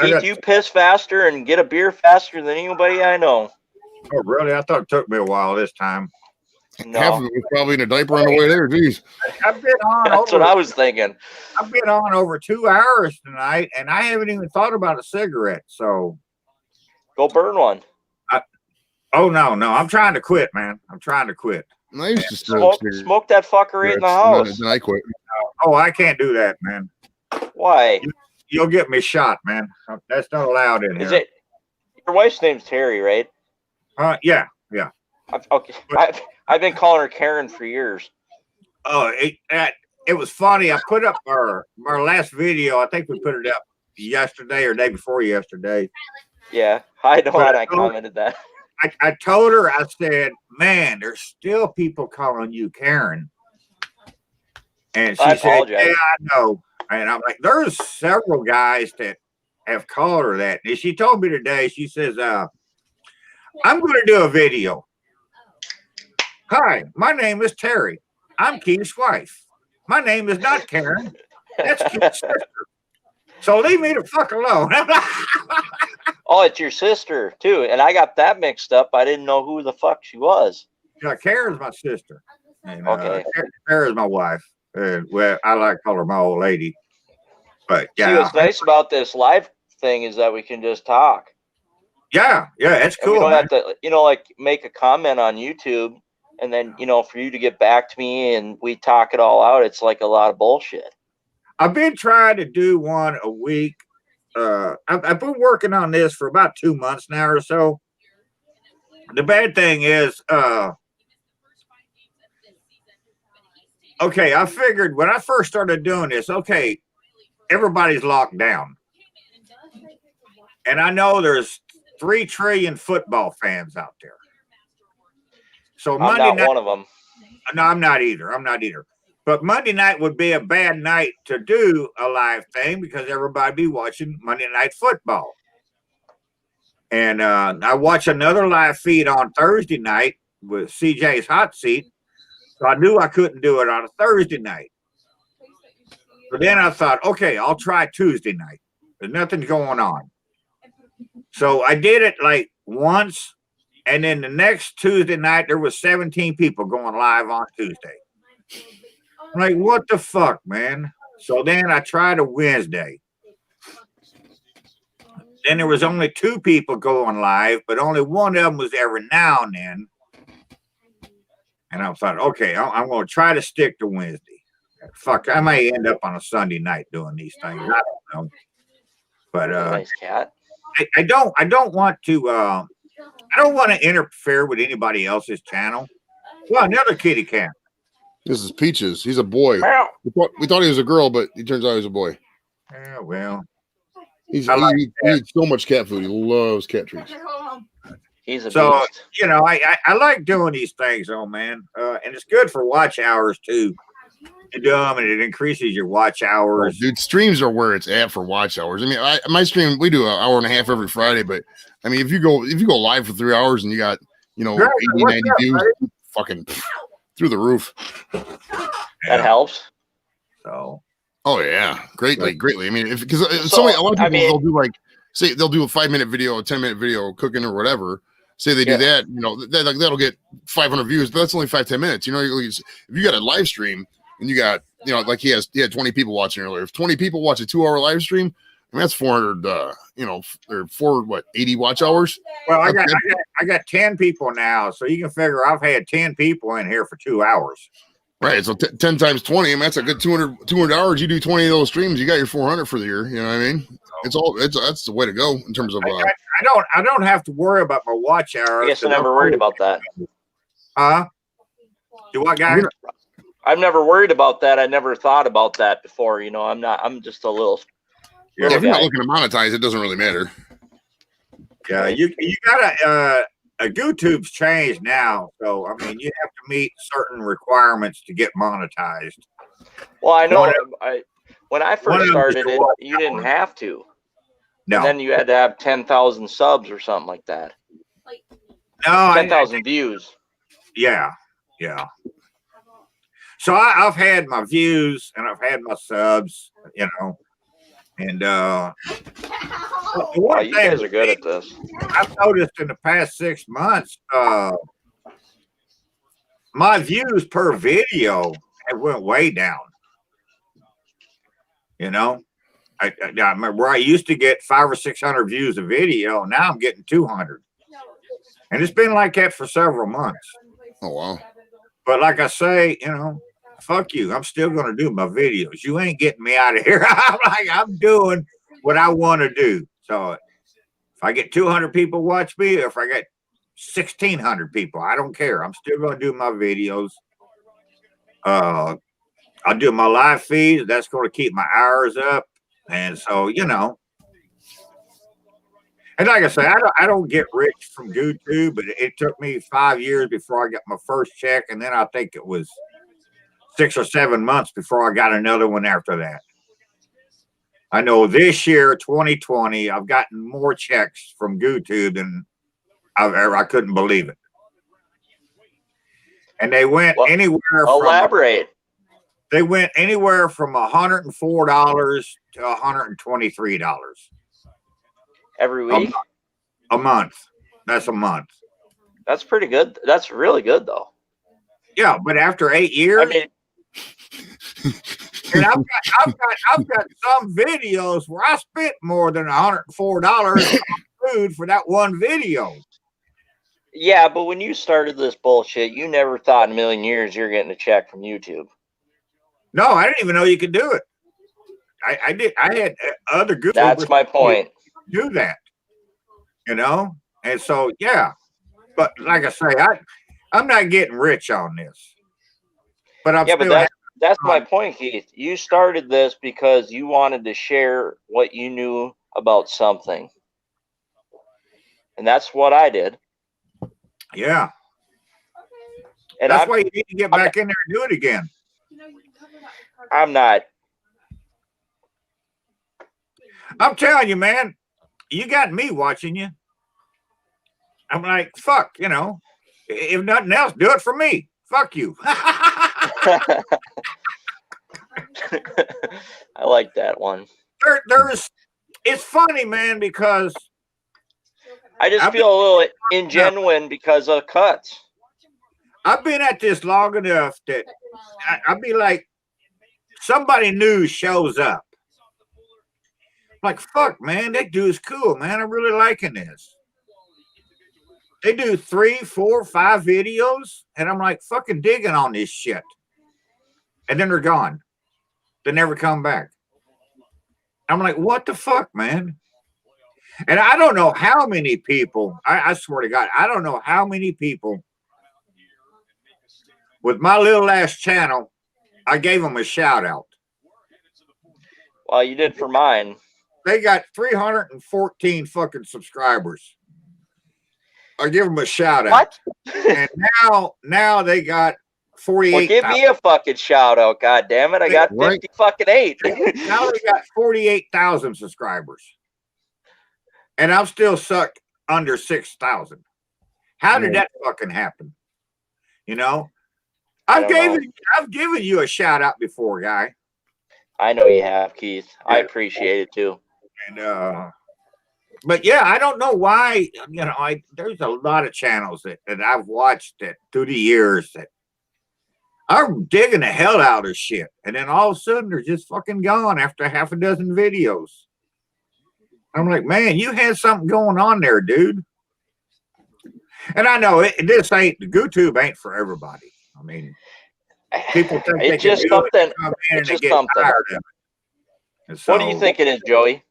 Keith, you piss faster and get a beer faster than anybody I know. Oh, really? I thought it took me a while this time. Half of No, it was probably in a diaper on the way there. Jeez. I've been on that's what I was thinking. I've been on over 2 hours tonight, and I haven't even thought about a cigarette. So, Go burn one. oh no, I'm trying to quit, man. I'm trying to quit. I used to smoke. Smoke that fucker right in the house. Then I quit. Oh, I can't do that, man. Why? You'll get me shot, man. That's not allowed in Is here. it your wife's name's Terry, right? Yeah. Okay. I've been calling her Karen for years. Oh, it was funny. I put up our last video. I think we put it up yesterday or day before yesterday. Yeah, I know, and I commented that. I told her, I said, man, there's still people calling you Karen. And she I said, apologize. yeah, I know. And I'm like, there's several guys that have called her that. And she told me today, she says, I'm going to do a video. Hi, my name is Terry. I'm Keith's wife. My name is not Karen. That's Keith's sister. So leave me the fuck alone. Oh, it's your sister too, and I got that mixed up. I didn't know who the fuck she was. Yeah, Karen's my sister. And, Okay. Karen's my wife. Well, I like to call her my old lady. But See, yeah, what's nice about this live thing is that we can just talk. yeah, it's And we cool. don't Man. have to, like make a comment on YouTube, and then for you to get back to me and we talk it all out. It's like a lot of bullshit. I've been trying to do one a week. I've been working on this for about 2 months now or so. The bad thing is, okay, I figured when I first started doing this, okay, everybody's locked down. And I know there's 3 trillion football fans out there. So I'm Monday not night, one of them. no, I'm not either. But Monday night would be a bad night to do a live thing because everybody be watching Monday Night Football. And I watched another live feed on Thursday night with CJ's Hot Seat. So I knew I couldn't do it on a Thursday night. But then I thought, okay, I'll try Tuesday night. There's nothing going on. So I did it like once. And then the next Tuesday night, there was 17 people going live on Tuesday. I'm like, what the fuck, man? So then I tried a Wednesday. Then there was only 2 people going live, but only one of them was every now and then. And I thought, okay, I'm going to try to stick to Wednesday. Fuck, I may end up on a Sunday night doing these things. I don't know. But Nice cat. I don't want to interfere with anybody else's channel. Well, another kitty cat. This is Peaches. He's a boy. Meow. We thought he was a girl, but he turns out he's a boy. Yeah, well, He eats so much cat food. He loves cat treats. He's a so beast. I like doing these things, though, man, and it's good for watch hours too. You do them, and it increases your watch hours. Dude, streams are where it's at for watch hours. I mean, my stream, we do an hour and a half every Friday, but I mean, if you go live for 3 hours and you got 80, 90 views, buddy? fucking through the roof. That helps. So, Oh yeah, greatly. I mean, because So, a lot of people I mean- they'll do like say they'll do a 5-minute video, a 10-minute video cooking or whatever. Say they do Yeah. that, that'll get 500 views, but that's only 5-10 minutes. If you got a live stream and you got like he had 20 people watching earlier. If 20 people watch a 2-hour live stream, I mean that's 400. Or 80 watch hours. well, I got 10 people now, so you can figure I've had 10 people in here for 2 hours. Right. So 10 times 20, I mean, that's a good 200 hours. You do 20 of those streams, you got your 400 for the year. You know what I mean? That's the way to go in terms of. I don't have to worry about my watch hours. I guess I never worried about that. Huh? Do what, guys? I've never worried about that. I never thought about that before. I'm just a little. Yeah, if little you're not guy. looking to monetize, it doesn't really matter. Yeah, you gotta. YouTube's changed now, so I mean, you have to meet certain requirements to get monetized. Well, I know. One When I one first of them is started to it, watch you didn't hours. have to. No, And then you had to have 10,000 subs or something like that. no, 10,000 views. yeah. So I've had my views and I've had my subs, and the Wow, one you thing guys are good at this. I've noticed in the past 6 months, my views per video have went way down. I remember where I used to get 500 or 600 views a video. Now I'm getting 200, and it's been like that for several months. Oh wow. But like I say, fuck you. I'm still going to do my videos. You ain't getting me out of here. I'm doing what I want to do. So if I get 200 people watch me, or if I get 1,600 people, I don't care. I'm still going to do my videos. I'll do my live feeds. That's going to keep my hours up. And so, you know, and like I say, I don't get rich from YouTube, but it took me 5 years before I got my first check. And then I think it was 6 or 7 months before I got another one after that. I know this year, 2020, I've gotten more checks from YouTube than I couldn't believe it. And they went anywhere from Elaborate. They went anywhere from $104 to $123 Every week? a month. That's a month. That's pretty good. That's really good, though. Yeah, but after 8 years, I mean, and I've got some videos where I spent more than $104 on food for that one video. yeah, but when you started this bullshit, you never thought in a million years you're getting a check from YouTube. No, I didn't even know you could do it. I did. I had other good. That's my point. Do that, you know, and so yeah. But like I say, I'm not getting rich on this. But I'm Yeah, still but that's my point, Keith. You started this because you wanted to share what you knew about something. And that's what I did. yeah. And That's why you need to get back in there and do it again. I'm not. I'm telling you, man, you got me watching you. I'm like, fuck, you know, if nothing else, do it for me. Fuck you. I like that one. It's funny, man, because I just feel a little ingenuine because of cuts. I've been at this long enough that I'd be like, somebody new shows up. Like, fuck, man, that dude's cool, man. I'm really liking this. They do 3, 4, 5 videos, and I'm like fucking digging on this shit. And then they're gone. They never come back. I'm like, what the fuck, man? And I don't know how many people, I swear to God, I don't know how many people with my little ass channel, I gave them a shout out. Well, you did for mine. They got 314 fucking subscribers. I give them a shout out. What? And now they got 48. Well, give me a fucking shout out, god damn it. I got 50 fucking 8. Now they got 48,000 subscribers. And I'm still stuck under 6,000. How did that fucking happen? You know? I've given you a shout out before, guy. I know you have, Keith. I appreciate it too. And but yeah, I don't know why, you know, there's a lot of channels that I've watched that through the years that I'm digging the hell out of shit. And then all of a sudden they're just fucking gone after half a dozen videos. I'm like, man, you had something going on there, dude. And I know this ain't, YouTube ain't for everybody. I mean, people think it's just something. It's just something. So, what do you think it is, Joey?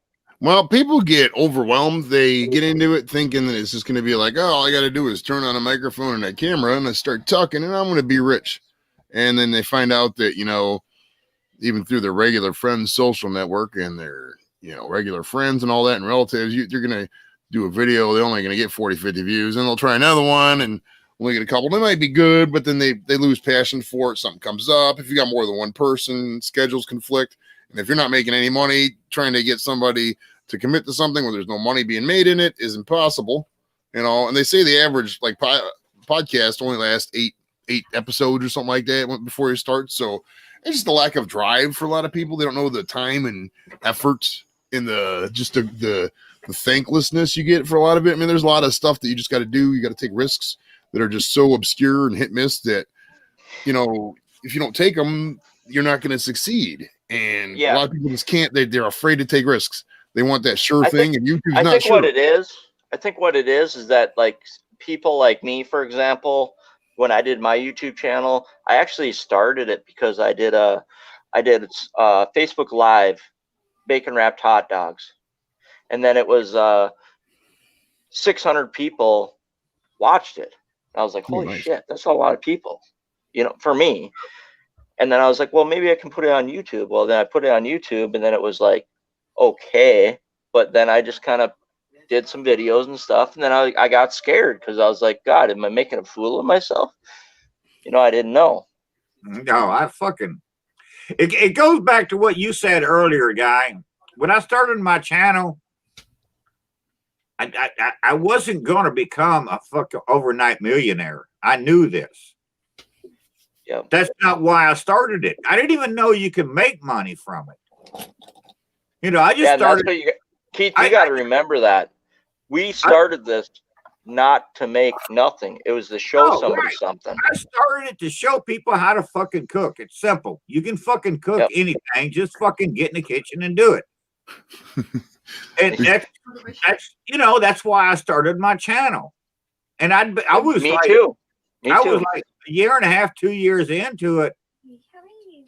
Well, people get overwhelmed. They get into it thinking that it's just going to be like, oh, all I got to do is turn on a microphone and a camera and I start talking and I'm going to be rich. And then they find out that, you know, even through their regular friends' social network and their, you know, regular friends and all that and relatives, you're going to do a video. They're only going to get 40, 50 views and they'll try another one and only get a couple. They might be good, but then they lose passion for it. Something comes up. If you got more than one person, schedules conflict. And if you're not making any money, trying to get somebody to commit to something where there's no money being made in it is impossible, you know. And they say the average like podcast only lasts eight episodes or something like that before you start. So it's just a lack of drive for a lot of people. They don't know the time and effort in the thanklessness you get for a lot of it. I mean, there's a lot of stuff that you just got to do. You got to take risks that are just so obscure and hit miss that, you know, if you don't take them, you're not going to succeed. And a lot of people just can't. They're afraid to take risks. They want that sure thing, and YouTube's not sure. I think what it is that like people like me, for example, when I did my YouTube channel, I actually started it because I did Facebook Live bacon wrapped hot dogs, and then it was 600 people watched it. I was like, holy nice. shit, that's a lot of people, for me. And then I was like, well, maybe I can put it on YouTube. Well, then I put it on YouTube, and then it was like, okay. But then I just kind of did some videos and stuff, and then I got scared because I was like, God, am I making a fool of myself? I didn't know. No, it goes back to what you said earlier, guy. When I started my channel, I wasn't going to become a fucking overnight millionaire. I knew this. Yep. That's not why I started it. I didn't even know you could make money from it. I just started. That's what Keith, you got to remember that. We started this not to make nothing. It was to show somebody something. I started it to show people how to fucking cook. It's simple. You can fucking cook anything. Just fucking get in the kitchen and do it. And that's why I started my channel. And I was Me like, too. I was like a year and a half, 2 years into it.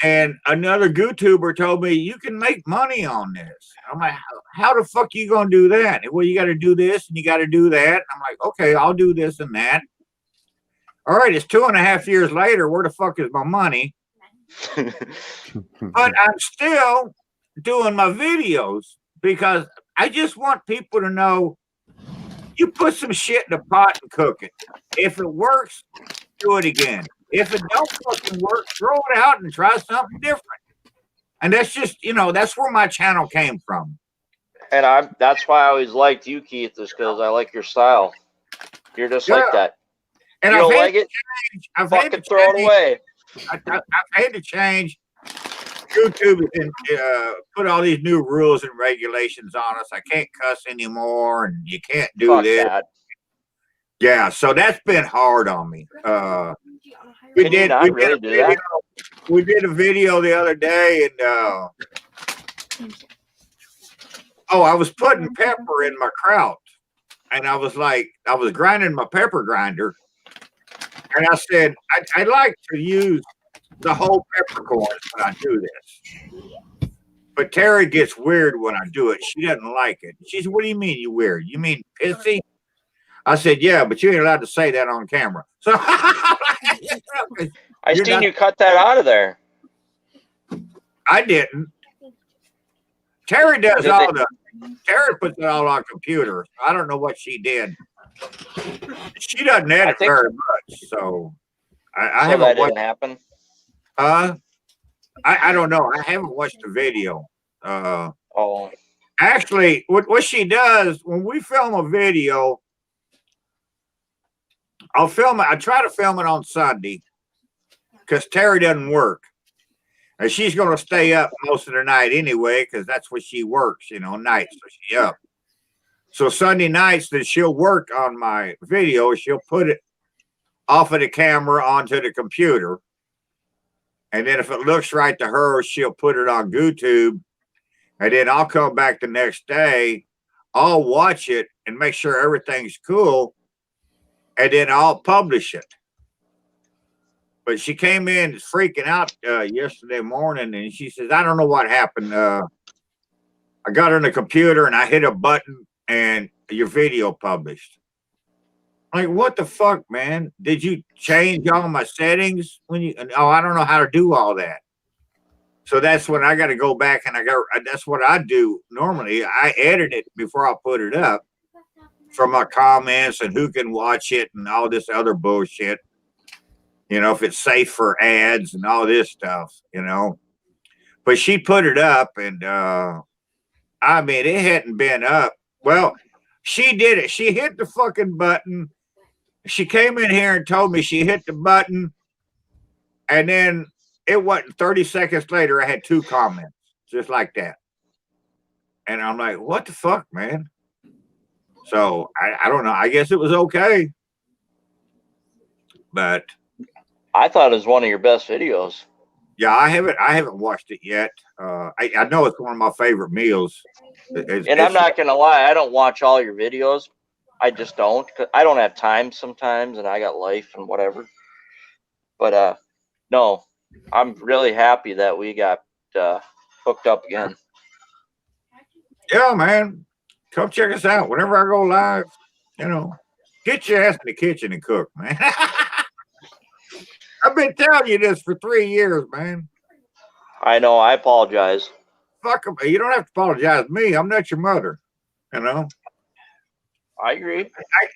And another YouTuber told me, you can make money on this. I'm like, how the fuck you going to do that? Well, you got to do this and you got to do that. I'm like, okay, I'll do this and that. All right, it's 2.5 years later. Where the fuck is my money? But I'm still doing my videos because I just want people to know you put some shit in the pot and cook it. If it works, do it again. If it don't fucking work, throw it out and try something different. And that's just, that's where my channel came from. And that's why I always liked you, Keith, is because I like your style. You're just like that. And you don't like it? Fucking throw it away. I've had to change. YouTube put all these new rules and regulations on us. I can't cuss anymore, and you can't do this. That. Yeah, so that's been hard on me. We did a video the other day, and I was putting pepper in my kraut, and I was grinding my pepper grinder, and I said I'd like to use the whole peppercorns when I do this. But Terry gets weird when I do it. She doesn't like it. She said, "What do you mean you weird? You mean pissy?" I said, "Yeah, but you ain't allowed to say that on camera." So I seen you cut that out of there. I didn't. Terry does Terry puts it all on computer. I don't know what she did. She doesn't edit very much, so I haven't that watched. Didn't happen. I don't know. I haven't watched the video. Oh. Actually, what she does when we film a video, I'll film it. I try to film it on Sunday because Terry doesn't work. And she's going to stay up most of the night anyway because that's what she works, nights. So she's up. So Sunday nights that she'll work on my video, she'll put it off of the camera onto the computer. And then if it looks right to her, she'll put it on YouTube. And then I'll come back the next day. I'll watch it and make sure everything's cool. And then I'll publish it. But she came in freaking out yesterday morning, and she says, I don't know what happened. I got on the computer, and I hit a button, and your video published. I'm like, what the fuck, man? Did you change all my settings? I don't know how to do all that. So that's when I got to go back, and that's what I do normally. I edit it before I put it up for my comments and who can watch it and all this other bullshit. If it's safe for ads and all this stuff, But she put it up, and it hadn't been up. Well, she did it. She hit the fucking button. She came in here and told me she hit the button, and then it wasn't 30 seconds later, I had 2 comments just like that. And I'm like, what the fuck, man? So I don't know. I guess it was okay. But I thought it was one of your best videos. Yeah, I haven't watched it yet. I know it's one of my favorite meals. I'm not gonna lie, I don't watch all your videos. I just don't. 'Cause I don't have time sometimes, and I got life and whatever. But no, I'm really happy that we got hooked up again. Yeah, man. Come check us out. Whenever I go live, you know, get your ass in the kitchen and cook, man. I've been telling you this for 3 years, man. I know. I apologize. Fuck 'em. You don't have to apologize to me. I'm not your mother. You know, I agree.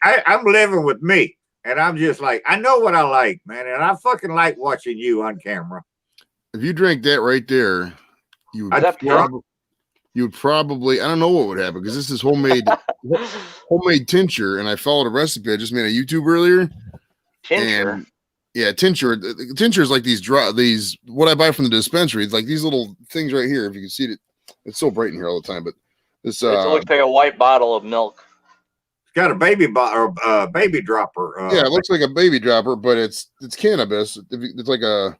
I'm living with me, and I'm just like, I know what I like, man, and I fucking like watching you on camera. If you drank that right there, you I'd would, drunk. you'd probably, I don't know what would happen because this is homemade tincture, and I followed a recipe. I just made a YouTube earlier. Tincture. And yeah, tincture. Tincture is like these what I buy from the dispensary. It's like these little things right here. If you can see it, it's so bright in here all the time. But this It looks like a white bottle of milk. It's got a baby baby dropper. yeah, it looks like a baby dropper, but it's cannabis. It's like a,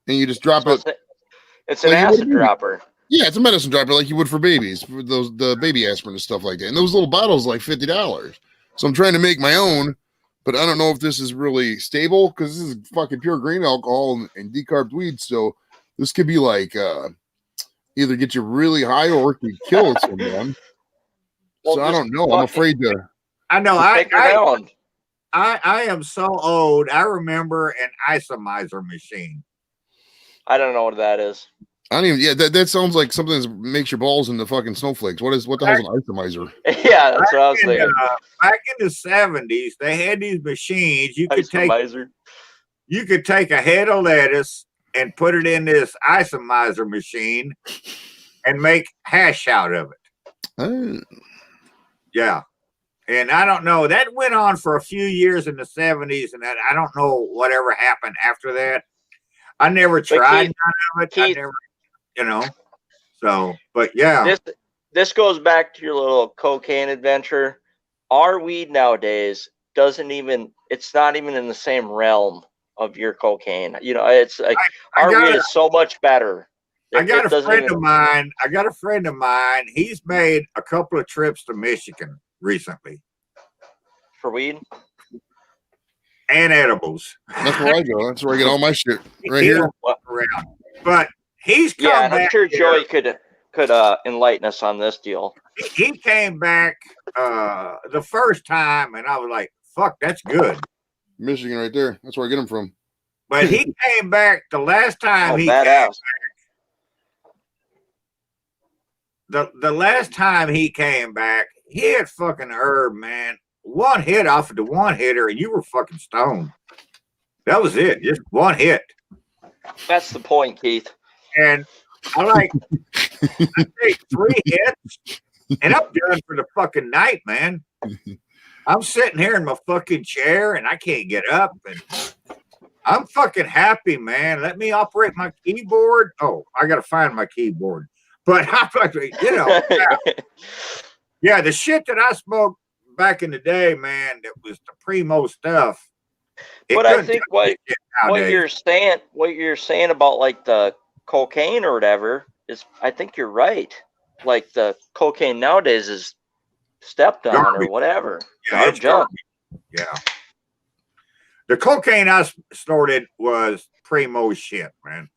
and you just drop it. It's an like you would a acid baby. dropper. Yeah, it's a medicine dropper like you would for babies, for the baby aspirin and stuff like that. And those little bottles are like $50. So I'm trying to make my own, but I don't know if this is really stable because this is fucking pure grain alcohol and decarbed weed. So this could be like either get you really high or it could kill someone. Well, so I don't know. I'm afraid to. I know. Take her down. I am so old. I remember an isomizer machine. I don't know what that is. I don't even. Yeah, that sounds like something that makes your balls into fucking snowflakes. What the hell's an atomizer? Yeah, that's what I was thinking. Back in the 70s, they had these machines. You could take a head of lettuce and put it in this isomizer machine and make hash out of it. Yeah. And I don't know. That went on for a few years in the 70s, and I don't know whatever happened after that. I never tried none of it. I never, you know. So, but yeah. This goes back to your little cocaine adventure. Our weed nowadays it's not even in the same realm of your cocaine. You know, it's like our weed is so much better. I got a friend of mine. He's made a couple of trips to Michigan recently. For weed? And edibles. That's where I go. That's where I get all my shit. Right here. Around. But he's come back. back. I'm sure Joey could enlighten us on this deal. He came back the first time, and I was like, fuck, that's good. Michigan right there. That's where I get them from. But he came back the last time he came back. The last time he came back, he had fucking herb, man. One hit off of the one hitter, and you were fucking stoned. That was it. Just one hit. That's the point, Keith. And I take 3 hits, and I'm done for the fucking night, man. I'm sitting here in my fucking chair, and I can't get up, and I'm fucking happy, man. Let me operate my keyboard. Oh, I got to find my keyboard. But I'm fucking, you know. Yeah, the shit that I smoked back in the day, man, that was the primo stuff. But I think what you're saying about like the cocaine or whatever is, I think you're right. Like the cocaine nowadays is stepped on garbage. Or whatever. Yeah, it's garbage. Yeah. The cocaine I snorted was primo shit, man.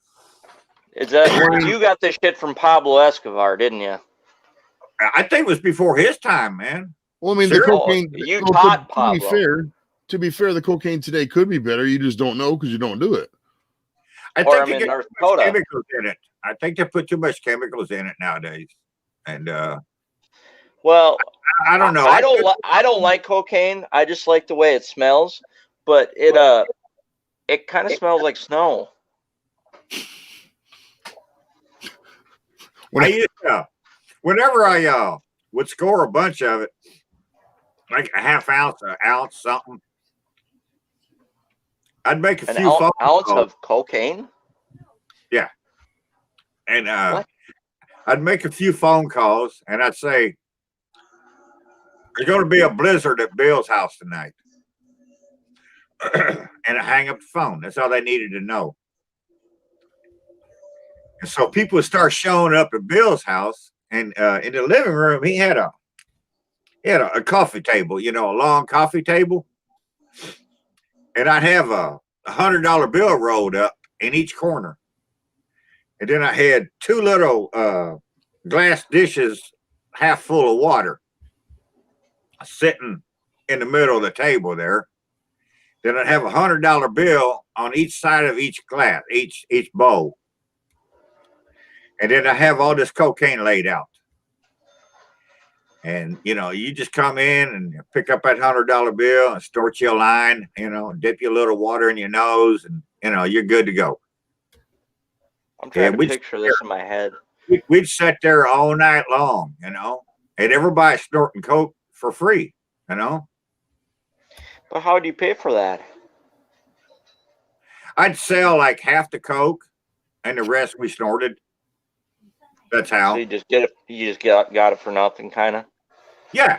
Is that you got this shit from Pablo Escobar, didn't you? I think it was before his time, man. Well, I mean, Sure. the cocaine. You taught Pablo. To be fair, the cocaine today could be better. You just don't know because you don't do it. I Or think I'm they in get North too much Dakota. chemicals in it. I think they put too much chemicals in it nowadays. And Well, I don't know. I don't like cocaine. I just like the way it smells. But it kind of smells like snow. I used to, whenever I would score a bunch of it, like a half ounce, an ounce, something, I'd make a An few phone ounce calls. of cocaine? And What? I'd make a few phone calls, and I'd say, "There's going to be a blizzard at Bill's house tonight," and I hang up the phone. That's all they needed to know. And so people would start showing up at Bill's house, and in the living room, he had a coffee table, you know, a long coffee table, and I'd have a $100 bill rolled up in each corner. And then I had 2 little glass dishes half full of water sitting in the middle of the table there. Then I'd have $100 bill on each side of each glass, each bowl. And then I have all this cocaine laid out. And, you know, you just come in and pick up that $100 bill and start your line, you know, dip your little water in your nose, and, you know, you're good to go. I'm trying to we'd picture this in my head. We'd sit there all night long, you know, and everybody snorting coke for free, you know. But how do you pay for that? I'd sell like half the coke and the rest we snorted. That's how. So you just get it. You just got it for nothing, kind of. Yeah.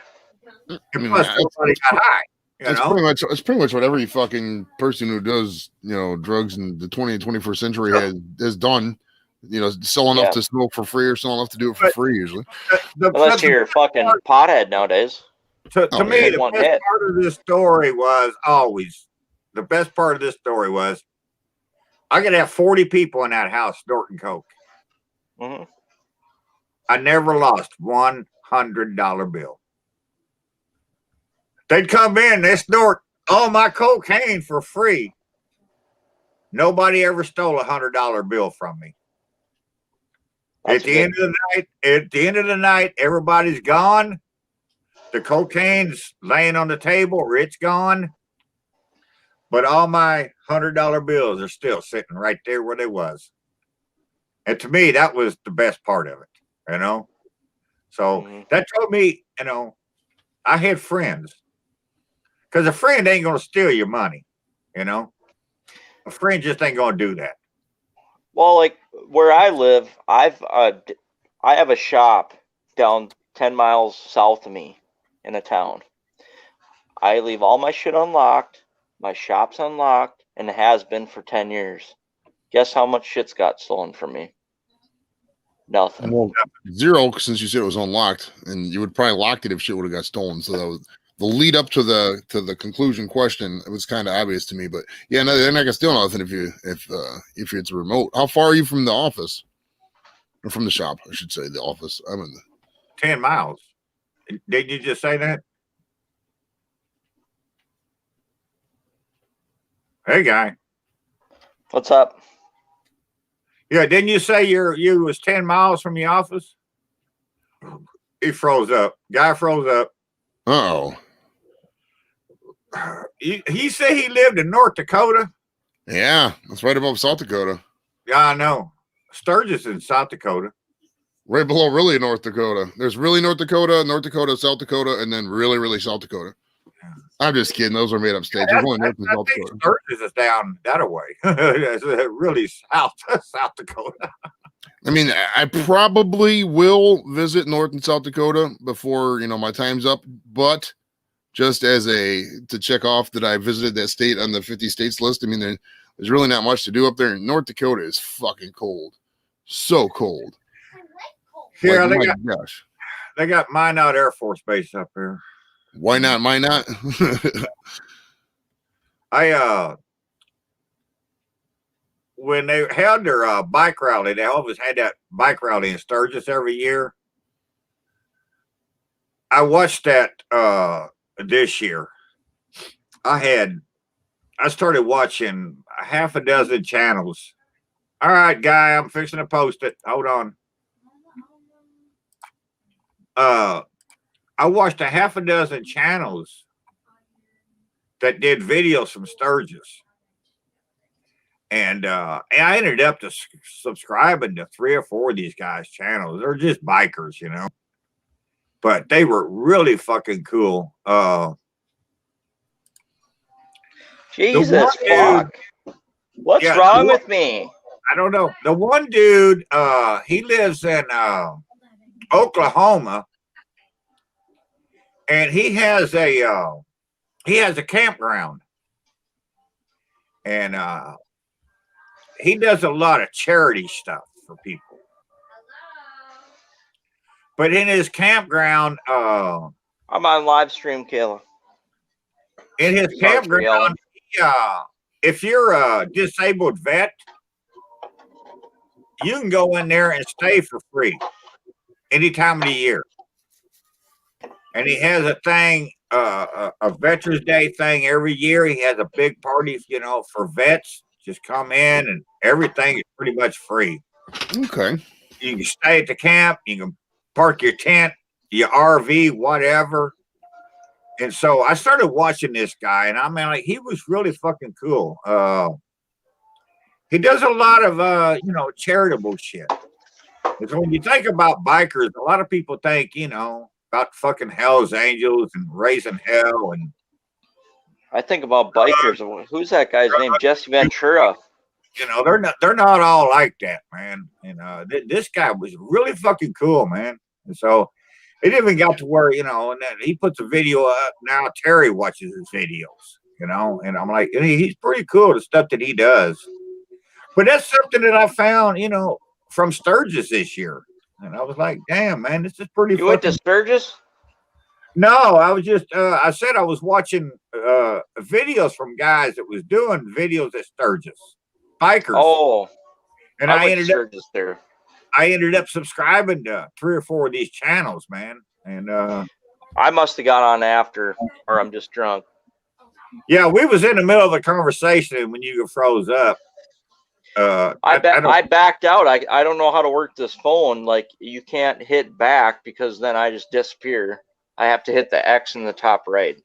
I And mean, plus, somebody got high. You It's know, pretty much what every fucking person who does, you know, drugs in the 20th and 21st century has done. You know, sell enough to smoke for free or sell enough to do it for free usually. Unless you're a fucking pothead nowadays. To Oh, me, yeah. the One best hit. part of this story was always the best part of this story was I could have 40 people in that house snorting coke. Hmm. I never lost $100 bill. They'd come in, they snort all my cocaine for free. Nobody ever stole $100 bill from me. At the end of the night, everybody's gone. The cocaine's laying on the table, or it's gone. But all my $100 bills are still sitting right there where they was. And to me, that was the best part of it, you know? So that told me, you know, I had friends. Because a friend ain't going to steal your money, you know? A friend just ain't going to do that. Well, like where I live, I have a shop down 10 miles south of me in a town. I leave all my shit unlocked. My shop's unlocked, and it has been for 10 years. Guess how much shit's got stolen from me? Nothing. Well, 0, since you said it was unlocked, and you would probably locked it if shit would have got stolen. So that was the lead up to the conclusion question. It was kind of obvious to me, but yeah, no, they're not gonna steal nothing if it's remote. How far are you from the office or from the shop? I should say the office. I'm in 10 miles. Did you just say that? Hey, guy. What's up? Yeah, didn't you say you was 10 miles from the office? He froze up. Guy froze up. Oh, He said he lived in North Dakota. yeah, that's right above South Dakota, Yeah, I know. Sturgis in South Dakota. right below really North Dakota. There's really North Dakota, South Dakota, and then really, really South Dakota. I'm just kidding. Those are made up states. There's only North and South think Dakota. Sturgis is down that way. It's really South Dakota. I mean, I probably will visit North and South Dakota before, you know, my time's up, but just to check off that I visited that state on the 50 states list. I mean, there's really not much to do up there. North Dakota is fucking cold. So cold. Yeah, like, gosh. They got Minot Air Force Base up here. Why not? Why not? When they had their bike rally, they always had that bike rally in Sturgis every year. I watched that this year. I started watching a half a dozen channels. All right, guy, I'm fixing to post it. Hold on. I watched a half a dozen channels that did videos from Sturgis. And I ended up subscribing to 3 or 4 of these guys' channels. They're just bikers, you know. But they were really fucking cool. Jesus fuck. What's wrong with me? I don't know. The one dude, he lives in Oklahoma, and he has a campground, and he does a lot of charity stuff for people. But in his campground, I'm on live stream, Kayla. in his campground, if you're a disabled vet, you can go in there and stay for free any time of the year. And he has a thing, a Veterans Day thing every year. He has a big party, you know, for vets. Just come in and everything is pretty much free. Okay. You can stay at the camp. You can park your tent, your RV, whatever. And so I started watching this guy, and I mean, like, he was really fucking cool. He does a lot of, you know, charitable shit. And so when you think about bikers, a lot of people think, you know, about fucking Hell's Angels and raising hell. And I think about bikers. Who's that guy's name? Jesse Ventura. you know, they're not all like that, man. And this guy was really fucking cool, man. And so it even got to where, you know, and then he puts a video up. Now Terry watches his videos, you know, and I'm like, and he's pretty cool, the stuff that he does. But that's something that I found, you know, from Sturgis this year. And I was like, damn, man, this is pretty You went to Sturgis? No, I was just, I said I was watching videos from guys that was doing videos at Sturgis, bikers. Oh, and I ended up subscribing to 3 or 4 of these channels, man. And I must have got on after, or I'm just drunk. yeah, we was in the middle of a conversation when you froze up. I backed out. I don't know how to work this phone. Like, you can't hit back because then I just disappear. I have to hit the X in the top right.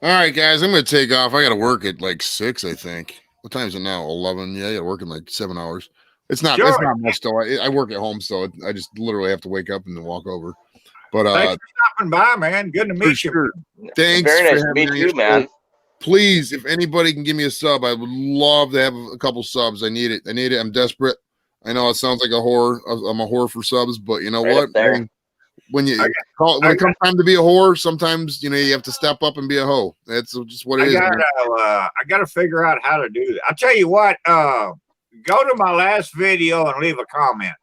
All right, guys, I'm gonna take off. I gotta work at like 6, I think. What time is it now? 11. Yeah, I gotta work in like 7 hours. It's not much though. I work at home, so I just literally have to wake up and then walk over. But thanks for stopping by, man. Good to meet you. Sure. Thanks. Very nice to meet you, man. Please, if anybody can give me a sub, I would love to have a couple subs. I need it. I'm desperate. I know it sounds like a whore. I'm a whore for subs, but you know what? When it comes time to be a whore, sometimes you know you have to step up and be a hoe. That's just what it is. I gotta figure out how to do that. I'll tell you what. Go to my last video and leave a comment.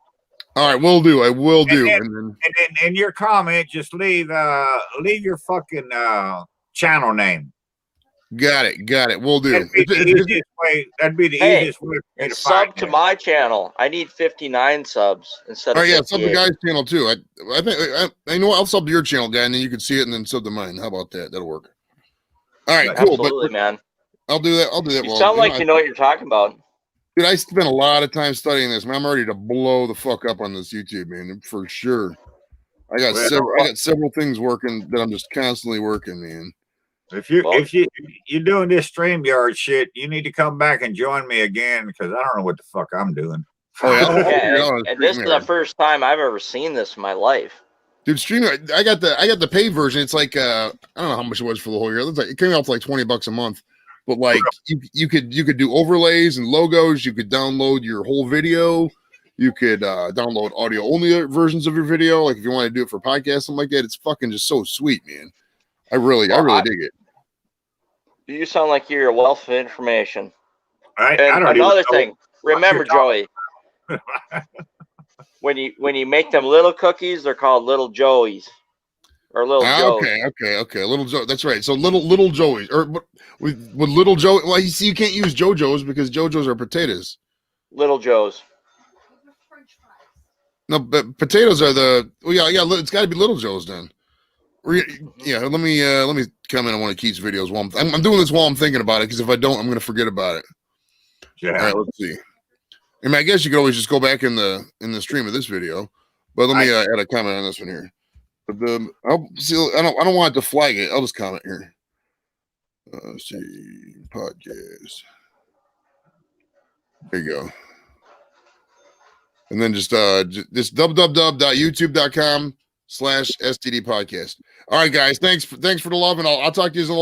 All right, will do. I will do. And then in your comment, just leave your fucking channel name. Got it. We'll do. That'd be the easiest way. And sub to my channel. I need 59 subs instead of. Oh yeah, 58. sub to Guy's channel too. I think I know. I'll sub to your channel, Guy, and then you can see it, and then sub to mine. How about that? That'll work. All right, cool. Absolutely, man. I'll do that. You sound like you know what you're talking about. Dude, I spent a lot of time studying this, man. I'm ready to blow the fuck up on this YouTube, man, for sure. I got several things working that I'm just constantly working, man. If you're doing this StreamYard shit, you need to come back and join me again because I don't know what the fuck I'm doing. Oh yeah, and this is the first time I've ever seen this in my life. Dude, StreamYard, I got the paid version. It's like I don't know how much it was for the whole year. It came out to like $20 a month. But like you could do overlays and logos. You could download your whole video. You could download audio only versions of your video. Like if you want to do it for podcasts, something like that. It's fucking just so sweet, man. I really dig it. You sound like you're a wealth of information. Another thing, remember, Joey, when you make them little cookies, they're called little Joeys. Or little Joe. Okay. Little Joe. That's right. So little Joey's, or with little Joe. Well, you see, you can't use JoJo's because JoJo's are potatoes. Little Joe's. No, but potatoes are the. Well, yeah. It's got to be Little Joe's then. Yeah. Let me comment on one of Keith's videos while I'm doing this while I'm thinking about it because if I don't, I'm going to forget about it. Yeah. All right. Let's see. I mean, I guess you could always just go back in the stream of this video, but let me add a comment on this one here. I'll see. I don't want to flag it. I'll just comment here. Let's see, podcast. There you go. And then just www.youtube.com/STD podcast. All right, guys. Thanks for the love, and I'll talk to you in a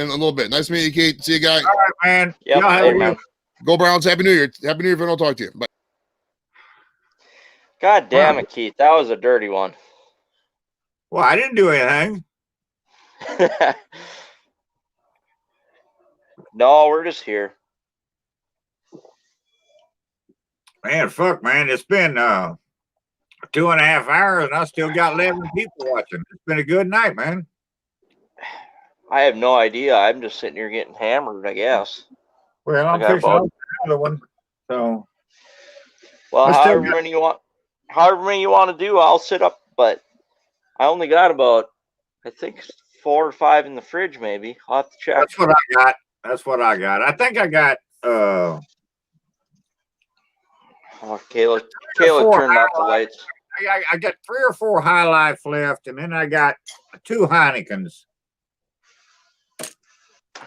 little bit. Nice to meet you, Kate. See you, guys. All right, man. Yep, man. Go Browns. Happy New Year. Happy New Year if I don't talk to you. Bye. God damn it, Keith. That was a dirty one. Well, I didn't do anything. No, we're just here. Man, fuck, man. It's been 2.5 hours, and I still got 11 people watching. It's been a good night, man. I have no idea. I'm just sitting here getting hammered, I guess. Well, I'm got fixing about- up another one. So, Well, I still however many you want to do, I'll sit up. But I only got about, I think, 4 or 5 in the fridge. Maybe I'll have to check. that's what I got. That's what I got. I think I got Oh, Kayla four turned off the lights. I got 3 or 4 High Life left, and then I got 2 Heinekens.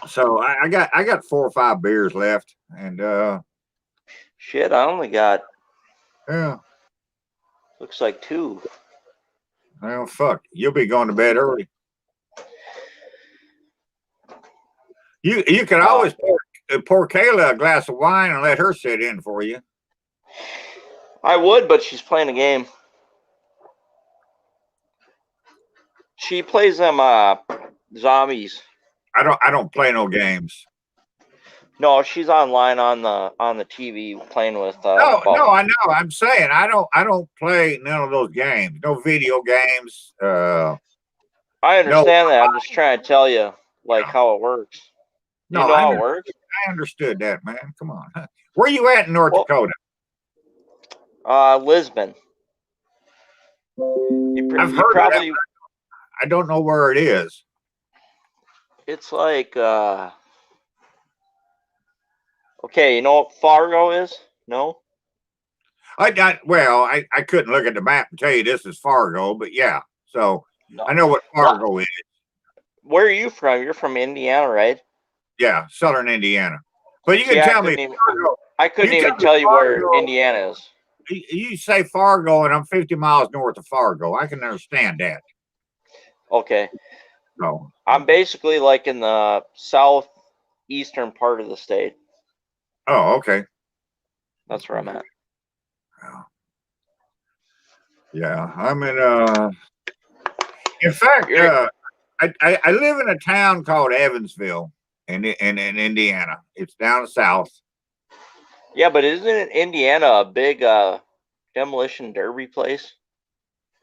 So I got 4 or 5 beers left, and Shit, I only got, yeah. looks like 2. Well, fuck, you'll be going to bed early. You could always pour Kayla a glass of wine and let her sit in for you. I would, but she's playing a game. She plays them zombies. I don't play no games. No, she's online on the TV playing with. No, I know. I'm saying I don't play none of those games. No video games. I understand that. I'm just trying to tell you like how it works. No, you know how it works? I understood that, man. Come on. Where you at in North Dakota? Lisbon. I've heard probably. I don't know where it is. It's like okay, you know what Fargo is? No? I couldn't look at the map and tell you this is Fargo, but yeah. So No. I know what Fargo is. Where are you from? You're from Indiana, right? Yeah, southern Indiana. But you can See, tell me Fargo. I couldn't You even tell me tell you where Fargo. Indiana is. You say Fargo, and I'm 50 miles north of Fargo. I can understand that. Okay. No. I'm basically like in the southeastern part of the state. Oh, okay. That's where I'm at. Yeah, I'm in fact, I live in a town called Evansville in Indiana. It's down south. Yeah, but isn't Indiana a big demolition derby place?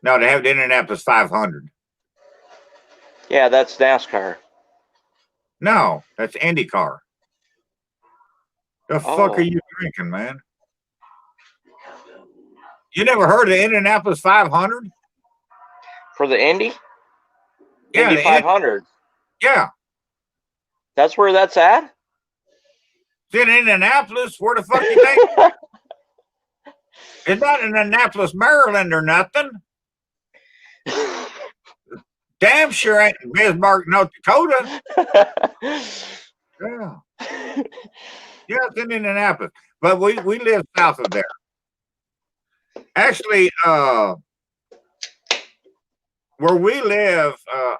No, they have the Indianapolis 500. Yeah, that's NASCAR. No, that's IndyCar. The fuck are you drinking, man? You never heard of the Indianapolis 500? For the Indy? Yeah, Indy 500. Yeah. That's where that's at? It's in Indianapolis. Where the fuck you think? It's not in Annapolis, Maryland or nothing. Damn sure ain't in Bismarck, North Dakota. Yeah. Yeah, it's in Indianapolis. But we live south of there. Actually, where we live,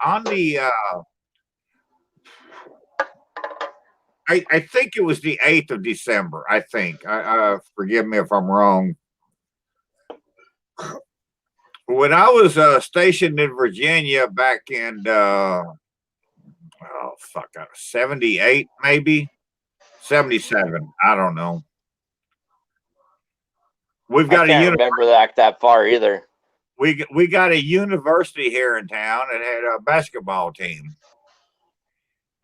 on the I think it was the 8th of December, I think. Forgive me if I'm wrong. When I was stationed in Virginia back in 78, maybe 77. I don't know. We've got I can't remember that far either. We got a university here in town that had a basketball team.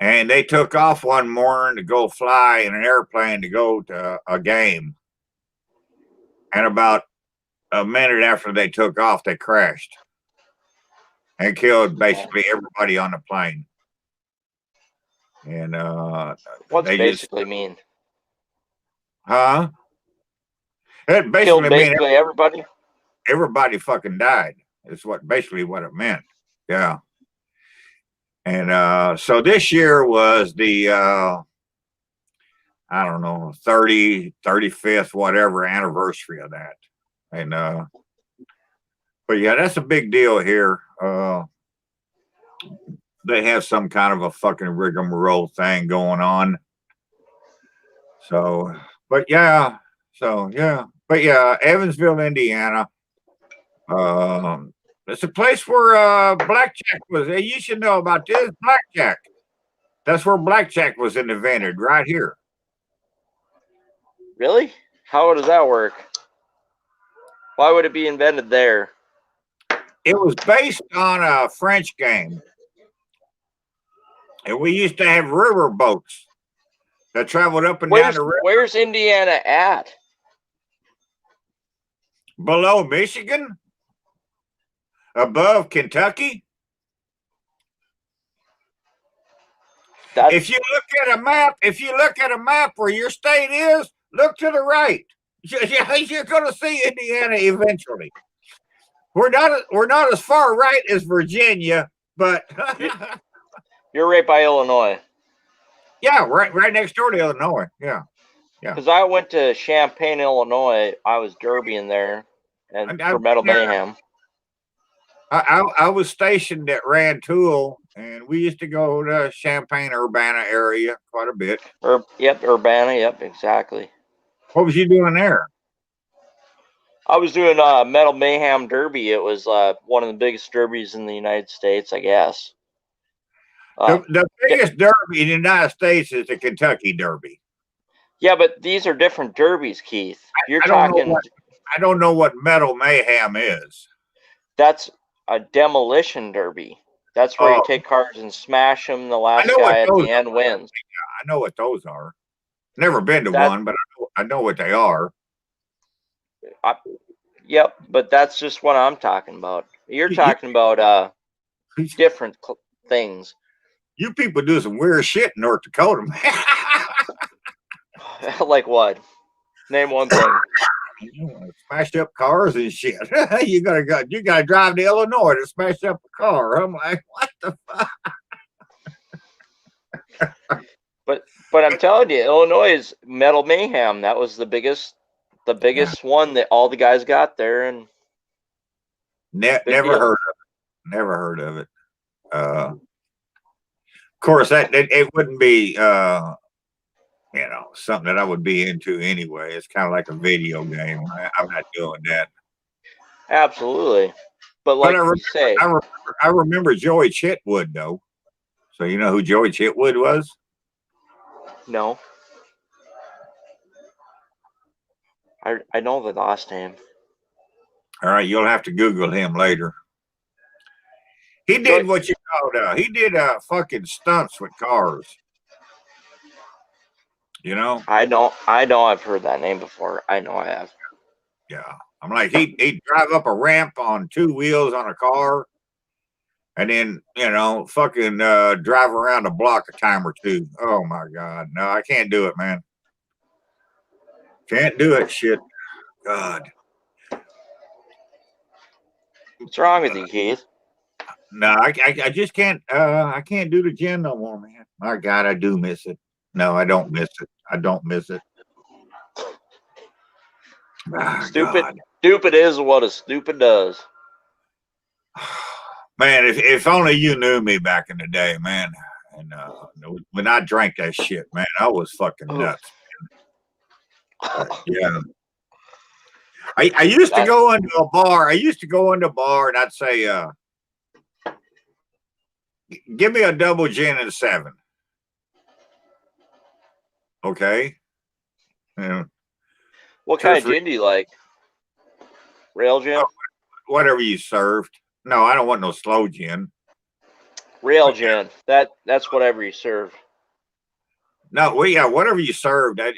And they took off one morning to go fly in an airplane to go to a game. And about a minute after they took off, they crashed and killed basically everybody on the plane. And what's basically mean? Huh? It Killed basically mean everybody. Everybody fucking died. Is basically what it meant. Yeah. And so this year was the I don't know, 35th, whatever anniversary of that. And but yeah, that's a big deal here. They have some kind of a fucking rigmarole thing going on. So, but yeah, Evansville, Indiana. It's a place where blackjack was. You should know about this blackjack. That's where blackjack was invented, right here. Really? How does that work? Why would it be invented there? It was based on a French game. And we used to have river boats that traveled up and down the river Where's Indiana at? below Michigan, above Kentucky. If you look at a map where your state is, look to the right. You're going to see Indiana eventually. We're not as far right as Virginia, but You're right by Illinois. yeah, right next door to Illinois. Yeah. Because I went to Champaign, Illinois. I was derbying there, and for Metal Mayhem. I was stationed at Rantoul, and we used to go to Champaign, Urbana area quite a bit. Yep, Urbana. Yep, exactly. What was you doing there? I was doing Metal Mayhem Derby. It was one of the biggest derbies in the United States, I guess. The biggest derby in the United States is the Kentucky Derby. Yeah, but these are different derbies, Keith. You're I don't talking. I don't know what Metal Mayhem is. That's a demolition derby. That's where you take cars and smash them. The last guy at the end wins. I know what those are. Never been to one, but I know what they are. Yep, but that's just what I'm talking about. You're talking about different things. You people do some weird shit in North Dakota, man. Like what? Name one thing. Smash up cars and shit. You gotta drive to Illinois to smash up a car. I'm like, what the fuck? But I'm telling you, Illinois is Metal Mayhem. That was the biggest one that all the guys got there, and never heard of it. Of course, it wouldn't be something that I would be into anyway. It's kind of like a video game. I'm not doing that. Absolutely. But like I remember Joey Chitwood though. So you know who Joey Chitwood was? No. I know the last name. All right, you'll have to Google him later. He did what you called he did fucking stunts with cars. You know? I know I've heard that name before. I know I have. Yeah. I'm like, he'd drive up a ramp on two wheels on a car and then, fucking drive around a block a time or two. Oh my God. No, I can't do it, man. Can't do it, shit. God. What's wrong with you, Keith? No, I just can't I can't do the gym no more, man. My God, I do miss it. No, I don't miss it. I don't miss it. Stupid is what a stupid does. Man, if only you knew me back in the day, man. And when I drank that shit, man, I was fucking nuts. Yeah. I used to go into a bar. And I'd say, give me a double gin and 7. Okay. Yeah. What kind of gin do you like? Rail gin? Whatever you served. No, I don't want no slow gin. Rail gin. That's whatever you serve. No, whatever you served, that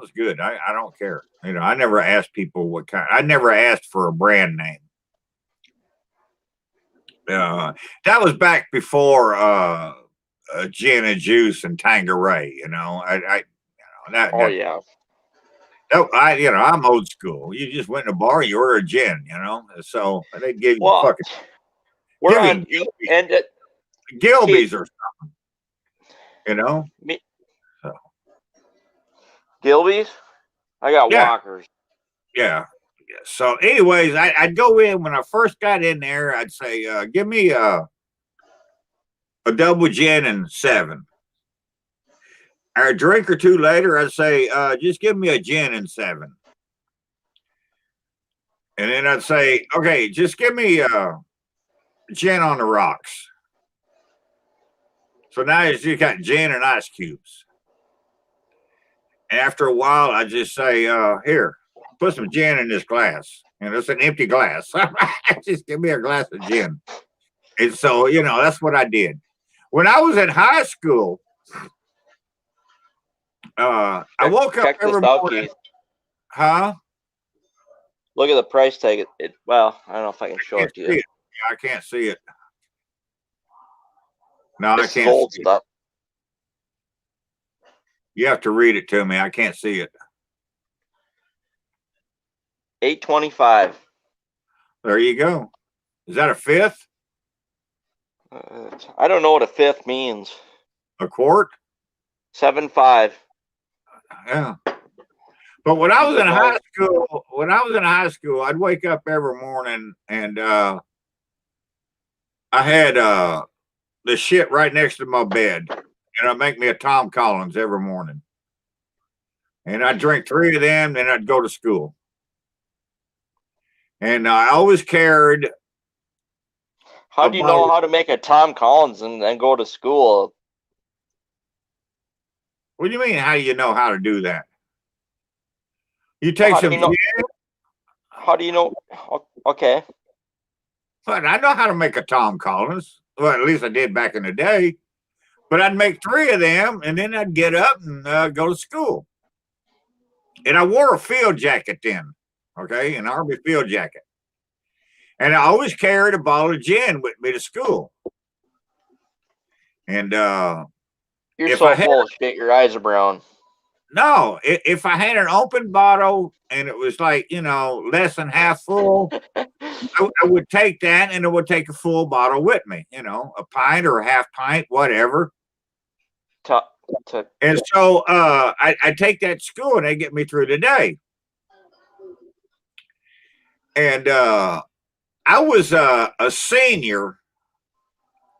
was good. I don't care. I never asked people what kind. I never asked for a brand name. That was back before gin and juice and Tanqueray. Yeah. I'm old school. You just went in a bar, you ordered a gin, So they give you fucking. We're on Gilby's or something. So. Gilby's? I got Walkers. Yeah. So, anyways, I'd go in when I first got in there. I'd say, give me a double gin and 7. A drink or two later, I'd say, just give me a gin and 7. And then I'd say, okay, just give me a gin on the rocks. So now you got gin and ice cubes. And after a while, I just say, here, put some gin in this glass. And it's an empty glass. Just give me a glass of gin. And so, you know, that's what I did. When I was in high school, I woke up Check this every out, morning. Keith. Huh? Look at the price tag. Well, I don't know if I can show it to you. Yeah, I can't see it. No, This I is can't old see it. stuff. You have to read it to me. I can't see it. $8.25. There you go. Is that a fifth? I don't know what a fifth means. A quart? 7.5. Yeah. But when I was in high school, I'd wake up every morning and I had the shit right next to my bed. And I'd make me a Tom Collins every morning. And I'd drink 3 of them, then I'd go to school. And I always carried. How do you know how to make a Tom Collins and then go to school? What do you mean? How do you know how to do that? You take How do some you know- gin. How do you know? Okay. But I know how to make a Tom Collins. Well, at least I did back in the day. But I'd make 3 of them, and then I'd get up and go to school. And I wore a field jacket then, okay, an Army field jacket. And I always carried a bottle of gin with me to school. And You're If so I had- full of shit. Your eyes are brown. no, if I had an open bottle and it was like, you know, less than half full, I would take that and I would take a full bottle with me, you know, a pint or a half pint, whatever. And so I take that to school and they get me through the day. And I was a senior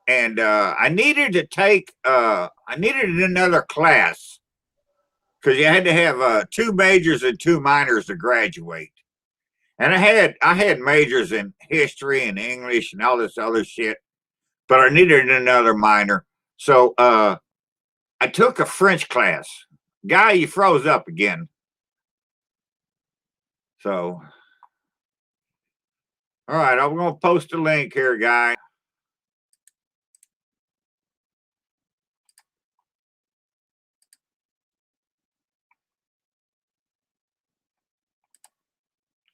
and I needed to take, I needed another class because you had to have 2 majors and 2 minors to graduate. And I had majors in history and English and all this other shit, but I needed another minor. So I took a French class. Guy, you froze up again. So, all right, I'm going to post a link here, guy.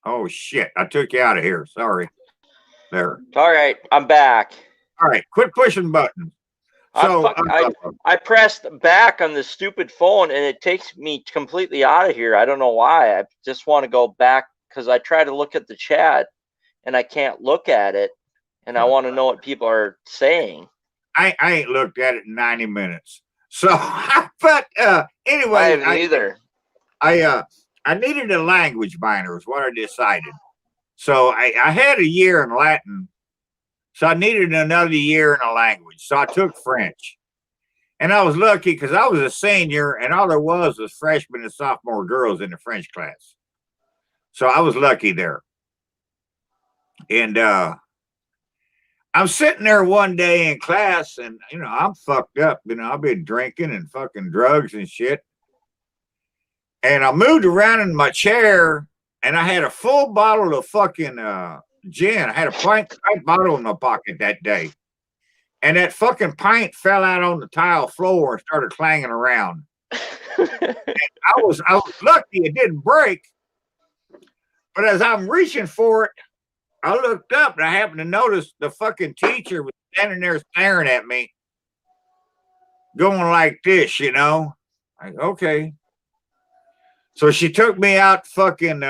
Oh, shit. I took you out of here. Sorry. There. All right, I'm back. All right, quit pushing buttons. So, I pressed back on the stupid phone and it takes me completely out of here. I don't know why. I just want to go back because I try to look at the chat and I can't look at it. And I want to know what people are saying. I ain't looked at it in 90 minutes. So, but anyway, I haven't either. I needed a language minor is what I decided. So I had a year in Latin. So I needed another year in a language. So I took French. And I was lucky because I was a senior and all there was freshmen and sophomore girls in the French class. So I was lucky there. And I'm sitting there one day in class and, you know, I'm fucked up. You know, I've been drinking and fucking drugs and shit. And I moved around in my chair and I had a full bottle of fucking gin. I had a pint bottle in my pocket that day. And that fucking pint fell out on the tile floor and started clanging around. And I was lucky it didn't break. But as I'm reaching for it, I looked up and I happened to notice the fucking teacher was standing there staring at me, going like this, you know. Like, okay. So she took me out fucking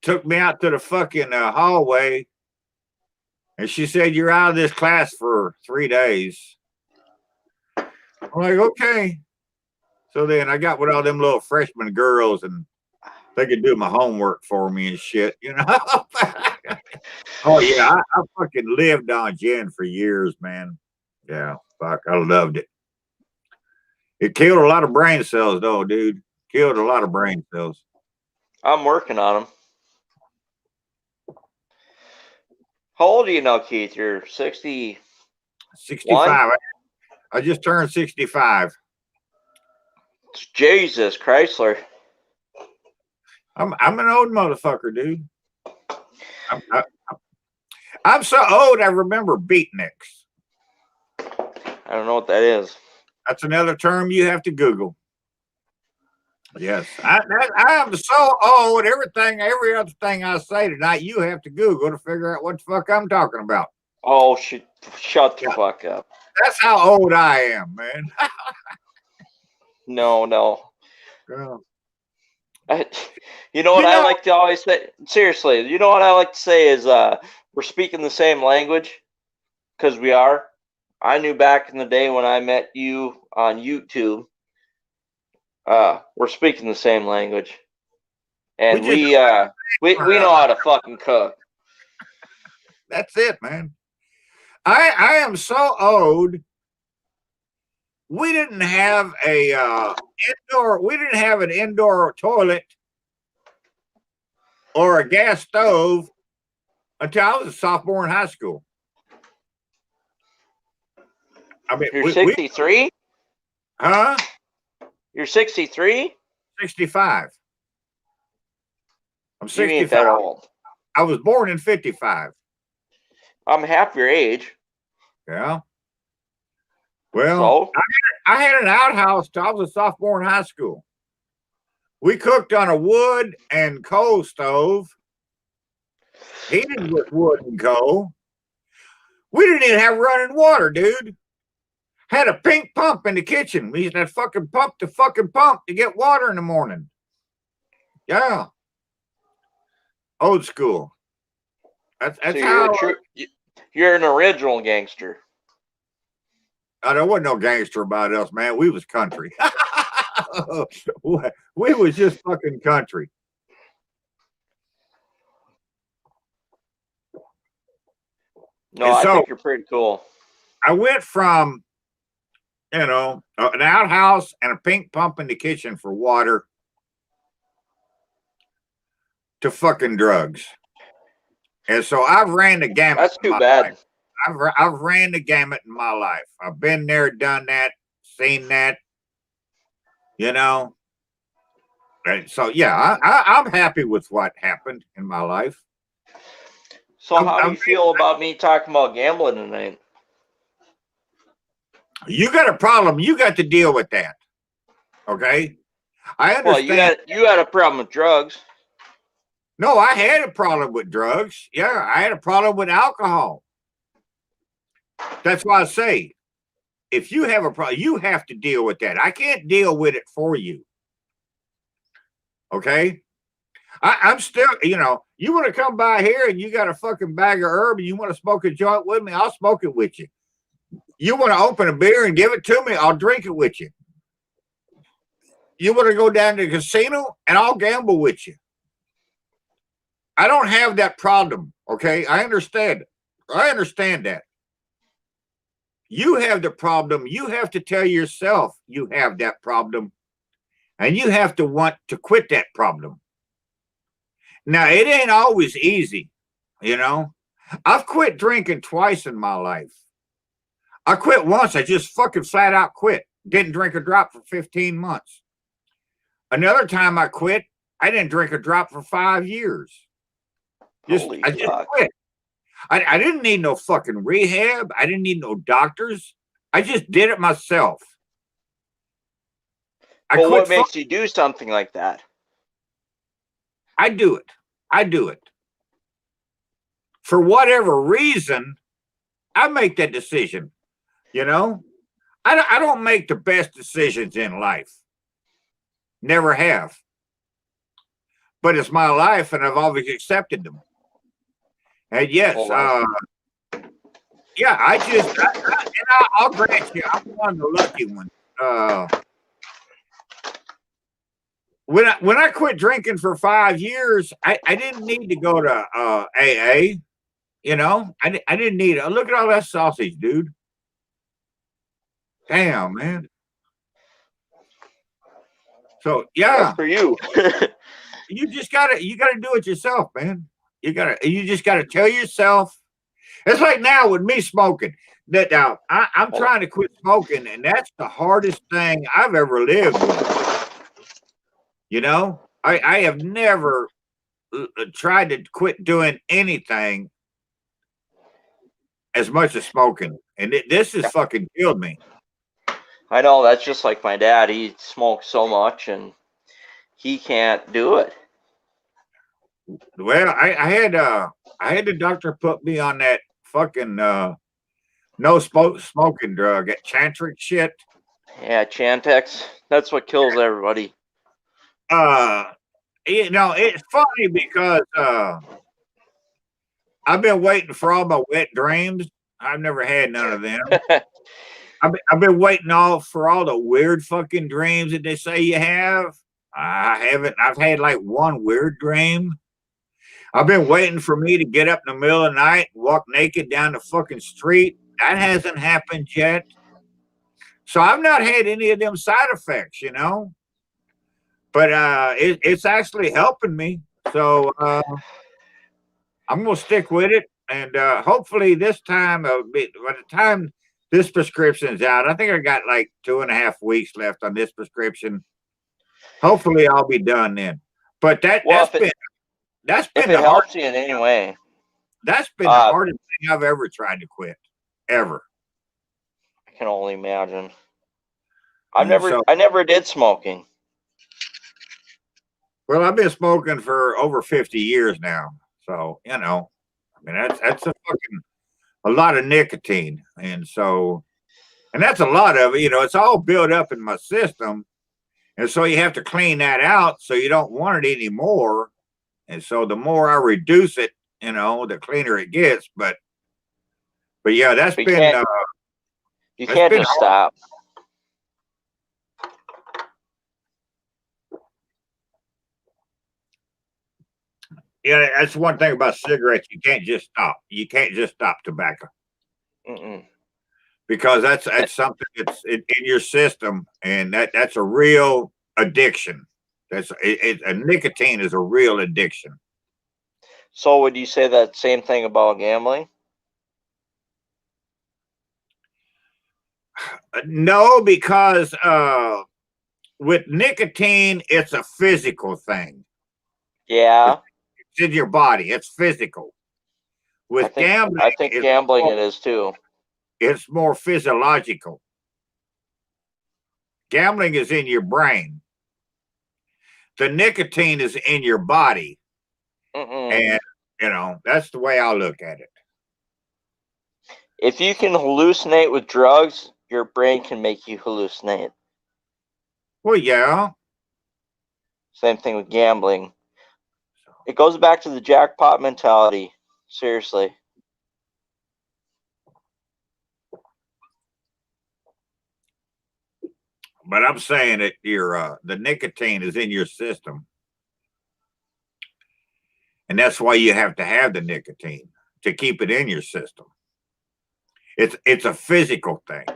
took me out to the fucking hallway and she said, "You're out of this class for 3 days." I'm like, okay. So then I got with all them little freshman girls and they could do my homework for me and shit, you know. Oh yeah, I fucking lived on gin for years, man. Yeah, fuck, I loved it. It killed a lot of brain cells, though, dude. Killed a lot of brain cells. I'm working on them. How old are you now, Keith? You're 60. 65. I just turned 65. Jesus Chrysler. I'm an old motherfucker, dude. I'm so old. I remember beatniks. I don't know what that is. That's another term you have to Google. Yes, I am so old. Every other thing I say tonight, you have to Google to figure out what the fuck I'm talking about. Oh, shut the fuck up. That's how old I am, man. No. Well, You know what I like to always say? Seriously, you know what I like to say is we're speaking the same language, because we are. I knew back in the day when I met you on YouTube, we're speaking the same language. And we know how to fucking cook. That's it, man. I am so old. We didn't have a indoor. We didn't have an indoor toilet or a gas stove until I was a sophomore in high school. I mean, You're 63? Huh? You're 63? 65. I'm You 65. ain't that old. I was born in 55. I'm half your age. Yeah. Well, So? I had an outhouse till I was a sophomore in high school. We cooked on a wood and coal stove, heated with wood and coal. We didn't even have running water, dude. Had a pink pump in the kitchen. We used to fucking pump to get water in the morning. Yeah. Old school. That's So you're an original gangster. There wasn't no gangster about us, man. We was country. We was just fucking country. No, And I so- think you're pretty cool. I went from, an outhouse and a pink pump in the kitchen for water to fucking drugs. And so I've ran the gamut. That's in too my bad. life. I've ran the gamut in my life. I've been there, done that, seen that, And so, yeah, I'm happy with what happened in my life. So how do you feel about me talking about gambling tonight? You got a problem. You got to deal with that. Okay? I understand. Well, you had a problem with drugs. No, I had a problem with drugs. Yeah, I had a problem with alcohol. That's why I say, if you have a problem, you have to deal with that. I can't deal with it for you. Okay? I'm still, you want to come by here and you got a fucking bag of herb and you want to smoke a joint with me, I'll smoke it with you. You want to open a beer and give it to me, I'll drink it with you. You want to go down to the casino and I'll gamble with you. I don't have that problem, okay? I understand it. I understand that. You have the problem. You have to tell yourself you have that problem. And you have to want to quit that problem. Now, it ain't always easy, I've quit drinking twice in my life. I quit once. I just fucking flat out quit. Didn't drink a drop for 15 months. Another time I quit, I didn't drink a drop for 5 years. I just quit. I didn't need no fucking rehab. I didn't need no doctors. I just did it myself. Well, what makes you do something like that? I do it. For whatever reason, I make that decision. I don't make the best decisions in life. Never have. But it's my life and I've always accepted them. And yes, I'll grant you, I'm one of the lucky ones. When I quit drinking for 5 years, I didn't need to go to AA. I didn't need it. Look at all that sausage, dude. Damn, man. So yeah, that's for you. you gotta do it yourself, man. You just gotta tell yourself. It's like now with me smoking. That now I'm trying to quit smoking, and that's the hardest thing I've ever lived with. I have never tried to quit doing anything as much as smoking, and this has fucking killed me. I know, that's just like my dad. He smokes so much and he can't do it. Well, I had the doctor put me on that fucking no smoking drug, that Chantric shit. Yeah, Chantix. That's what kills everybody. You know, it's funny because I've been waiting for all my wet dreams. I've never had none of them. I've been waiting for all the weird fucking dreams that they say you have. I haven't. I've had like one weird dream. I've been waiting for me to get up in the middle of the night, walk naked down the fucking street. That hasn't happened yet. So I've not had any of them side effects, you know. But it's actually helping me. So I'm gonna stick with it, and hopefully this time, by the time this prescription's out, I think I got like 2.5 weeks left on this prescription. Hopefully I'll be done then. But that's been If the it hard, helps you in any way, that's been the hardest thing I've ever tried to quit, ever. I can only imagine. And I never did smoking. Well, I've been smoking for over 50 years now, so you know, I mean that's a lot of nicotine, and that's a lot of it. You know, it's all built up in my system, and so you have to clean that out. So you don't want it anymore, and so the more I reduce it, you know, the cleaner it gets. But yeah, that's But been you can't just stop. yeah, that's one thing about cigarettes. You can't just stop. You can't just stop tobacco. Mm-mm. Because that's something that's in your system, and that's a real addiction. A nicotine is a real addiction. So would you say that same thing about gambling? No, because with nicotine, it's a physical thing. Yeah. It's in your body. It's physical. With gambling, I think gambling it is too. It's more physiological. Gambling is in your brain. The nicotine is in your body. And, you know, that's the way I look at it. If you can hallucinate with drugs, your brain can make you hallucinate. Well, yeah. Same thing with gambling. It goes back to the jackpot mentality. Seriously. But I'm saying that the nicotine is in your system. And that's why you have to have the nicotine, to keep it in your system. It's a physical thing.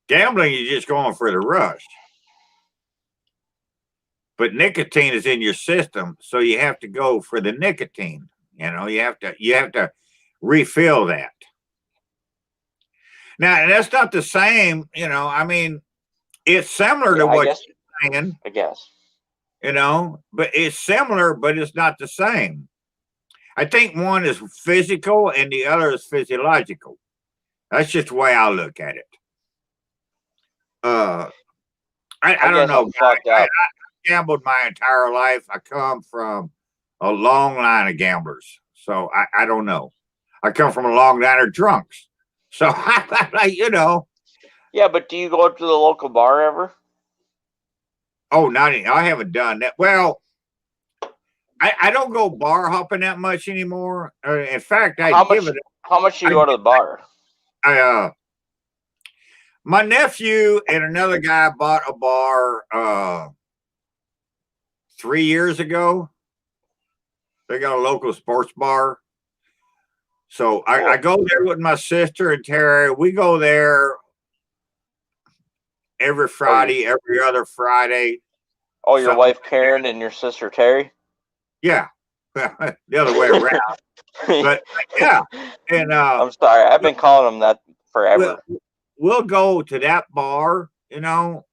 Gambling, you're just going for the rush. But nicotine is in your system, so you have to go for the nicotine. You know, you have to refill that. Now, that's not the same, you know. I mean, it's similar to what you're saying. I guess. You know, but it's similar, but it's not the same. I think one is physical and the other is physiological. That's just the way I look at it. I don't know. I gambled my entire life. I come from a long line of gamblers. So I don't know. I come from a long line of drunks. So, you know. Yeah, but do you go to the local bar ever? Oh, I haven't done that. Well, I don't go bar hopping that much anymore. In fact, How much do you go to the bar? My nephew and another guy bought a bar 3 years ago. They got a local sports bar. So I go there with my sister and Terry. We go there every Friday, every other Friday. Oh, your wife Karen and your sister Terry? Yeah. The other way around. But yeah. And I'm sorry, I've been calling them that forever. We'll go to that bar, you know,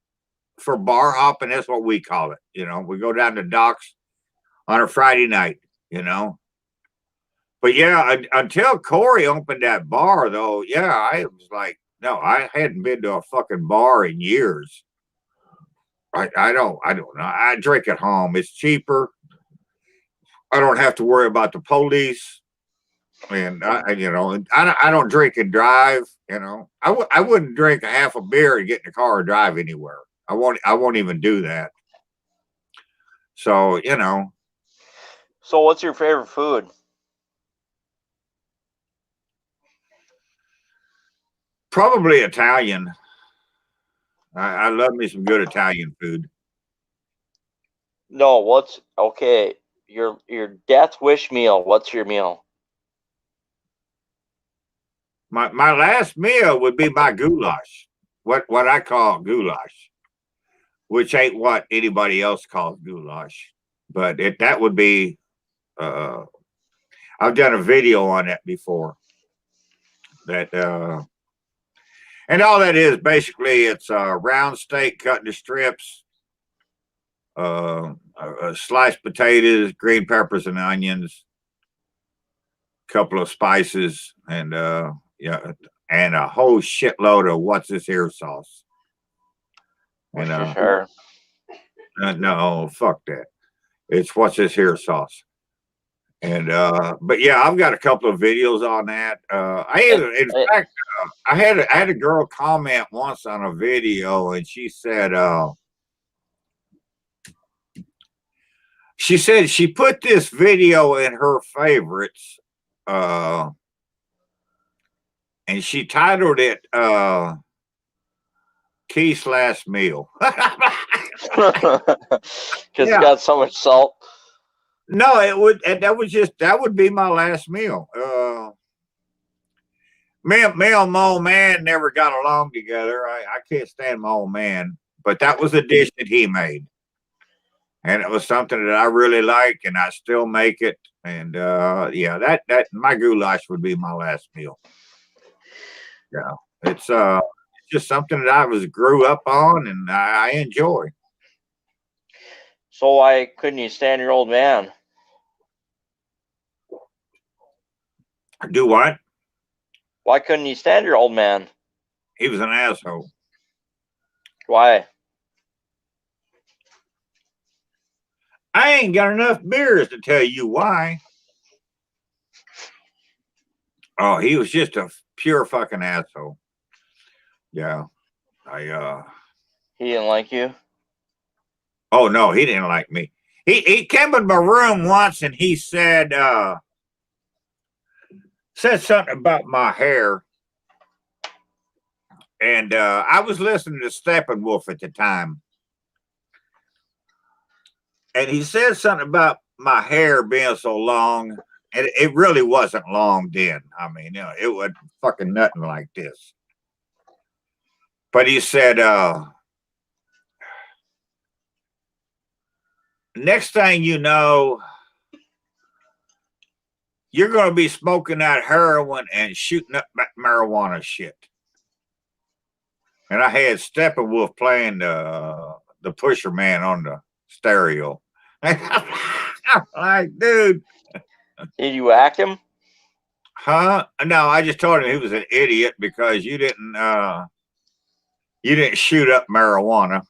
for bar hopping. That's what we call it. You know, we go down to docks on a Friday night, you know. But yeah, until Corey opened that bar, though, yeah, I was like, no, I hadn't been to a fucking bar in years. I don't know. I drink at home. It's cheaper. I don't have to worry about the police. And I don't drink and drive. You know, I wouldn't drink a half a beer and get in the car and drive anywhere. I won't even do that. So, you know. So what's your favorite food? Probably Italian. I love me some good Italian food. No, what's okay? Your death wish meal. What's your meal? My last meal would be my goulash. What I call goulash, which ain't what anybody else calls goulash. But that would be I've done a video on that before. That and all that is basically it's round steak cut into strips, sliced potatoes, green peppers and onions, a couple of spices, and yeah, and a whole shitload of what's this here sauce. And Sure. no, fuck that. It's what's this here sauce. And but yeah, I've got a couple of videos on that. In fact, I had a girl comment once on a video, and she said she put this video in her favorites, and she titled it Keith's Last Meal. Because it's got so much salt. No, that would be my last meal. Me and my old man never got along together. I can't stand my old man, but that was a dish that he made, and it was something that I really like, and I still make it. And yeah, that my goulash would be my last meal. Yeah, it's just something that I grew up on, and I enjoy. So why couldn't you stand your old man? Do what? Why couldn't you stand your old man? He was an asshole. Why? I ain't got enough beers to tell you why. Oh, he was just a pure fucking asshole. Yeah. He didn't like you? Oh no, he didn't like me. He came in my room once and he said something about my hair. And I was listening to Steppenwolf at the time. And he said something about my hair being so long. And it really wasn't long then. I mean, you know, it was fucking nothing like this. But he said, next thing you know, you're going to be smoking that heroin and shooting up that marijuana shit. And I had Steppenwolf playing the Pusher Man on the stereo. Like, dude. Did you whack him? Huh? No, I just told him he was an idiot because you didn't shoot up marijuana.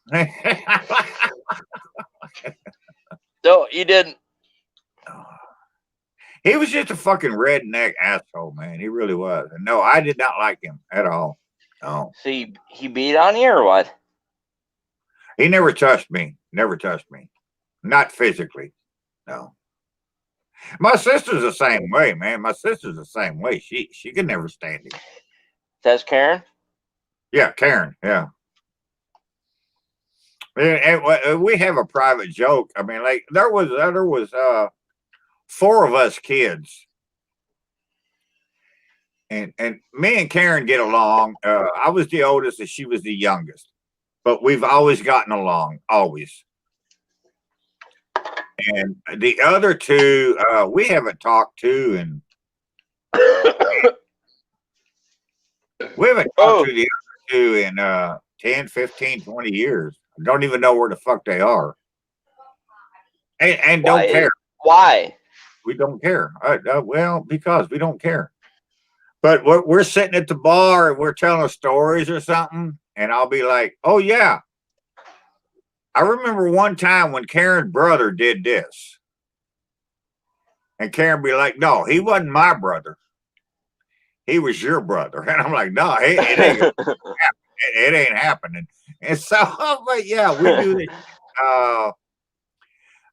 No, you didn't. He was just a fucking redneck asshole, man. He really was. And no, I did not like him at all. No. So he beat on you or what? He never touched me. Never touched me. Not physically. No. My sister's the same way, man. My sister's the same way. She could never stand him. That's Karen? Yeah, Karen. Yeah. And we have a private joke. I mean, like there was 4 of us kids, and me and Karen get along. I was the oldest, and she was the youngest, but we've always gotten along, always. And the other 2, we haven't talked to, and we haven't talked to the other 2 in 10, 15, 20 years. Don't even know where the fuck they are. And don't care. Why? We don't care. Well, because we don't care. But we're sitting at the bar and we're telling stories or something, and I'll be like, "Oh yeah, I remember one time when Karen's brother did this," and Karen be like, "No, he wasn't my brother. He was your brother." And I'm like, "No, it ain't happening." And so, but yeah, we do this.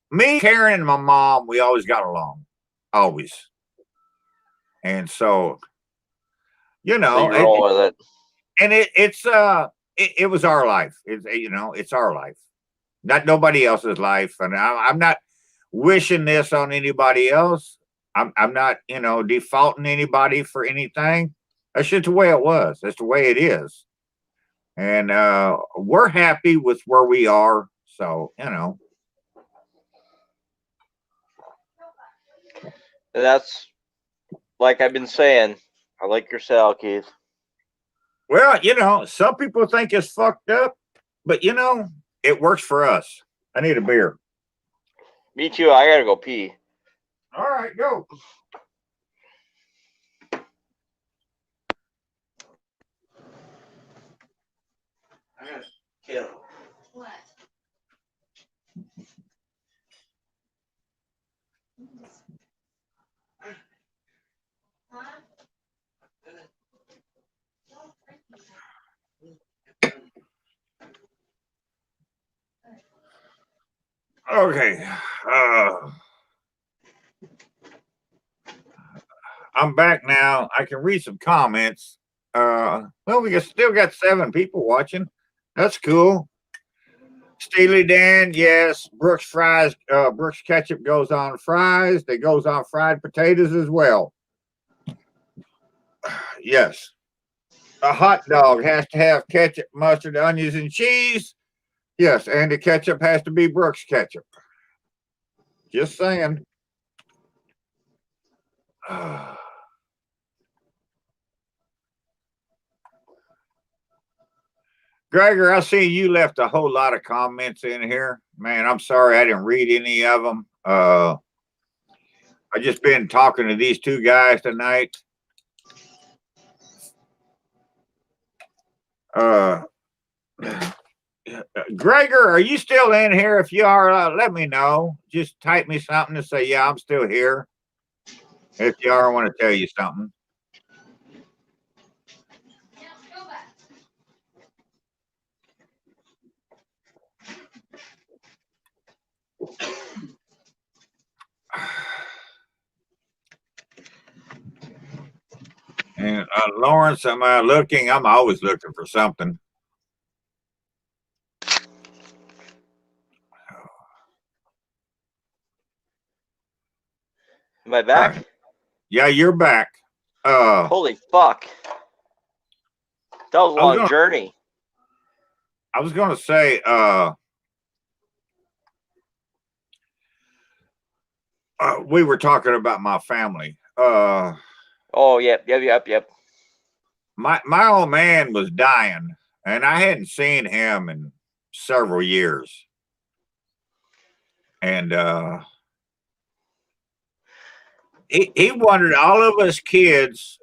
Me, Karen, and my mom, we always got along, always. And so, you know, You roll with it. And it was our life. It's our life, not nobody else's life. And I'm not wishing this on anybody else. I'm not, defaulting anybody for anything. That's just the way it was. That's the way it is. And we're happy with where we are. So, That's like I've been saying. I like your style, Keith. Well, some people think it's fucked up, but it works for us. I need a beer. Me too. I gotta go pee. All right, go. What? Huh? Okay. I'm back now. I can read some comments. Well, we still got 7 people watching. That's cool. Steely Dan, yes. Brooks fries, Brooks ketchup goes on fries. That goes on fried potatoes as well. Yes. A hot dog has to have ketchup, mustard, onions, and cheese. Yes, and the ketchup has to be Brooks ketchup. Just saying. Gregor, I see you left a whole lot of comments in here. Man, I'm sorry I didn't read any of them. I just been talking to these 2 guys tonight. Gregor, are you still in here? If you are, let me know. Just type me something to say, yeah, I'm still here. If you are, I want to tell you something. And Lawrence, am I looking? I'm always looking for something. Am I back? Right. Yeah, you're back. Holy fuck. That was a long journey. I was going to say, we were talking about my family. Oh, yep. My old man was dying, and I hadn't seen him in several years. And he wanted all of us kids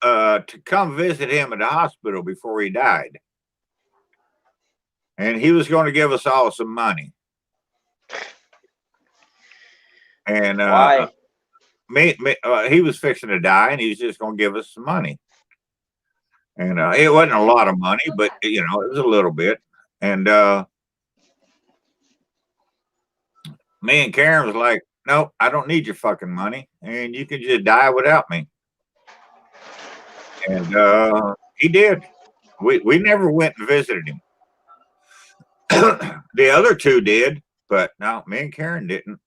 to come visit him at the hospital before he died. And he was going to give us all some money. And why? He was fixing to die, and he was just going to give us some money. And it wasn't a lot of money, but it was a little bit. And me and Karen was like, "No, I don't need your fucking money, and you can just die without me." And he did. We never went and visited him. The other 2 did, but no, me and Karen didn't.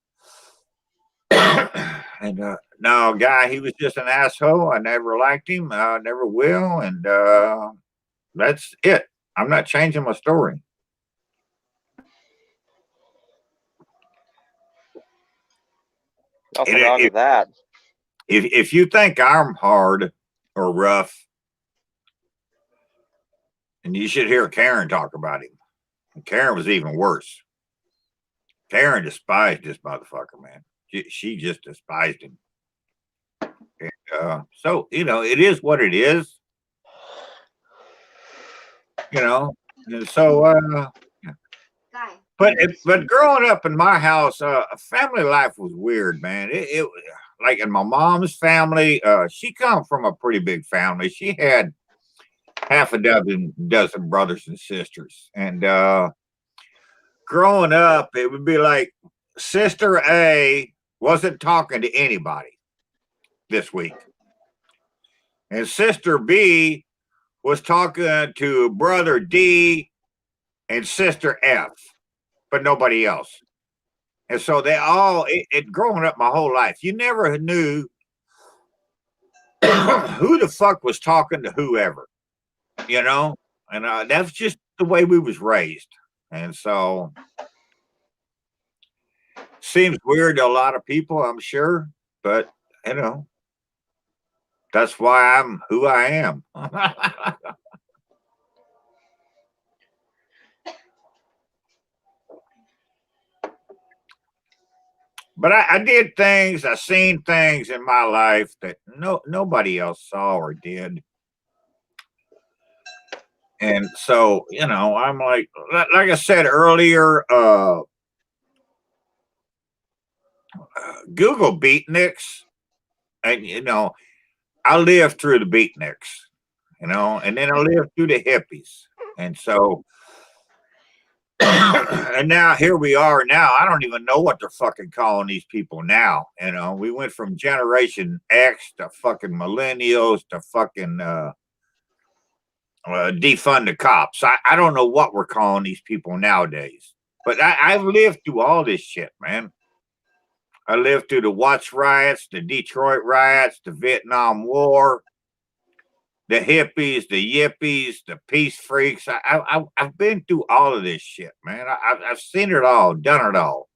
And no, guy, he was just an asshole. I never liked him. I never will. And that's it. I'm not changing my story. Nothing wrong with that. If you think I'm hard or rough, and you should hear Karen talk about him. And Karen was even worse. Karen despised this motherfucker, man. She just despised him. And, so, you know, it is what it is. You know, and so, Guy. but growing up in my house, family life was weird, man. It like in my mom's family, she come from a pretty big family. She had half a dozen brothers and sisters, and growing up, it would be like Sister A wasn't talking to anybody this week, and Sister B was talking to Brother D and Sister F, but nobody else. And so they all, growing up my whole life, you never knew who the fuck was talking to whoever, you know? And that's just the way we was raised. And so seems weird to a lot of people, I'm sure, but you know, that's why I'm who I am. But I did things, I seen things in my life that nobody else saw or did. And so, you know, I'm like I said earlier, Google beatniks, and you know, I lived through the beatniks, you know, and then I lived through the hippies. And so and now here we are now. I don't even know what they're fucking calling these people now. You know, we went from Generation X to fucking millennials to fucking defund the cops. I don't know what we're calling these people nowadays. But I've lived through all this shit, man. I lived through the Watts riots, the Detroit riots, the Vietnam War, the hippies, the yippies, the peace freaks. I've been through all of this shit, man. I've seen it all, done it all.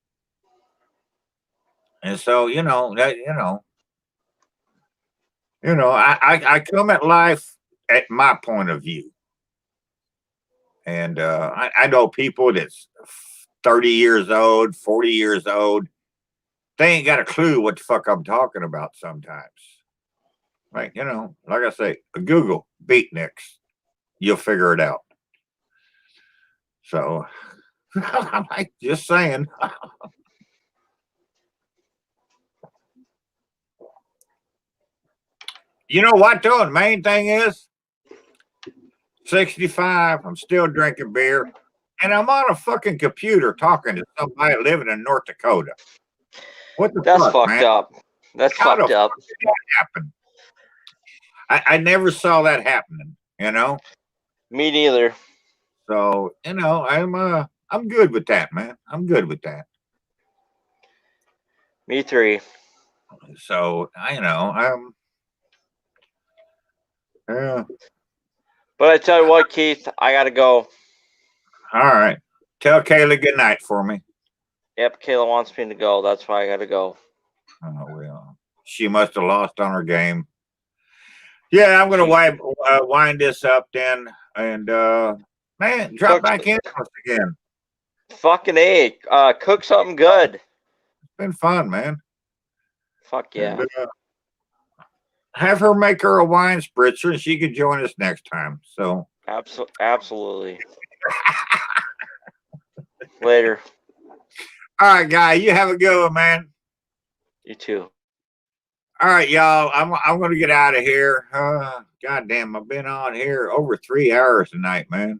And so, you know, I come at life at my point of view. And I know people that's 30 years old, 40 years old. They ain't got a clue what the fuck I'm talking about sometimes. Like, you know, like I say, Google beatniks, you'll figure it out. So I'm like, just saying. You know what, though? The main thing is 65, I'm still drinking beer, and I'm on a fucking computer talking to somebody living in North Dakota. What the That's fuck, fucked man? up. That's How the fucked up. fuck did that happen? I never saw that happening, you know? Me neither. So, you know, I'm good with that, man. I'm good with that. Me three. So, yeah. But I tell you what, Keith, I gotta go. All right. Tell Kayla good night for me. Yep, Kayla wants me to go. That's why I gotta go. Oh, well, she must have lost on her game. Yeah, I'm gonna wind this up then, and man, drop back in with us again. Fucking A. Cook something good. It's been fun, man. Fuck yeah. And, have her make her a wine spritzer, and she could join us next time. So Absolutely. Later. All right, guy, you have a good one, man. You too. All right, y'all. I'm gonna get out of here. Goddamn, I've been on here over 3 hours tonight, man.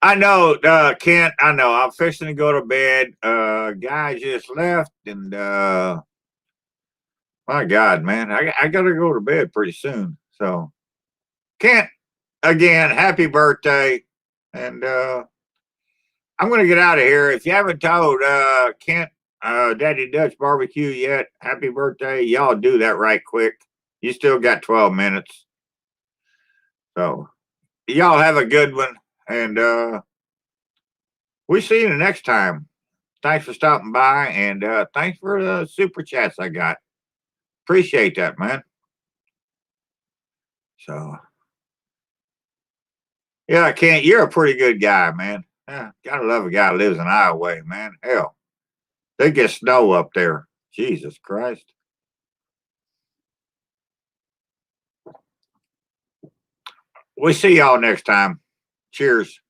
I know, Kent. I know. I'm fixing to go to bed. Guy just left, and my God, man, I gotta go to bed pretty soon. So, Kent, again, happy birthday, and I'm gonna get out of here. If you haven't told Kent, Daddy Dutch Barbecue yet, happy birthday, y'all do that right quick. You still got 12 minutes. So, y'all have a good one, and we see you the next time. Thanks for stopping by, and thanks for the super chats I got. Appreciate that, man. So, Yeah, Kent, you're a pretty good guy, man. Yeah, gotta love a guy who lives in Iowa, man. Hell, they get snow up there. Jesus Christ. We see y'all next time. Cheers.